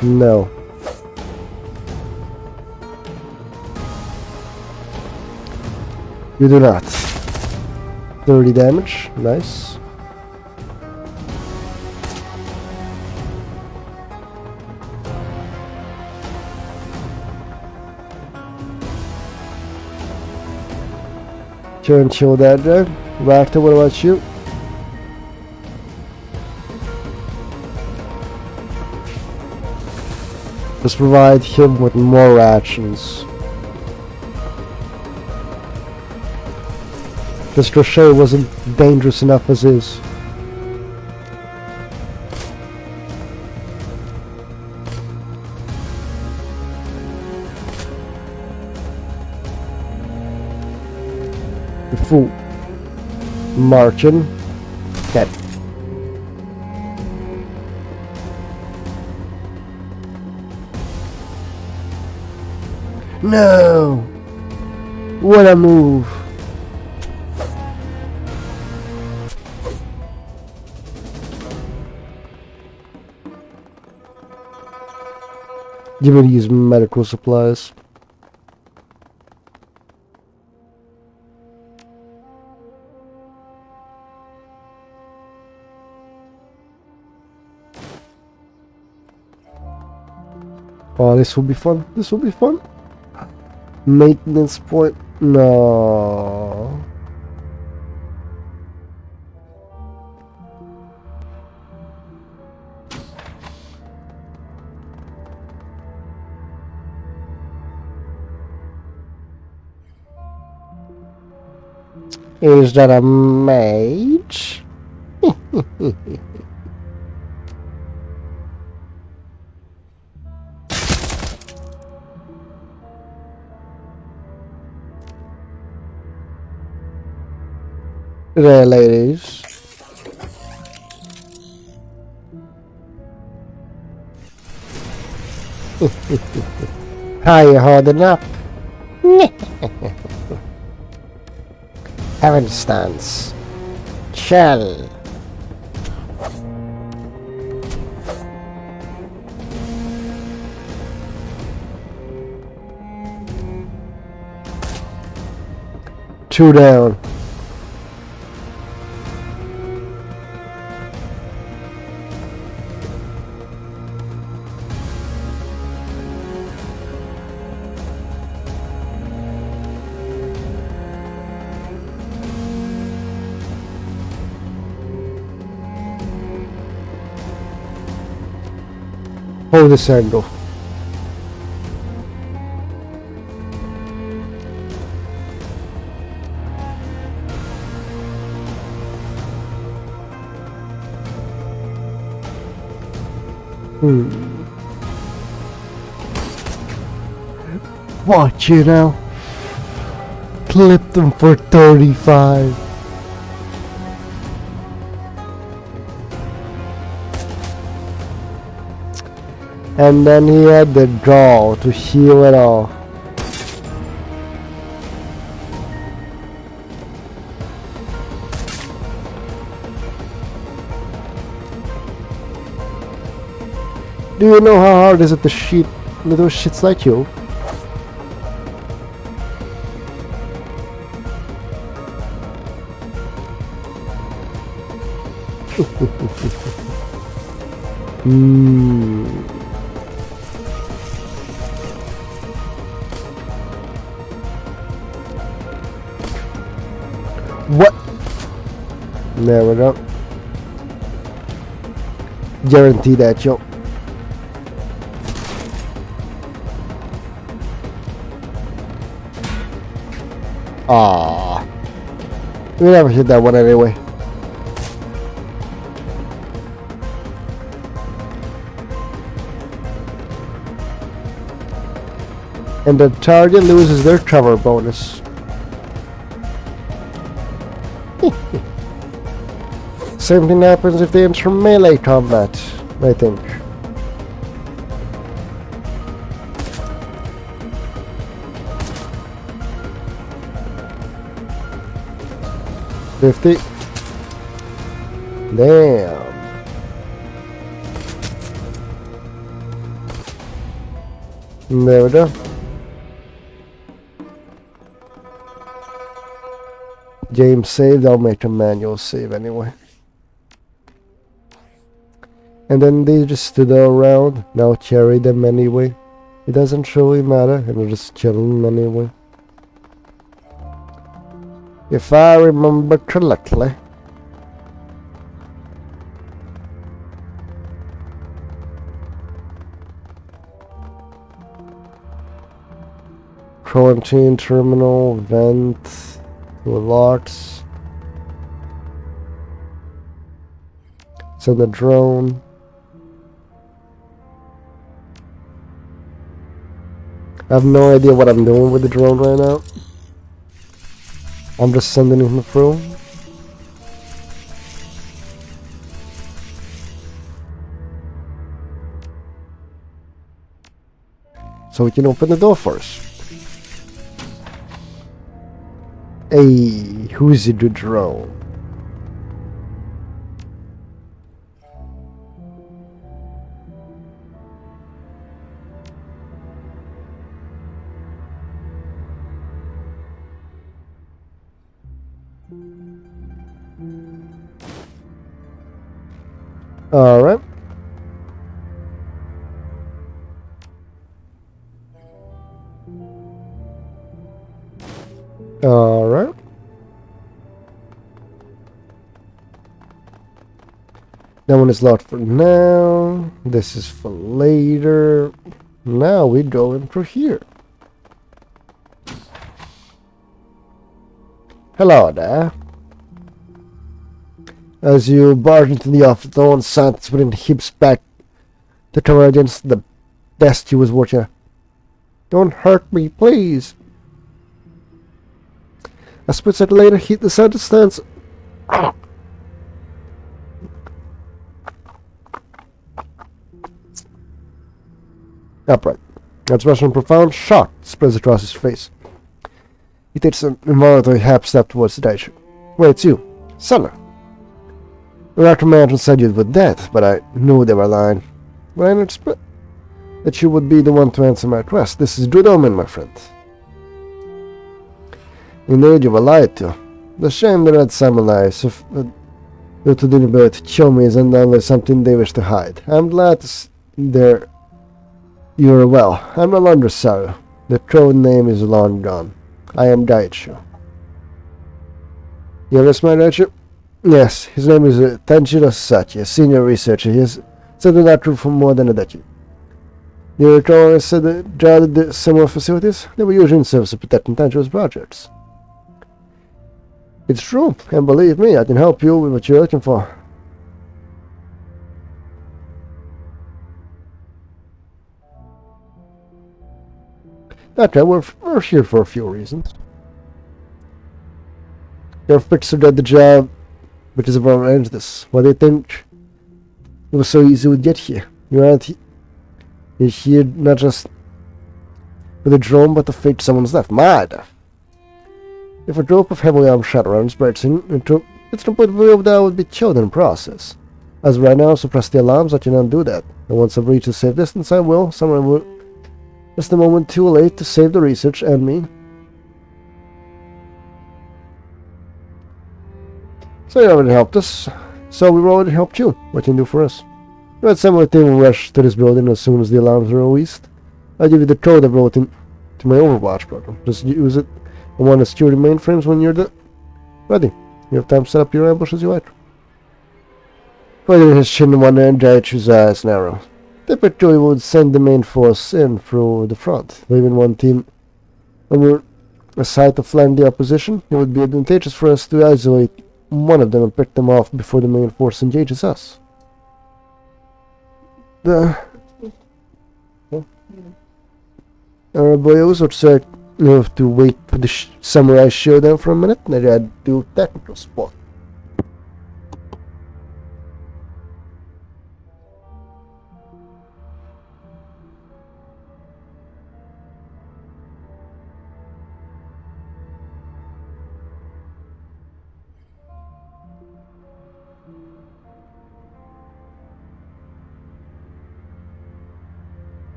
No. You do not. 30 damage. Nice. Turn chill that guy. Racta, what about you? Just provide him with more actions. This crochet wasn't dangerous enough as is. The fool. Marching. Dead. No! What a move! Give me these medical supplies. Oh, this will be fun. This will be fun. Maintenance point. No. Is that a mage? There, ladies. How you holding up? Heaven stance. Shell. Two down. Hold this angle. Watch you now. Clip them for 35. And then he had the draw to heal it off. Do you know how hard is it to shoot little shits like you? What? There we go. Guarantee that, yo. Ah, we never hit that one anyway. And the target loses their cover bonus. Same thing happens if they enter melee combat, I think. $50. Damn. There we go. Game saved. I'll make a manual save anyway. And then they just stood around. Now carry them anyway. It doesn't really matter. And we're just chilling anyway. If I remember correctly. Quarantine terminal, vent, locks. Send the drone. I have no idea what I'm doing with the drone right now. I'm just sending him through. So we can open the door for us. Hey, who's the drone? Alright. Alright. That one is locked for now. This is for later. Now we go in through here. Hello there. As you barge into the office, the one scientist within hips back to cover against the desk he was watching. Don't hurt me, please. A split second later, he decided to stand upright. An expression of profound shock spreads across his face. He takes an involuntary half step towards the dash. Wait, it's you, Sutter. The doctor management said you were dead, but I knew they were lying. But I didn't expect that you would be the one to answer my request. This is good omen, my friend. Indeed, you were lied to. The shame that Red Salmon lies, due to the inability to kill me, is undoubtedly something they wish to hide. I'm glad you are well. I'm no longer sorry. The true name is long gone. I am Daichu. You understand my Daichu? Yes, his name is Tanjiro Sachi, a senior researcher. He has studied doctor for more than a decade. You recall I said that guarded the similar facilities? They were usually in service of protecting Tanjiro's projects. It's true, and believe me, I can help you with what you're looking for. Okay, we're here for a few reasons. Your fixer did the job because of our arranged this. Why do you think it was so easy to get here? You're here not just with a drone, but to fake someone's death. My death. If a group of heavily armed Shadowruns breaks into it's completely believable that I would be killed in the process. As of right now, suppress the alarms, I cannot do that. And once I've reached a safe distance, I will. Someone will. Just a moment too late to save the research and me. So you already helped us. So we've already helped you. What can you do for us? You had someone will rush to this building as soon as the alarms are released. I'll give you the code I wrote in to my Overwatch program. Just use it on one of the security mainframes when you're ready. You have time to set up your ambush as you like. Putting his chin in one end, Daichu's eyes narrow. Typically, we would send the main force in through the front, leaving one team over a side to flank the opposition. It would be advantageous for us to isolate one of them and pick them off before the main force engages us. Boyos would say you have to wait for the samurai showdown for a minute, and I'd do technical spot.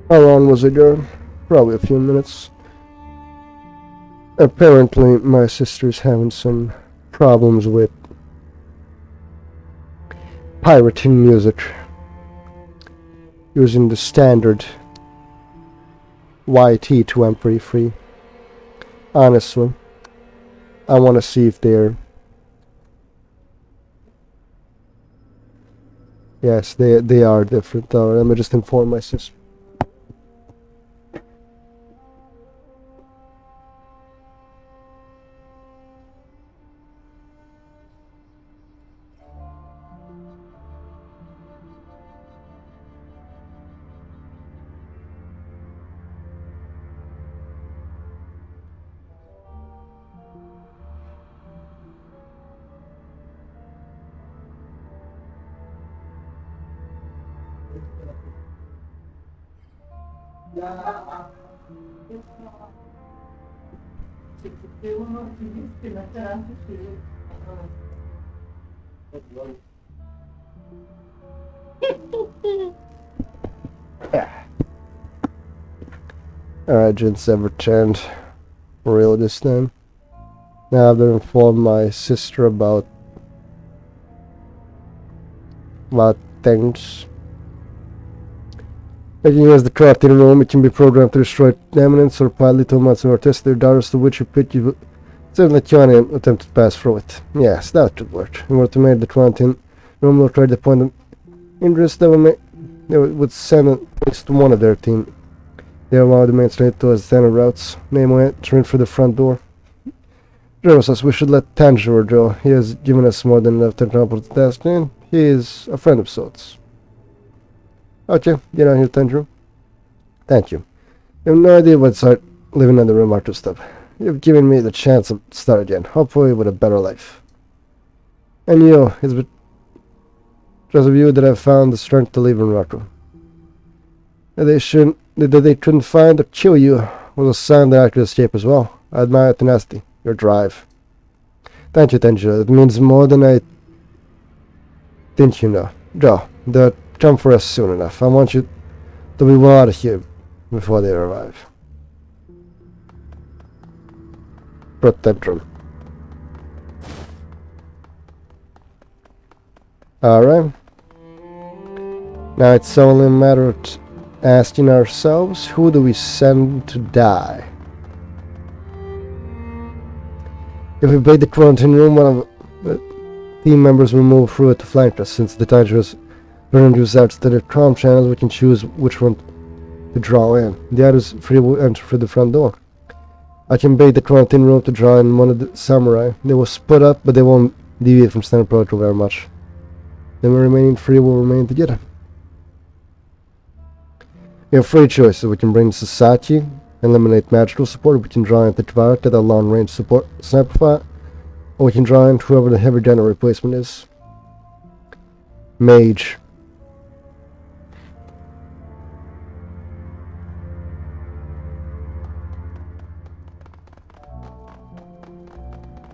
How long was it there? Probably a few minutes. Apparently, my sister's having some problems with pirating music using the standard YT to MP3. Honestly, I want to see if they're... Yes, they are different though. Let me just inform my sister. Alright, Jin's have returned for real this time. Now I've informed my sister about things. Like you as the craft in a room, it can be programmed to destroy eminence or pile little amounts of our test their daughters to which you pit you send like you attempt to pass through it. Yes, that should work. In order to make the quarantine room will try to point an interest that would send at least one of their team. They allow the main street to as standard routes, namely entering through the front door. JermaSUS, we should let Tanjiro go. He has given us more than enough to accomplish the task, and he is a friend of sorts. Okay, get on here, Tanjiro. Thank you. You have no idea what's like living under a martyr step. You've given me the chance to start again, hopefully with a better life. And you, it's because of you that I've found the strength to live in Rocco. That they couldn't find or kill you was a sign that I could escape as well. I admire your tenacity, your drive. Thank you, Tanjiro. It means more than I think you know. Go, they'll come for us soon enough. I want you to be well out of here before they arrive. Protect them. Alright. Now it's only a matter of asking ourselves, who do we send to die? If we break the quarantine room, one of the team members will move through it to flank us. Since the Tanjiro's introduced out to the comm channels, we can choose which one to draw in. The others three will enter through the front door. I can bait the quarantine room to draw in one of the samurai. They will split up, but they won't deviate from standard protocol very much. Then the remaining three will remain together. We have three choices. We can bring Sasaki and eliminate magical support. We can draw in Tachibara to the long-range support sniper fire. Or we can draw in whoever the heavy gunner replacement is. Mage.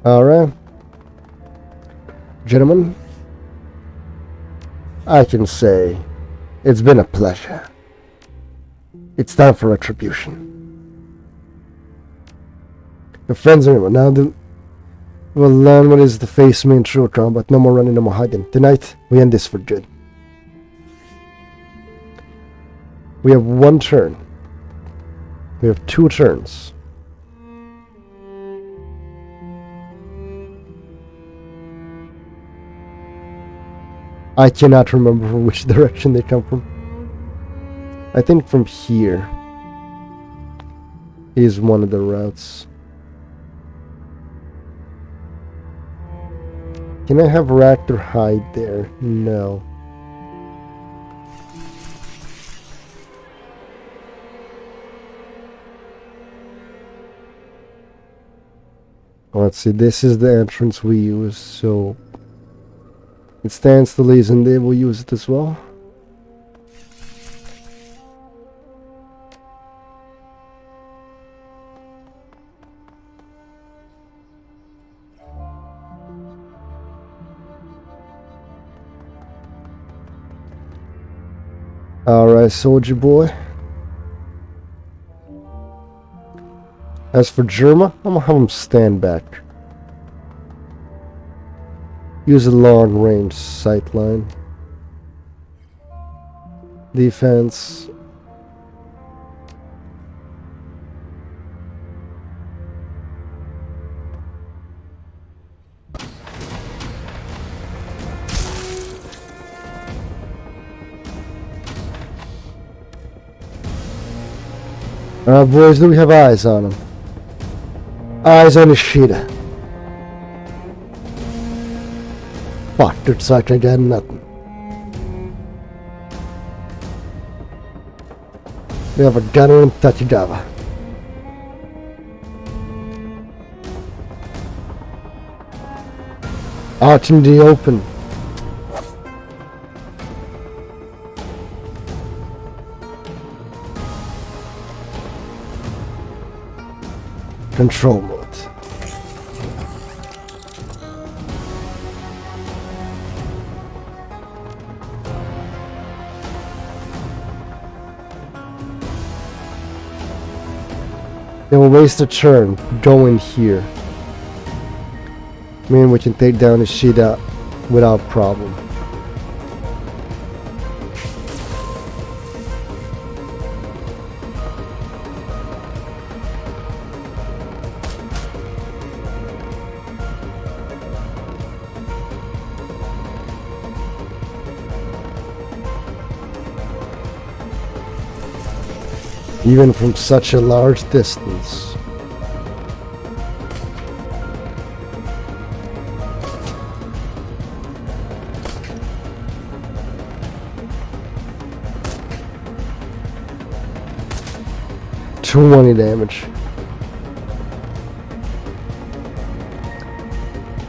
Alright. Gentlemen, I can say it's been a pleasure. It's time for retribution. Your friends are now we'll learn what is to face me in true combat. No more running, no more hiding. Tonight, we end this for good. We have one turn. We have 2 turns. I cannot remember from which direction they come from. I think from here is one of the routes. Can I have Raptor hide there? No. Let's see, this is the entrance we use, so it stands to reason they will use it as well. Alright, soldier boy. As for Jerma, I'm gonna have him stand back. Use a long-range sightline. Defense. Alright, boys, do we have eyes on him? Eyes on Ishida. Fuck, it's like again nothing. We have a gunner in Tachigava. Out in the open. Control mode. They will waste a turn. Go in here. I mean, we can take down Ishida without problem. Even from such a large distance. $220 damage.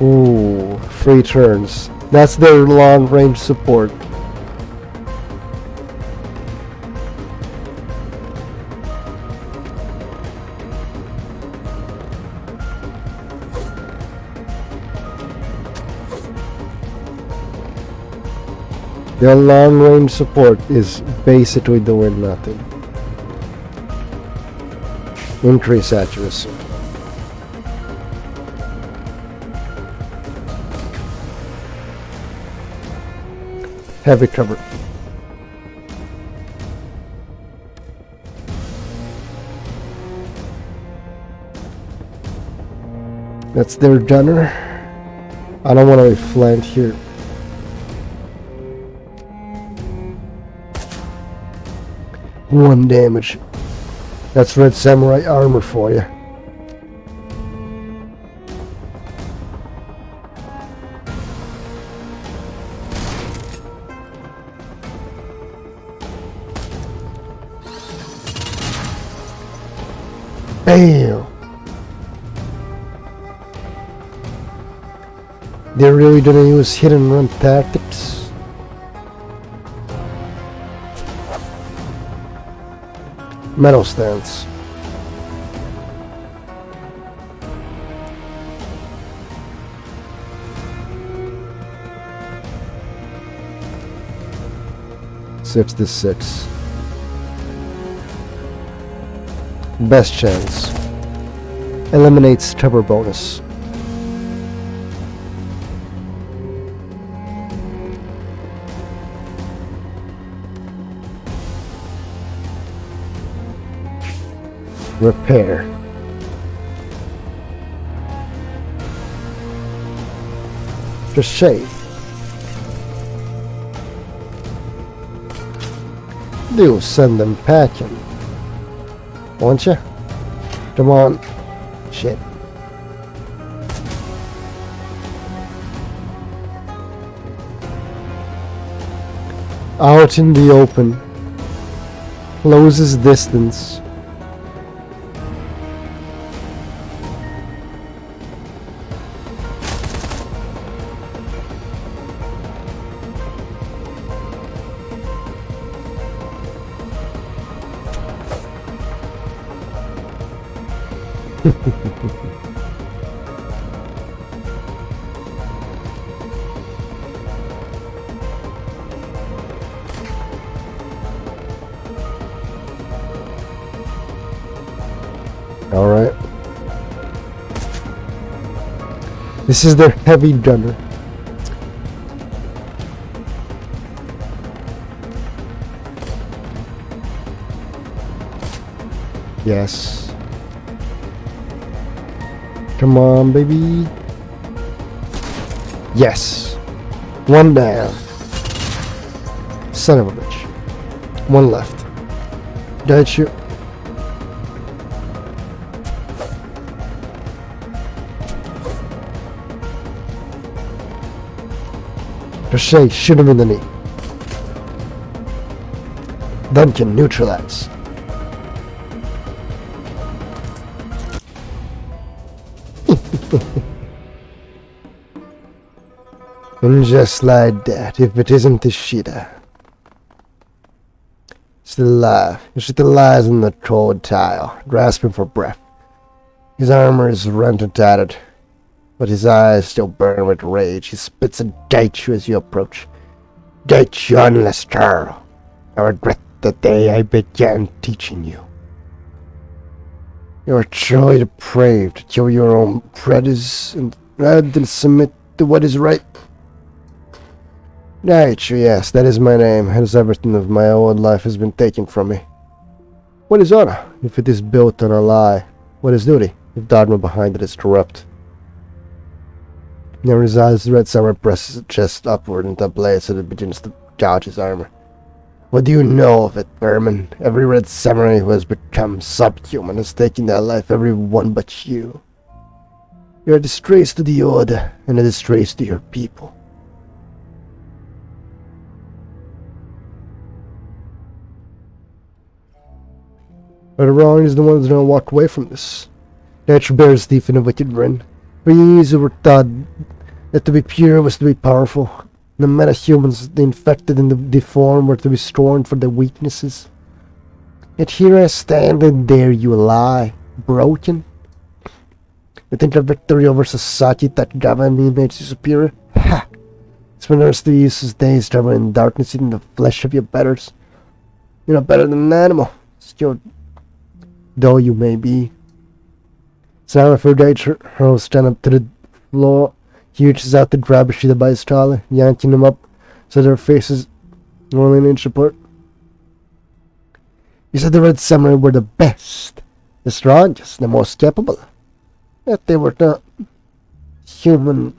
Ooh, 3 turns. That's their long range support. Their long-range support is basically doing nothing. Increase accuracy. Heavy cover. That's their gunner. I don't want to be flanked here. One damage. That's Red Samurai armor for you. Bam! They're really gonna use hit and run tactics. Metal stance. Six to 6. Best chance. Eliminates cover bonus. Repair. Just shade. Do send them packing. Won't you? Come on. Shit. Out in the open. Closes distance. Alright. This is their heavy gunner. Yes. Come on, baby. Yes. One down. Son of a bitch. One left. Dead shoot. Crochet, shoot him in the knee. Duncan, neutralize. And just like that, if it isn't the shitter. Still alive. He still lies on the cold tile, grasping for breath. His armor is rent and tattered, but his eyes still burn with rage. He spits a date you as you approach. Date you, unless girl. I regret the day I began teaching you. You are truly depraved to kill your own predators, and rather than submit to what is right. Daichu, yes, that is my name, as everything of my old life has been taken from me. What is honor, if it is built on a lie? What is duty, if dogma behind it is corrupt? Now his eyes, the red samurai presses his chest upward into a blade so that it begins to gouge his armor. What do you know of it, vermin? Every red samurai who has become subhuman has taken their life, every one but you. You are a disgrace to the order, and a disgrace to your people. But the wrong is the ones that don't walk away from this. Nature bears teeth in a wicked grin. For years we were taught that to be pure was to be powerful. The metahumans, the infected and the deformed, were to be scorned for their weaknesses. Yet here I stand and there you lie, broken. You think a victory over society that governed me makes you superior? Ha! It's when there's the useless days traveling in darkness eating the flesh of your betters. You're not better than an animal. Still, though you may be. Sarah Ferdate hurls stand up to the floor. He reaches out to grab Ishida by his collar, yanking him up so their faces are only an inch apart. You said the Red Samurai were the best, the strongest, the most capable. Yet they were not human.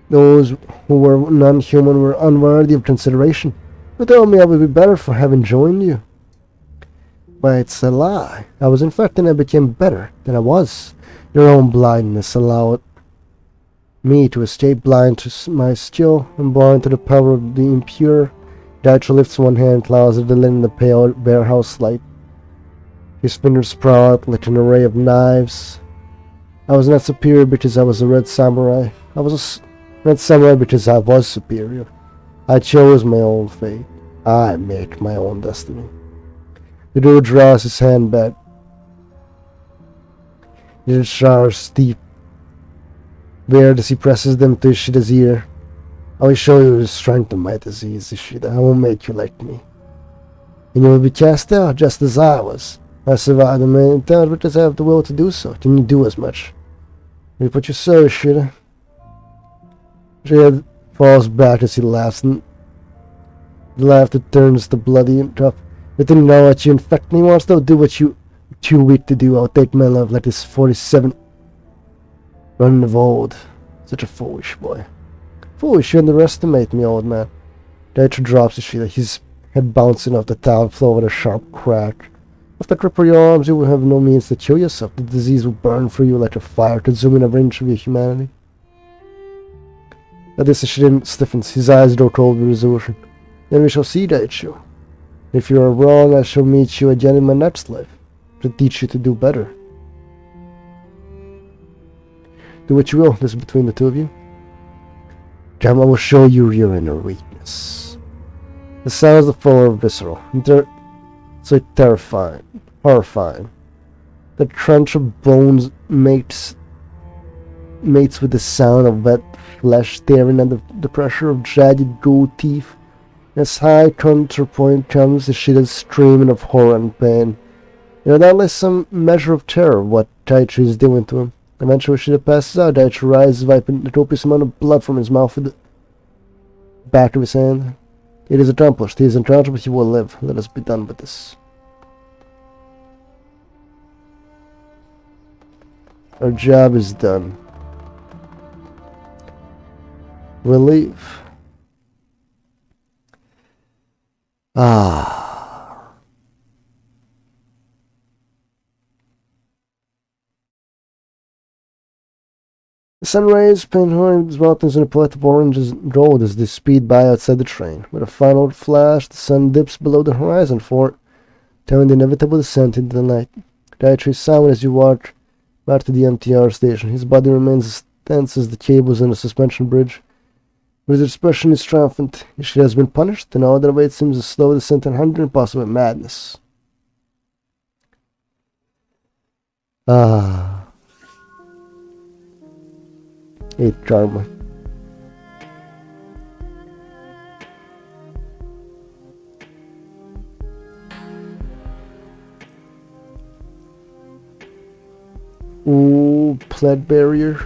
Those who were non-human were unworthy of consideration. You told me I would be better for having joined you. But it's a lie. I was infected and I became better than I was. Your own blindness allowed me to escape blind to my skill and blind to the power of the impure. Daichi lifts one hand, clouds the linen in the pale warehouse light. His fingers sprawl out like an array of knives. I was not superior because I was a red samurai. I was a red samurai because I was superior. I chose my own fate. I make my own destiny. The dude draws his hand back. His showers deep. Weird as he presses them to Ishida's ear. I will show you the strength of my disease, Ishida. I will make you like me. And you will be cast out just as I was. I survived the man doubt because I have the will to do so. Can you do as much? You put your so, Ishida. Ishida falls back as he laughs, and the laughter turns to bloody and tough. You didn't know what you infect me wants, though. Do what you too weak to do. I'll take my love like this 47 running of old. Such a foolish boy. Foolish, you underestimate me, old man. Daichi drops Ishida, his head bouncing off the tile floor with a sharp crack. If they cripple your arms, you will have no means to kill yourself. The disease will burn through you like a fire, consuming every inch of your humanity. At this, Ishida stiffens, his eyes grow cold with resolution. Then we shall see, Daichi. If you are wrong, I shall meet you again in my next life, to teach you to do better. Do what you will, this is between the two of you. Jama will show you your inner weakness. The sounds of full are visceral, so terrifying, horrifying. The crunch of bones mates with the sound of wet flesh tearing under the pressure of jagged gold teeth. As high counterpoint comes the sheeted streaming of horror and pain. That lies some measure of terror of what Daichi is doing to him. Eventually Shida passes out. Daichi rises, wiping the copious amount of blood from his mouth with the back of his hand. It is accomplished. He is unconscious, but he will live. Let us be done with this. Our job is done. We'll leave. Ah. The sun rays paint the mountains in a palette of orange and gold as they speed by outside the train. With a final flash, the sun dips below the horizon, telling the inevitable descent into the night. Daichi is silent as you walk back to the MTR station. His body remains as tense as the cables on the suspension bridge. But his expression is triumphant. She has been punished, and all that awaits seems a slow descent on hunger and possible madness. Ah. 8 karma. Ooh, plant barrier.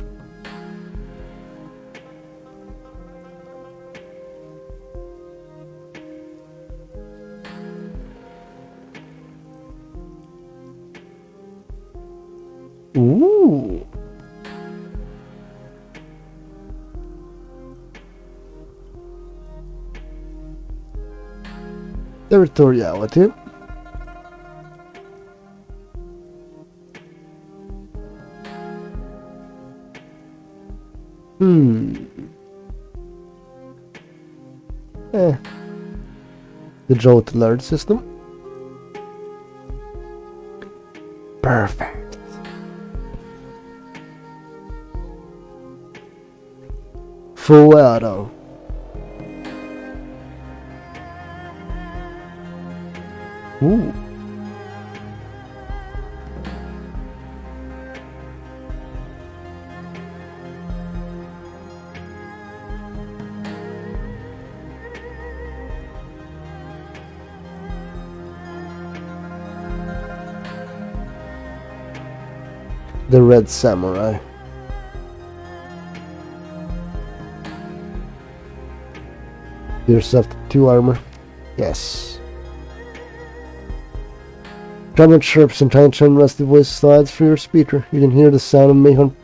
Ooh. Territoriality. The Jolt alert system. Perfect. Full auto. Ooh. The Red Samurai. Yourself 2 armor. Yes. Drummond chirps and tiny turn rusty voice slides through your speaker. You can hear the sound of Mayhem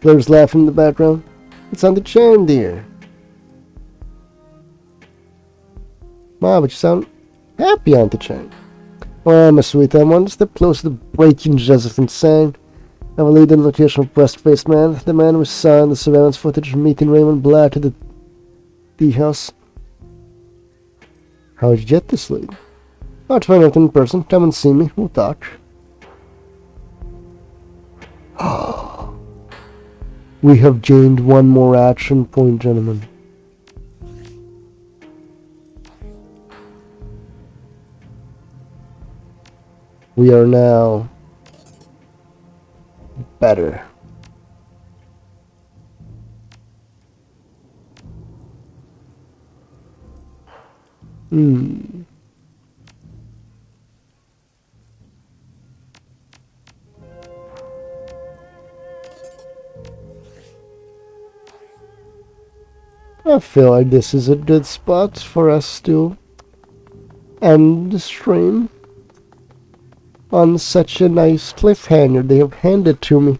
players laughing in the background. It's on the chain, dear. Wow, but you sound happy on the chain. Oh, my sweet, I'm one step closer to breaking Joseph insane. I will lead in the location of breast-faced man, the man we saw in the surveillance footage meeting Raymond Black at the tea house. How did you get this lead? I'll find out in person. Come and see me. We'll talk. We have gained one more action point, gentlemen. We are now better. I feel like this is a good spot for us to end the stream on such a nice cliffhanger they have handed to me.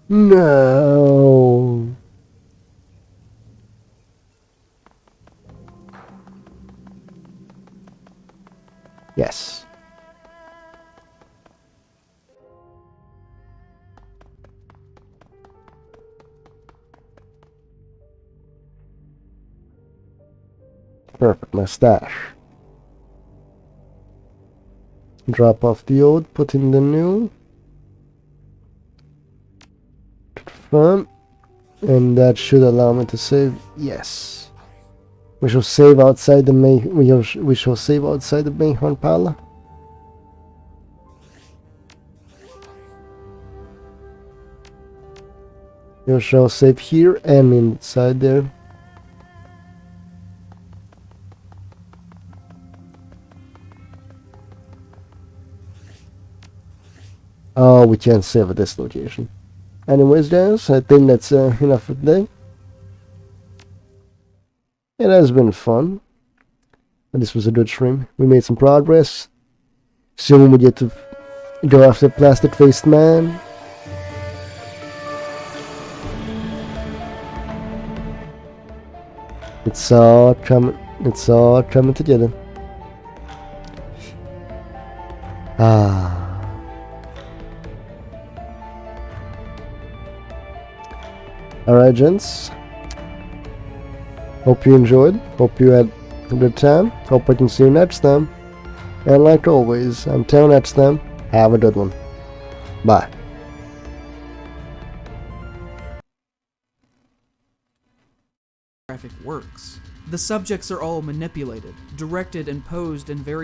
No. Yes. Perfect mustache. Drop off the old, put in the new. Confirm. And that should allow me to save. Yes. We shall save outside the we shall save outside the Mayhorn Pala. You shall save here and inside there. Oh, we can't save at this location. Anyways, guys, I think that's enough for today. It has been fun. And this was a good stream. We made some progress. Soon we get to go after plastic-faced man. It's all coming together. Alright, gents. Hope you enjoyed. Hope you had a good time. Hope I can see you next time. And like always, until next time, have a good one. Bye. Works. The subjects are all manipulated, directed, and posed in very